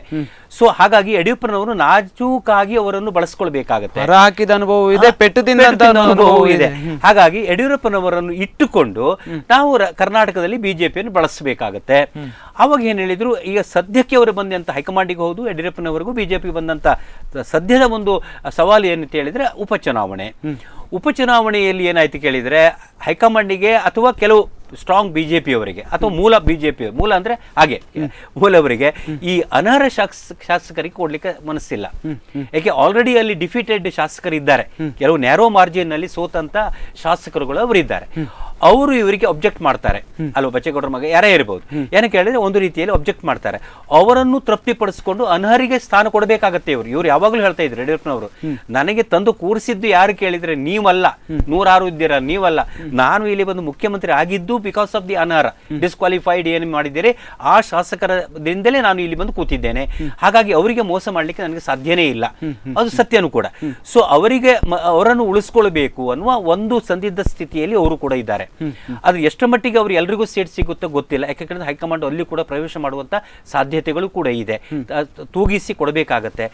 ಸೊ ಹಾಗಾಗಿ ಯಡಿಯೂರಪ್ಪನವರು ನಾಜೂಕಾಗಿ ಅವರನ್ನು ಬಳಸ್ಕೊಳ್ಬೇಕಾಗತ್ತೆ, ಹಾಕಿದ ಅನುಭವ ಇದೆ, ಅನುಭವ ಇದೆ. ಹಾಗಾಗಿ ಯಡಿಯೂರಪ್ಪನವರನ್ನು ಇಟ್ಟುಕೊಂಡು ನಾವು ಕರ್ನಾಟಕದಲ್ಲಿ ಬಿಜೆಪಿಯನ್ನು ಬಳಸಬೇಕಾಗತ್ತೆ. ಅವಾಗ ಏನ್ ಹೇಳಿದ್ರು, ಈಗ ಸದ್ಯಕ್ಕೆ ಅವರು ಬಂದಂತ ಹೈಕಮಾಂಡಿಗೆ ಹೌದು, ಯಡಿಯೂರಪ್ಪನವರಿಗೂ ಬಿಜೆಪಿಗೆ ಬಂದಂತ ಸದ್ಯದ ಒಂದು ಸವಾಲು ಏನಂತ ಹೇಳಿದ್ರೆ ಉಪಚುನಾವಣೆ. ಉಪಚುನಾವಣೆಯಲ್ಲಿ ಏನಾಯ್ತು ಕೇಳಿದರೆ ಹೈಕಮಾಂಡಿಗೆ ಅಥವಾ ಕೆಲವು ಸ್ಟ್ರಾಂಗ್ ಬಿಜೆಪಿ ಅವರಿಗೆ ಅಥವಾ ಮೂಲ ಬಿಜೆಪಿ ಮೂಲ ಅಂದ್ರೆ ಹಾಗೆ ಮೂಲವರಿಗೆ ಈ ಅನರ್ಹ ಶಾಸಕರಿಗೆ ಕೊಡ್ಲಿಕ್ಕೆ ಮನಸ್ಸಿಲ್ಲ. ಯಾಕೆ ಆಲ್ರೆಡಿ ಅಲ್ಲಿ ಡಿಫೀಟೆಡ್ ಶಾಸಕರು ಇದ್ದಾರೆ, ಕೆಲವು ನ್ಯಾರೋ ಮಾರ್ಜಿನ್ ನಲ್ಲಿ ಸೋತಂತ ಶಾಸಕರುಗಳು ಅವರಿದ್ದಾರೆ. ಅವರು ಇವರಿಗೆ ಒಬ್ಜೆಕ್ಟ್ ಮಾಡ್ತಾರೆ ಅಲ್ವಾ, ಬಚ್ಚೇಗೌಡರ ಮಗ ಯಾರೇ ಇರಬಹುದು, ಏನಕ್ಕೆ ಹೇಳಿದ್ರೆ ಒಂದು ರೀತಿಯಲ್ಲಿ ಒಬ್ಜೆಕ್ಟ್ ಮಾಡ್ತಾರೆ. ಅವರನ್ನು ತೃಪ್ತಿಪಡಿಸಿಕೊಂಡು ಅನರ್ಹರಿಗೆ ಸ್ಥಾನ ಕೊಡಬೇಕಾಗತ್ತೆ. ಇವರು ಯಾವಾಗಲೂ ಹೇಳ್ತಾ ಇದ್ರು ಯಡಿಯೂರಪ್ಪನವರು, ನನಗೆ ತಂದು ಕೂರಿಸಿದ್ದು ಯಾರು ಕೇಳಿದ್ರೆ ನೀವಲ್ಲ, 106 ಇದ್ದೀರಾ ನೀವಲ್ಲ, ನಾನು ಇಲ್ಲಿ ಬಂದು ಮುಖ್ಯಮಂತ್ರಿ ಆಗಿದ್ದು ಬಿಕಾಸ್ ಆಫ್ ದಿ ಅನರ್ಹ ಡಿಸ್ಕ್ವಾಲಿಫೈಡ್ ಏನು ಮಾಡಿದ್ದೀರಿ ಆ ಶಾಸಕರದಿಂದಲೇ ನಾನು ಇಲ್ಲಿ ಬಂದು ಕೂತಿದ್ದೇನೆ. ಹಾಗಾಗಿ ಅವರಿಗೆ ಮೋಸ ಮಾಡ್ಲಿಕ್ಕೆ ನನಗೆ ಸಾಧ್ಯನೇ ಇಲ್ಲ, ಅದು ಸತ್ಯನೂ ಕೂಡ. ಸೊ ಅವರನ್ನು ಉಳಿಸ್ಕೊಳ್ಬೇಕು ಅನ್ನುವ ಒಂದು ಸಂದಿಗ್ಧ ಸ್ಥಿತಿಯಲ್ಲಿ ಅವರು ಕೂಡ ಇದ್ದಾರೆ. ಅದು ಎಷ್ಟು ಮಟ್ಟಿಗೆ ಅವರು ಎಲ್ರಿಗೂ ಸೀಟ್ ಸಿಗುತ್ತೋ ಗೊತ್ತಿಲ್ಲ, ಯಾಕಂದ್ರೆ ಹೈಕಮಾಂಡ್ ಅಲ್ಲಿ ಕೂಡ ಪ್ರವೇಶ ಮಾಡುವಂತ ಸಾಧ್ಯತೆಗಳು ಕೂಡ ಇದೆ, ತೂಗಿಸಿ ಕೊಡಬೇಕಾಗತ್ತೆ.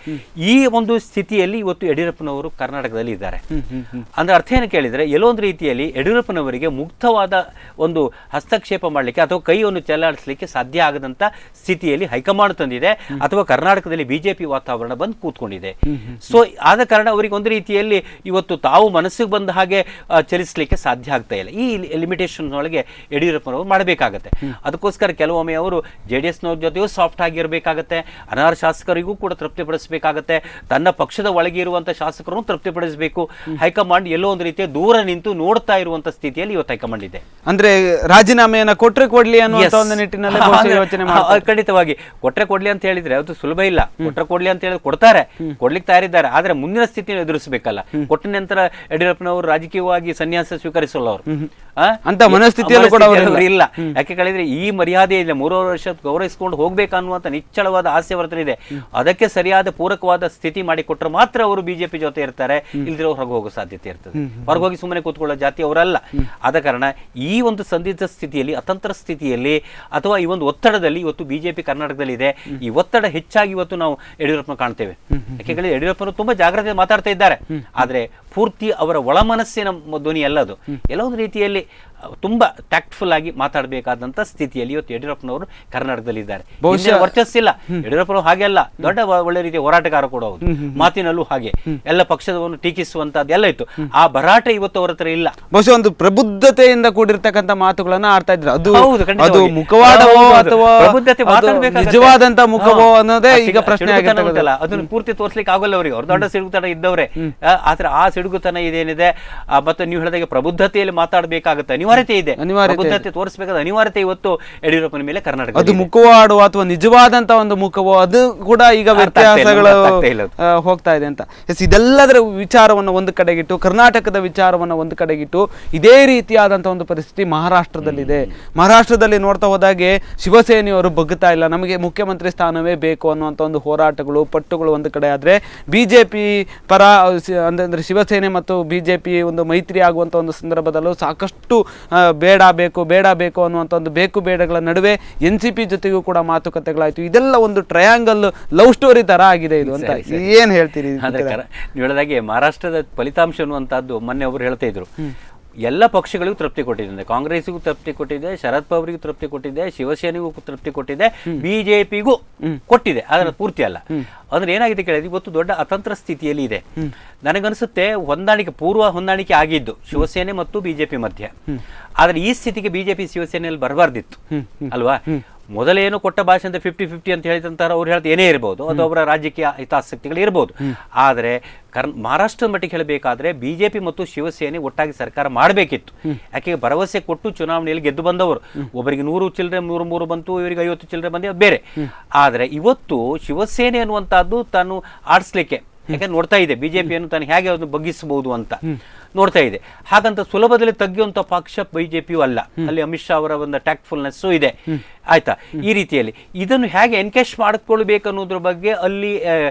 ಈ ಒಂದು ಸ್ಥಿತಿಯಲ್ಲಿ ಇವತ್ತು ಯಡಿಯೂರಪ್ಪನವರು ಕರ್ನಾಟಕದಲ್ಲಿ ಇದ್ದಾರೆ. ಅಂದ್ರೆ ಅರ್ಥ ಏನು ಕೇಳಿದ್ರೆ, ಎಲ್ಲೋ ಒಂದು ರೀತಿಯಲ್ಲಿ ಯಡಿಯೂರಪ್ಪನವರಿಗೆ ಮುಕ್ತವಾದ ಒಂದು ಹಸ್ತಕ್ಷೇಪ ಮಾಡಲಿಕ್ಕೆ ಅಥವಾ ಕೈಯನ್ನು ಚೆಲ್ಲಾಡಿಸಲಿಕ್ಕೆ ಸಾಧ್ಯ ಆಗದಂತ ಸ್ಥಿತಿಯಲ್ಲಿ ಹೈಕಮಾಂಡ್ ತಂದಿದೆ, ಅಥವಾ ಕರ್ನಾಟಕದಲ್ಲಿ ಬಿಜೆಪಿ ವಾತಾವರಣ ಬಂದು ಕೂತ್ಕೊಂಡಿದೆ. ಸೊ ಆದ ಕಾರಣ ಅವರಿಗೆ ಒಂದು ರೀತಿಯಲ್ಲಿ ಇವತ್ತು ತಾವು ಮನಸ್ಸಿಗೆ ಬಂದ ಹಾಗೆ ಚಲಿಸಲಿಕ್ಕೆ ಸಾಧ್ಯ ಆಗ್ತಾ ಇಲ್ಲ. ಈ ಲಿಮಿಟೇಷನ್ ಒಳಗೆ ಯಡಿಯೂರಪ್ಪನವರು ಮಾಡಬೇಕಾಗತ್ತೆ. ಅದಕ್ಕೋಸ್ಕರ ಕೆಲವೊಮ್ಮೆ ಅವರು JDSನವ್ರ ಜೊತೆಯೂ ಸಾಫ್ಟ್ ಆಗಿರಬೇಕಾಗತ್ತೆ, ಅನರ್ಹ ಶಾಸಕರಿಗೂ ಕೂಡ ತೃಪ್ತಿಪಡಿಸಬೇಕಾಗತ್ತೆ, ತನ್ನ ಪಕ್ಷದ ಒಳಗೆ ಇರುವಂತಹ ಶಾಸಕರನ್ನು ತೃಪ್ತಿಪಡಿಸಬೇಕು. ಹೈಕಮಾಂಡ್ ಎಲ್ಲೋ ಒಂದು ರೀತಿಯ ದೂರ ನಿಂತು ನೋಡ್ತಾ ಇರುವಂತ ಸ್ಥಿತಿಯಲ್ಲಿ ಇವತ್ತು ಹೈಕಮಾಂಡ್ ಇದೆ. ಅಂದ್ರೆ ರಾಜೀನಾಮೆಯನ್ನ ಕೊಟ್ರೆ ಕೊಡ್ಲಿ ಅನ್ನುವಂತ ಒಂದು ನಿಟ್ಟಿನಲ್ಲಿ ಯೋಚನೆ ಖಂಡಿತವಾಗಿ ಕೊಟ್ರೆ ಕೊಡ್ಲಿ ಅಂತ ಹೇಳಿದ್ರೆ ಅದು ಸುಲಭ ಇಲ್ಲ. ಕೊಟ್ರೆ ಕೊಡ್ಲಿ ಅಂತ ಹೇಳಿದ್ರೆ ಕೊಡ್ತಾರೆ, ಕೊಡ್ಲಿಕ್ಕೆ ತಯಾರಿದ್ದಾರೆ, ಆದ್ರೆ ಮುಂದಿನ ಸ್ಥಿತಿಯನ್ನು ಎದುರಿಸಬೇಕಲ್ಲ. ಕೊಟ್ಟ ನಂತರ ಯಡಿಯೂರಪ್ಪನವರು ರಾಜಕೀಯವಾಗಿ ಸನ್ಯಾಸ ಸ್ವೀಕರಿಸಲ್ಲ ಅವರು ಅಂತ ಮನಸ್ಥಿತಿಯಲ್ಲೂ ಕೂಡ ಇಲ್ಲ. ಯಾಕೆ ಹೇಳಿದ್ರೆ ಈ ಮರ್ಯಾದೆ ಇದೆ, 3 ವರ್ಷ ಗೌರವಿಸಿಕೊಂಡು ಹೋಗ್ಬೇಕನ್ನುವಂತ ನಿಚ್ಚಳವಾದ ಆಸೆ ವರ್ತನೆ ಇದೆ. ಅದಕ್ಕೆ ಸರಿಯಾದ ಪೂರಕವಾದ ಸ್ಥಿತಿ ಮಾಡಿ ಕೊಟ್ಟರೆ ಮಾತ್ರ ಅವರು ಬಿಜೆಪಿ ಜೊತೆ ಇರ್ತಾರೆ, ಇಲ್ದಿರೋ ಹೊರಗೆ ಹೋಗೋ ಸಾಧ್ಯತೆ ಇರ್ತದೆ. ಹೊರಗೋಗಿ ಸುಮ್ಮನೆ ಕೂತ್ಕೊಳ್ಳೋ ಜಾತಿ ಅವರಲ್ಲ. ಆದ ಕಾರಣ ಈ ಒಂದು ಸಂದಿಗ್ಧ ಸ್ಥಿತಿಯಲ್ಲಿ, ಅತಂತ್ರ ಸ್ಥಿತಿಯಲ್ಲಿ ಅಥವಾ ಈ ಒಂದು ಒತ್ತಡದಲ್ಲಿ ಇವತ್ತು ಬಿಜೆಪಿ ಕರ್ನಾಟಕದಲ್ಲಿ ಇದೆ. ಈ ಒತ್ತಡ ಹೆಚ್ಚಾಗಿ ಇವತ್ತು ನಾವು ಯಡಿಯೂರಪ್ಪನ ಕಾಣ್ತೇವೆ. ಯಾಕೆ ಹೇಳಿದ್ರೆ ಯಡಿಯೂರಪ್ಪನವರು ತುಂಬಾ ಜಾಗ್ರತೆ ಮಾತಾಡ್ತಾ ಇದ್ದಾರೆ, ಆದ್ರೆ ಪೂರ್ತಿ ಅವರ ಒಳ ಮನಸ್ಸಿನ ಧ್ವನಿ ಅಲ್ಲದು. ಎಲ್ಲ ಒಂದು ರೀತಿಯಲ್ಲಿ ತುಂಬಾ ಟ್ಯಾಕ್ಟ್ಫುಲ್ ಆಗಿ ಮಾತಾಡಬೇಕಾದಂತ ಸ್ಥಿತಿಯಲ್ಲಿ ಇವತ್ತು ಯಡಿಯೂರಪ್ಪನವರು ಕರ್ನಾಟಕದಲ್ಲಿ ಇದ್ದಾರೆ. ವರ್ಚಸ್ಸಿಲ್ಲ ಯಡಿಯೂರಪ್ಪನವರು, ಹಾಗೆ ಅಲ್ಲ, ದೊಡ್ಡ ಒಳ್ಳೆ ರೀತಿಯ ಹೋರಾಟಗಾರ ಕೂಡ ಹೌದು, ಮಾತಿನಲ್ಲೂ ಹಾಗೆ ಎಲ್ಲ ಪಕ್ಷದವನ್ನು ಟೀಕಿಸುವಂತದ್ದು ಎಲ್ಲ ಇತ್ತು. ಆ ಭರಾಟೆ ಇವತ್ತು ಅವರ ಹತ್ರ ಇಲ್ಲ. ಬಹುಶಃ ಒಂದು ಪ್ರಬುದ್ಧತೆಯಿಂದ ಕೂಡಿರ್ತಕ್ಕಂಥ ಮಾತುಗಳನ್ನ ಆಡ್ತಾ ಇದ್ರು. ಅದು ಮುಖವಾಡವೋ ಅಥವಾ ನಿಜವಾದಂತ ಮುಖವೋ ಅನ್ನೋದೇ ಈಗ ಪ್ರಶ್ನೆ ಆಗುತ್ತಲ್ಲ. ಅದನ್ನು ಪೂರ್ತಿ ತೋರ್ಸ್ಲಿಕ್ಕೆ ಆಗೋಲ್ಲ ಅವರಿಗೆ, ಅವ್ರು ದೊಡ್ಡ ಸಿಡುಗುತನ ಇದ್ದವ್ರೆ. ಆದ್ರೆ ಆ ಸಿಡುಗುತನ ಇದೇನಿದೆ ಮತ್ತೆ ನೀವು ಹೇಳಿದಾಗ ಪ್ರಬುದ್ಧತೆಯಲ್ಲಿ ಮಾತಾಡಬೇಕಾಗುತ್ತೆ, ಅನಿವಾರ್ಯತೆ ಇದೆ, ಪ್ರಬುದ್ಧತೆ ತೋರಿಸಬೇಕಾದ ಅನಿವಾರ್ಯತೆ ಇವತ್ತು ಯಡಿಯೂರಪ್ಪನ ಮೇಲೆ ಕರ್ನಾಟಕ. ಅದು ಮುಖವಾಡು ಅಥವಾ ನಿಜವಾದಂತ ಒಂದು ಮುಖವೋ ಅದು ಕೂಡ ಈಗ ವ್ಯತ್ಯಾಸಗಳು ಹೋಗ್ತಾ ಇದೆ ಅಂತ. ಇದೆಲ್ಲದರ ವಿಚಾರವನ್ನು ಒಂದು ಕಡೆಗಿಟ್ಟು, ಕರ್ನಾಟಕದ ವಿಚಾರವನ್ನು ಒಂದು ಕಡೆಗಿಟ್ಟು ಇದೇ ರೀತಿಯಾದಂತಹ ಒಂದು ಪರಿಸ್ಥಿತಿ ಮಹಾರಾಷ್ಟ್ರದಲ್ಲಿದೆ. ಮಹಾರಾಷ್ಟ್ರದಲ್ಲಿ ನೋಡ್ತಾ ಹೋದಾಗೆ ಶಿವಸೇನೆಯವರು ಬಗ್ಗುತ್ತಾ ಇಲ್ಲ, ನಮಗೆ ಮುಖ್ಯಮಂತ್ರಿ ಸ್ಥಾನವೇ ಬೇಕು ಅನ್ನುವಂಥ ಒಂದು ಹೋರಾಟಗಳು ಪಟ್ಟುಗಳು ಒಂದು ಕಡೆ ಆದ್ರೆ, ಬಿಜೆಪಿ ಪರ ಅಂದ್ರೆ ಶಿವಸೇನೆ ಮತ್ತು ಬಿಜೆಪಿ ಒಂದು ಮೈತ್ರಿ ಆಗುವಂತ ಒಂದು ಸಂದರ್ಭದಲ್ಲೂ ಸಾಕಷ್ಟು ಬೇಡ ಬೇಕು ಅನ್ನುವಂಥ ಒಂದು ಬೇಕು ಬೇಡಗಳ ನಡುವೆ NCP ಜೊತೆಗೂ ಕೂಡ ಮಾತುಕತೆಗಳಾಯ್ತು. ಇದೆಲ್ಲ ಒಂದು ಟ್ರಯಾಂಗಲ್ ಲವ್ ಸ್ಟೋರಿ ತರ ಆಗಿದೆ ಇದು ಅಂತ ಏನ್ ಹೇಳ್ತೀರಿ? ನೀವು ಹೇಳಿದಾಗೆ ಮಹಾರಾಷ್ಟ್ರದ ಫಲಿತಾಂಶ ಅನ್ನುವಂಥದ್ದು ಮೊನ್ನೆ ಅವರು ಹೇಳ್ತಾ ಇದ್ರು, ಎಲ್ಲ ಪಕ್ಷಗಳಿಗೂ ತೃಪ್ತಿ ಕೊಟ್ಟಿದೆ. ಕಾಂಗ್ರೆಸ್ಗೂ ತೃಪ್ತಿ ಕೊಟ್ಟಿದೆ, ಶರದ್ ಪವಾರ್ಗೂ ತೃಪ್ತಿ ಕೊಟ್ಟಿದೆ, ಶಿವಸೇನೆಗೂ ತೃಪ್ತಿ ಕೊಟ್ಟಿದೆ, ಬಿಜೆಪಿಗೂ ಕೊಟ್ಟಿದೆ, ಆದ್ರೆ ಪೂರ್ತಿ ಅಲ್ಲ. ಅಂದ್ರೆ ಏನಾಗಿದೆ ಕೇಳಿದ್ರೆ ಇವತ್ತು ದೊಡ್ಡ ಅತಂತ್ರ ಸ್ಥಿತಿಯಲ್ಲಿ ಇದೆ. ನನಗನ್ಸುತ್ತೆ ಪೂರ್ವ ಹೊಂದಾಣಿಕೆ ಆಗಿದ್ದು ಶಿವಸೇನೆ ಮತ್ತು ಬಿಜೆಪಿ ಮಧ್ಯೆ. ಆದ್ರೆ ಈ ಸ್ಥಿತಿಗೆ ಬಿಜೆಪಿ ಶಿವಸೇನೆಯಲ್ಲಿ ಬರಬಾರ್ದಿತ್ತು ಅಲ್ವಾ. ಮೊದಲೇನು ಕೊಟ್ಟ ಭಾಷೆ ಅಂತ 50-50 ಅಂತ ಹೇಳಿದಂತ ಅವ್ರು ಹೇಳ್ತಾ ಏನೇ ಇರಬಹುದು, ಅದು ಅವರ ರಾಜಕೀಯ ಹಿತಾಸಕ್ತಿಗಳು ಇರಬಹುದು. ಆದರೆ ಮಹಾರಾಷ್ಟ್ರದ ಮಟ್ಟಿಗೆ ಹೇಳಬೇಕಾದ್ರೆ ಬಿಜೆಪಿ ಮತ್ತು ಶಿವಸೇನೆ ಒಟ್ಟಾಗಿ ಸರ್ಕಾರ ಮಾಡಬೇಕಿತ್ತು. ಯಾಕೆ ಭರವಸೆ ಕೊಟ್ಟು ಚುನಾವಣೆಯಲ್ಲಿ ಗೆದ್ದು ಬಂದವರು, ಒಬ್ಬರಿಗೆ 100 ಚಿಲ್ಲರೆ 103 ಬಂತು, ಇವರಿಗೆ 50 ಚಿಲ್ಲರೆ ಬಂದ ಬೇರೆ. ಆದ್ರೆ ಇವತ್ತು ಶಿವಸೇನೆ ಅನ್ನುವಂತಹದ್ದು ತಾನು ಆಡಿಸ್ಲಿಕ್ಕೆ, ಯಾಕಂದ್ರೆ ನೋಡ್ತಾ ಇದೆ ಬಿಜೆಪಿಯನ್ನು ತಾನು ಹೇಗೆ ಅದನ್ನು ಬಗ್ಗಿಸಬಹುದು ಅಂತ ನೋಡ್ತಾ ಇದೆ. ಹಾಗಂತ ಸುಲಭದಲ್ಲಿ ತಗ್ಗುವಂತ ಪಕ್ಷ ಬಿಜೆಪಿಯೂ ಅಲ್ಲ. ಅಲ್ಲಿ ಅಮಿತ್ ಶಾ ಅವರ ಒಂದು ಟ್ಯಾಕ್ಟ್ಫುಲ್ನೆಸ್ಸು ಇದೆ, ಆಯ್ತಾ. ಈ ರೀತಿಯಲ್ಲಿ ಇದನ್ನು ಹೇಗೆ ಎನ್ಕೇಶ್ ಮಾಡಿಕೊಳ್ಬೇಕು ಅನ್ನೋದ್ರ ಬಗ್ಗೆ ಅಲ್ಲಿ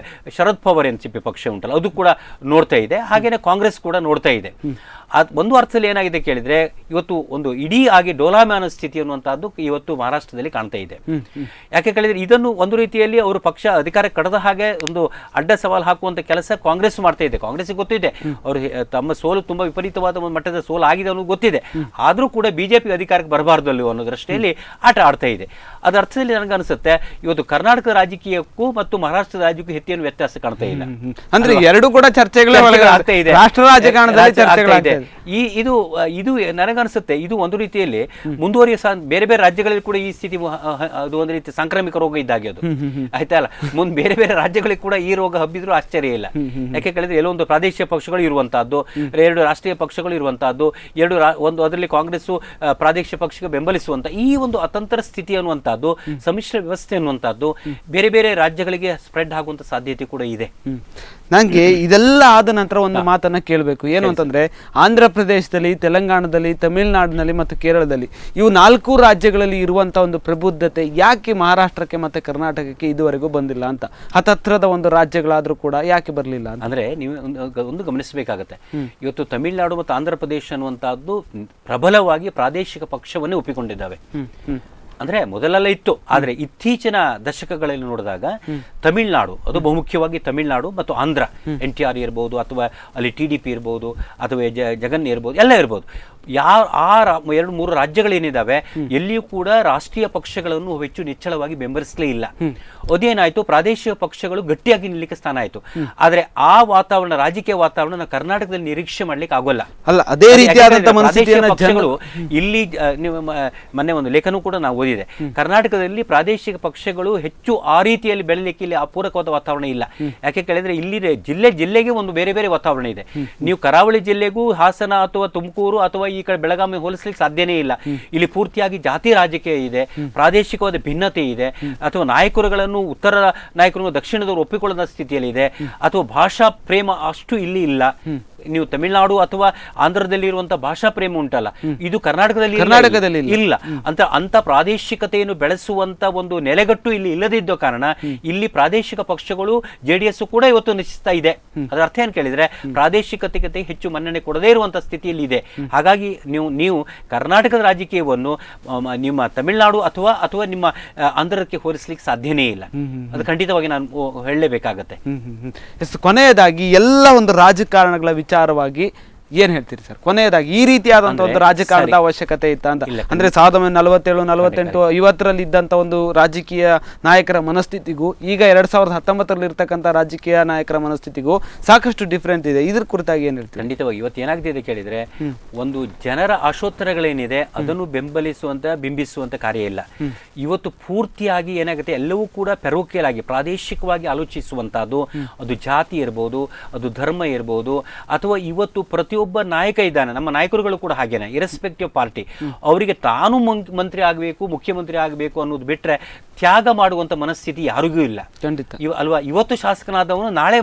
ಶರದ್ ಪವಾರ್ NCP ಪಕ್ಷ ಉಂಟಲ್ಲ ಅದು ಕೂಡ ನೋಡ್ತಾ ಇದೆ, ಹಾಗೇನೆ ಕಾಂಗ್ರೆಸ್ ಕೂಡ ನೋಡ್ತಾ ಇದೆ. ಒಂದು ಅರ್ಥದಲ್ಲಿ ಏನಾಗಿದೆ ಕೇಳಿದ್ರೆ ಇವತ್ತು ಒಂದು ಇಡೀ ಆಗಿ ಡೋಲಾಮಾನ ಸ್ಥಿತಿ ಅನ್ನುವಂಥದ್ದು ಇವತ್ತು ಮಹಾರಾಷ್ಟ್ರದಲ್ಲಿ ಕಾಣ್ತಾ ಇದೆ. ಯಾಕೆ ಕೇಳಿದ್ರೆ ಇದನ್ನು ಒಂದು ರೀತಿಯಲ್ಲಿ ಅವರು ಪಕ್ಷ ಅಧಿಕಾರ ಕಡದ ಹಾಗೆ ಒಂದು ಅಡ್ಡ ಸವಾಲು ಹಾಕುವಂತ ಕೆಲಸ ಕಾಂಗ್ರೆಸ್ ಮಾಡ್ತಾ ಇದೆ. ಕಾಂಗ್ರೆಸ್ಗೆ ಗೊತ್ತಿದೆ ಅವರು ತಮ್ಮ ಸೋಲು ತುಂಬಾ ವಿಪರೀತವಾದ ಒಂದು ಮಟ್ಟದ ಸೋಲು ಆಗಿದೆ ಅನ್ನೋದು ಗೊತ್ತಿದೆ. ಆದ್ರೂ ಕೂಡ ಬಿಜೆಪಿ ಅಧಿಕಾರಕ್ಕೆ ಬರಬಾರ್ದು ಅಲ್ಲೋ ಅನ್ನೋ ದೃಷ್ಟಿಯಲ್ಲಿ ಆಟ ಆಡ್ತಾ ಇದೆ. ಅದರ ಅರ್ಥದಲ್ಲಿ ನನಗನ್ಸುತ್ತೆ ಇವತ್ತು ಕರ್ನಾಟಕದ ರಾಜಕೀಯಕ್ಕೂ ಮತ್ತು ಮಹಾರಾಷ್ಟ್ರದ ರಾಜಕೀಯಕ್ಕೂ ಹೆಚ್ಚೇನು ವ್ಯತ್ಯಾಸ ಕಾಣ್ತಾ ಇಲ್ಲ. ಅಂದ್ರೆ ಎರಡು ಕೂಡ ಚರ್ಚೆಗಳೇ ಆಗ್ತಾ ಇದೆ, ರಾಷ್ಟ್ರ ರಾಜಕಾರಣದಲ್ಲಿ ಚರ್ಚೆಗಳಾಗ್ತಾ ಇದೆ. ಇದು ನನಗನ್ಸುತ್ತೆ ಇದು ಒಂದು ರೀತಿಯಲ್ಲಿ ಮುಂದುವರಿಯ ಬೇರೆ ಬೇರೆ ರಾಜ್ಯಗಳಲ್ಲಿ ಕೂಡ ಈ ಸ್ಥಿತಿ ಅದು ಒಂದು ರೀತಿ ಸಾಂಕ್ರಾಮಿಕ ರೋಗ ಇದ್ದಾಗೆ ಅದು ಆಯ್ತಲ್ಲ. ಮುಂದೆ ಬೇರೆ ಬೇರೆ ರಾಜ್ಯಗಳಿಗೆ ಕೂಡ ಈ ರೋಗ ಹಬ್ಬಿದ್ರು ಆಶ್ಚರ್ಯ ಇಲ್ಲ. ಯಾಕೆ ಕೇಳಿದ್ರೆ ಎಲ್ಲೋ ಒಂದು ಪ್ರಾದೇಶಿಕ ಪಕ್ಷಗಳು ಇರುವಂತಹದ್ದು, 2 ರಾಷ್ಟ್ರೀಯ ಪಕ್ಷಗಳು ಇರುವಂತಹದ್ದು, ಒಂದು ಅದರಲ್ಲಿ ಕಾಂಗ್ರೆಸ್ ಪ್ರಾದೇಶಿಕ ಪಕ್ಷಕ್ಕೆ ಬೆಂಬಲಿಸುವಂತ ಈ ಒಂದು ಅತಂತ್ರ ಸ್ಥಿತಿ ಅನ್ನುವಂಥದ್ದು, ಸಮ್ಮಿಶ್ರ ವ್ಯವಸ್ಥೆ ಅನ್ನುವಂಥದ್ದು ಬೇರೆ ಬೇರೆ ರಾಜ್ಯಗಳಿಗೆ ಸ್ಪ್ರೆಡ್ ಆಗುವಂತ ಸಾಧ್ಯತೆ ಕೂಡ ಇದೆ. ನಂಗೆ ಇದೆಲ್ಲ ಆದ ನಂತರ ಒಂದು ಮಾತನ್ನ ಕೇಳಬೇಕು. ಏನು ಅಂತಂದ್ರೆ ಆಂಧ್ರ ಪ್ರದೇಶದಲ್ಲಿ, ತೆಲಂಗಾಣದಲ್ಲಿ, ತಮಿಳುನಾಡಿನಲ್ಲಿ ಮತ್ತು ಕೇರಳದಲ್ಲಿ ಇವು 4 ರಾಜ್ಯಗಳಲ್ಲಿ ಇರುವಂತ ಒಂದು ಪ್ರಬುದ್ಧತೆ ಯಾಕೆ ಮಹಾರಾಷ್ಟ್ರಕ್ಕೆ ಮತ್ತೆ ಕರ್ನಾಟಕಕ್ಕೆ ಇದುವರೆಗೂ ಬಂದಿಲ್ಲ ಅಂತ, ಹತ್ತತ್ರದ ಒಂದು ರಾಜ್ಯಗಳಾದ್ರೂ ಕೂಡ ಯಾಕೆ ಬರಲಿಲ್ಲ ಅಂದ್ರೆ ನೀವು ಒಂದು ಗಮನಿಸಬೇಕಾಗತ್ತೆ. ಇವತ್ತು ತಮಿಳುನಾಡು ಮತ್ತು ಆಂಧ್ರ ಪ್ರದೇಶ ಅನ್ನುವಂತಹದ್ದು ಪ್ರಬಲವಾಗಿ ಪ್ರಾದೇಶಿಕ ಪಕ್ಷವನ್ನೇ ಒಪ್ಪಿಕೊಂಡಿದ್ದಾವೆ. ಅಂದ್ರೆ ಮೊದಲೆಲ್ಲ ಇತ್ತು, ಆದ್ರೆ ಇತ್ತೀಚಿನ ದಶಕಗಳಲ್ಲಿ ನೋಡಿದಾಗ ತಮಿಳುನಾಡು, ಅದು ಬಹುಮುಖ್ಯವಾಗಿ ತಮಿಳುನಾಡು ಮತ್ತು ಆಂಧ್ರ, NTR ಇರ್ಬೋದು ಅಥವಾ ಅಲ್ಲಿ TDP ಇರ್ಬೋದು ಅಥವಾ ಜಗನ್ ಇರ್ಬೋದು, ಎಲ್ಲ ಇರ್ಬೋದು, 2-3 ರಾಜ್ಯಗಳೇನಿದಾವೆ ಎಲ್ಲಿಯೂ ಕೂಡ ರಾಷ್ಟ್ರೀಯ ಪಕ್ಷಗಳನ್ನು ಹೆಚ್ಚು ನಿಚ್ಚಳವಾಗಿ ಬೆಂಬಲಿಸಲೇ ಇಲ್ಲ. ಅದೇನಾಯ್ತು, ಪ್ರಾದೇಶಿಕ ಪಕ್ಷಗಳು ಗಟ್ಟಿಯಾಗಿ ನಿಲ್ಲಕ್ಕೆ ಸ್ಥಾನ ಆಯ್ತು. ಆದ್ರೆ ಆ ವಾತಾವರಣ, ರಾಜಕೀಯ ವಾತಾವರಣ ನಾವು ಕರ್ನಾಟಕದಲ್ಲಿ ನಿರೀಕ್ಷೆ ಮಾಡ್ಲಿಕ್ಕೆ ಆಗೋಲ್ಲ. ಅದೇ ರೀತಿಯಾದಂತಹ ಪಕ್ಷಗಳು ಇಲ್ಲಿ ನೀವು ಮೊನ್ನೆ ಒಂದು ಲೇಖನ ಕೂಡ ನಾವು ಓದಿದೆ, ಕರ್ನಾಟಕದಲ್ಲಿ ಪ್ರಾದೇಶಿಕ ಪಕ್ಷಗಳು ಹೆಚ್ಚು ಆ ರೀತಿಯಲ್ಲಿ ಬೆಳಲಿಕ್ಕೆ ಇಲ್ಲಿ ಅಪೂರಕವಾದ ವಾತಾವರಣ ಇಲ್ಲ. ಯಾಕೆ ಕೇಳಿದ್ರೆ ಇಲ್ಲಿ ಜಿಲ್ಲೆಗೆ ಒಂದು ಬೇರೆ ಬೇರೆ ವಾತಾವರಣ ಇದೆ. ನೀವು ಕರಾವಳಿ ಜಿಲ್ಲೆಗೂ ಹಾಸನ ಅಥವಾ ತುಮಕೂರು ಅಥವಾ ಈ ಕಡೆ ಬೆಳಗಾವಿ ಹೋಲಿಸ್ಲಿಕ್ಕೆ ಸಾಧ್ಯನೇ ಇಲ್ಲ. ಇಲ್ಲಿ ಪೂರ್ತಿಯಾಗಿ ಜಾತಿ ರಾಜಕೀಯ ಇದೆ, ಪ್ರಾದೇಶಿಕವಾದ ಭಿನ್ನತೆ ಇದೆ, ಅಥವಾ ನಾಯಕರುಗಳನ್ನು ಉತ್ತರ ನಾಯಕರು ದಕ್ಷಿಣದವರು ಒಪ್ಪಿಕೊಳ್ಳದ ಸ್ಥಿತಿಯಲ್ಲಿ ಇದೆ, ಅಥವಾ ಭಾಷಾ ಪ್ರೇಮ ಅಷ್ಟು ಇಲ್ಲಿ ಇಲ್ಲ. ನೀವು ತಮಿಳುನಾಡು ಅಥವಾ ಆಂಧ್ರದಲ್ಲಿ ಇರುವಂತಹ ಭಾಷಾ ಪ್ರೇಮ ಉಂಟಲ್ಲ, ಇದು ಕರ್ನಾಟಕದಲ್ಲಿ ಇಲ್ಲ. ಅಂತ ಪ್ರಾದೇಶಿಕತೆಯನ್ನು ಬೆಳೆಸುವಂತ ಒಂದು ನೆಲೆಗಟ್ಟು ಇಲ್ಲಿ ಇಲ್ಲದಿದ್ದ ಕಾರಣ ಇಲ್ಲಿ ಪ್ರಾದೇಶಿಕ ಪಕ್ಷಗಳು JDS ಕೂಡ ಇವತ್ತು ನಶಿಸ್ತಾ ಇದೆ. ಅದರ ಅರ್ಥ ಏನ್ ಕೇಳಿದ್ರೆ ಪ್ರಾದೇಶಿಕತೆಗೆ ಹೆಚ್ಚು ಮನ್ನಣೆ ಕೊಡದೇ ಇರುವಂತಹ ಸ್ಥಿತಿಯಲ್ಲಿ ಇದೆ. ಹಾಗಾಗಿ ನೀವು ಕರ್ನಾಟಕದ ರಾಜಕೀಯವನ್ನು ನಿಮ್ಮ ತಮಿಳುನಾಡು ಅಥವಾ ನಿಮ್ಮ ಆಂಧ್ರಕ್ಕೆ ಹೋಲಿಸ್ಲಿಕ್ಕೆ ಸಾಧ್ಯನೇ ಇಲ್ಲ. ಅದು ಖಂಡಿತವಾಗಿ ನಾನು ಹೇಳಲೇಬೇಕಾಗತ್ತೆ. ಕೊನೆಯದಾಗಿ ಎಲ್ಲ ಒಂದು ರಾಜಕಾರಣಗಳ ವಿಚಾರವಾಗಿ ಏನ್ ಹೇಳ್ತೀರಿ ಸರ್? ಕೊನೆಯದಾಗಿ ಈ ರೀತಿಯಾದಂತ ಒಂದು ರಾಜಕಾರಣದ ಅವಶ್ಯಕತೆ ಇತ್ತ ಅಂತ ಅಂದ್ರೆ 1947, 48, 50ರಲ್ಲಿ ಇದ್ದಂತ ಒಂದು ರಾಜಕೀಯ ನಾಯಕರ ಮನಸ್ಥಿತಿಗೂ ಈಗ 2019ರಲ್ಲಿ ಇರ್ತಕ್ಕಂಥ ರಾಜಕೀಯ ನಾಯಕರ ಮನಸ್ಥಿತಿಗೂ ಸಾಕಷ್ಟು ಡಿಫ್ರೆನ್ಸ್ ಇದೆ. ಇದ್ರ ಕುರಿತಾಗಿ ಏನ್ ಹೇಳ್ತೀರಿ? ಖಂಡಿತವಾಗಿ ಇವತ್ತು ಏನಾಗ್ತಿದೆ ಕೇಳಿದ್ರೆ, ಒಂದು ಜನರ ಆಶೋತ್ತರಗಳೇನಿದೆ ಅದನ್ನು ಬಿಂಬಿಸುವಂತ ಕಾರ್ಯ ಇಲ್ಲ. ಇವತ್ತು ಪೂರ್ತಿಯಾಗಿ ಏನಾಗುತ್ತೆ, ಎಲ್ಲವೂ ಕೂಡ ಪೆರೋಕಿಯಲ್ ಆಗಿ ಪ್ರಾದೇಶಿಕವಾಗಿ ಆಲೋಚಿಸುವಂತಹದ್ದು, ಅದು ಜಾತಿ ಇರ್ಬೋದು, ಅದು ಧರ್ಮ ಇರ್ಬೋದು, ಅಥವಾ ಇವತ್ತು ಪ್ರತಿಯೊಬ್ಬ ನಾಯಕ ಇದ್ದಾನೆ, ನಮ್ಮ ನಾಯಕರುಗಳು ಕೂಡ ಹಾಗೇನೆ, ಇರೆಸ್ಪೆಕ್ಟಿವ್ ಪಾರ್ಟಿ, ಅವರಿಗೆ ತಾನು ಮಂತ್ರಿ ಆಗಬೇಕು, ಮುಖ್ಯಮಂತ್ರಿ ಆಗಬೇಕು ಅನ್ನೋದು ಬಿಟ್ರೆ ತ್ಯಾಗ ಮಾಡುವಂತ ಮನಸ್ಥಿತಿ ಯಾರಿಗೂ ಇಲ್ಲ. ಅಲ್ವಾ? ಇವತ್ತು ಶಾಸಕನಾದವನು ನಾಳೆ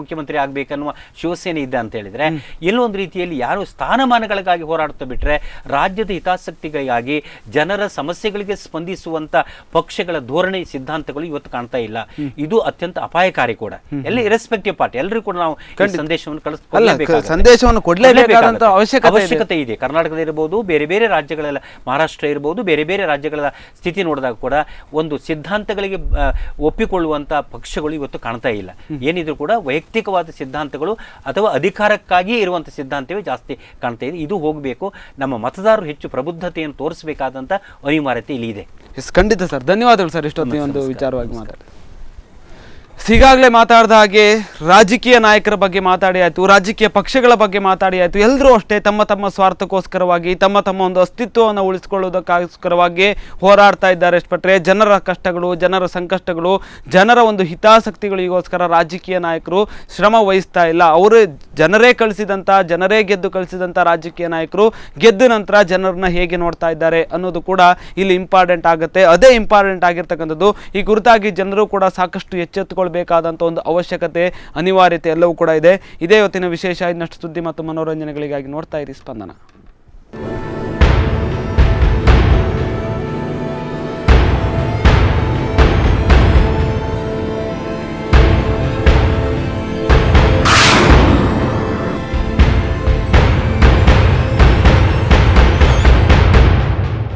ಮುಖ್ಯಮಂತ್ರಿ ಆಗ್ಬೇಕನ್ನುವ ಶಿವಸೇನೆ ಇದೆ ಅಂತ ಹೇಳಿದ್ರೆ, ಎಲ್ಲೊಂದು ರೀತಿಯಲ್ಲಿ ಯಾರು ಸ್ಥಾನಮಾನಗಳಿಗಾಗಿ ಹೋರಾಡ್ತಾ ಬಿಟ್ರೆ ರಾಜ್ಯದ ಹಿತಾಸಕ್ತಿಗಳಿಗಾಗಿ ಜನರ ಸಮಸ್ಯೆಗಳಿಗೆ ಸ್ಪಂದಿಸುವಂತ ಪಕ್ಷಗಳ ಧೋರಣೆ, ಸಿದ್ಧಾಂತಗಳು ಇವತ್ತು ಕಾಣ್ತಾ ಇಲ್ಲ. ಇದು ಅತ್ಯಂತ ಅಪಾಯಕಾರಿ ಕೂಡ. ಎಲ್ಲ ಇರೆಸ್ಪೆಕ್ಟಿವ್ ಪಾರ್ಟಿ ಎಲ್ಲರೂ ಕೂಡ ನಾವು ಸಂದೇಶವನ್ನು ಕೊಡಲೇಬೇಕಾದಂತ ಅವಶ್ಯಕತೆ ಇದೆ. ಕರ್ನಾಟಕದ ಇರಬಹುದು, ಬೇರೆ ಬೇರೆ ರಾಜ್ಯಗಳೆಲ್ಲ, ಮಹಾರಾಷ್ಟ್ರ ಇರಬಹುದು, ಬೇರೆ ಬೇರೆ ರಾಜ್ಯಗಳ ಸ್ಥಿತಿ ನೋಡಿದಾಗ ಕೂಡ ಒಂದು ಸಿದ್ಧಾಂತಗಳಿಗೆ ಒಪ್ಪಿಕೊಳ್ಳುವಂತ ಪಕ್ಷಗಳು ಇವತ್ತು ಕಾಣ್ತಾ ಇಲ್ಲ. ಏನಿದ್ರು ಕೂಡ ವೈಯಕ್ತಿಕವಾದ ಸಿದ್ಧಾಂತಗಳು ಅಥವಾ ಅಧಿಕಾರಕ್ಕಾಗಿ ಇರುವಂತ ಸಿದ್ಧಾಂತವೇ ಜಾಸ್ತಿ ಕಾಣ್ತಾ ಇದೆ. ಇದು ಹೋಗಬೇಕು. ನಮ್ಮ ಮತದಾರರು ಹೆಚ್ಚು ಪ್ರಬುದ್ಧತೆಯನ್ನು ತೋರಿಸಬೇಕಾದಂತ ಅನಿವಾರ್ಯತೆ ಇಲ್ಲಿ ಇದೆ. ಖಂಡಿತ ಸರ್, ಧನ್ಯವಾದಗಳು ಸರ್ ಇಷ್ಟೊತ್ತು ಒಂದು ವಿಚಾರವಾಗಿ ಮಾತಾಡಿ. ಈಗಾಗಲೇ ಮಾತಾಡಿದ ಹಾಗೆ ರಾಜಕೀಯ ನಾಯಕರ ಬಗ್ಗೆ ಮಾತಾಡಿ ಆಯಿತು, ರಾಜಕೀಯ ಪಕ್ಷಗಳ ಬಗ್ಗೆ ಮಾತಾಡಿ ಆಯಿತು. ಎಲ್ಲರೂ ಅಷ್ಟೇ ತಮ್ಮ ತಮ್ಮ ಸ್ವಾರ್ಥಕ್ಕೋಸ್ಕರವಾಗಿ, ತಮ್ಮ ಒಂದು ಅಸ್ತಿತ್ವವನ್ನು ಉಳಿಸ್ಕೊಳ್ಳೋದಕ್ಕೋಸ್ಕರವಾಗಿ ಹೋರಾಡ್ತಾ ಇದ್ದಾರೆ. ಬಿಟ್ಟರೆ ಜನರ ಕಷ್ಟಗಳು, ಜನರ ಸಂಕಷ್ಟಗಳು, ಜನರ ಒಂದು ಹಿತಾಸಕ್ತಿಗಳಿಗೋಸ್ಕರ ರಾಜಕೀಯ ನಾಯಕರು ಶ್ರಮ ವಹಿಸ್ತಾ ಇಲ್ಲ. ಅವರು ಜನರೇ ಗೆದ್ದು ಕಳಿಸಿದಂಥ ರಾಜಕೀಯ ನಾಯಕರು ಗೆದ್ದ ನಂತರ ಜನರನ್ನ ಹೇಗೆ ನೋಡ್ತಾ ಇದ್ದಾರೆ ಅನ್ನೋದು ಕೂಡ ಇಲ್ಲಿ ಇಂಪಾರ್ಟೆಂಟ್ ಆಗುತ್ತೆ. ಅದೇ ಇಂಪಾರ್ಟೆಂಟ್ ಆಗಿರ್ತಕ್ಕಂಥದ್ದು. ಈ ಕುರಿತಾಗಿ ಜನರು ಕೂಡ ಸಾಕಷ್ಟು ಎಚ್ಚೆತ್ತುಕೊಳ್ಬೇಕಾದಂಥ ಒಂದು ಅವಶ್ಯಕತೆ, ಅನಿವಾರ್ಯತೆ ಎಲ್ಲವೂ ಕೂಡ ಇದೆ. ಇದೇ ಇವತ್ತಿನ ವಿಶೇಷ. ಇನ್ನಷ್ಟು ಸುದ್ದಿ ಮತ್ತು ಮನೋರಂಜನೆಗಳಿಗಾಗಿ ನೋಡ್ತಾ ಇರಿ ಸ್ಪಂದನ.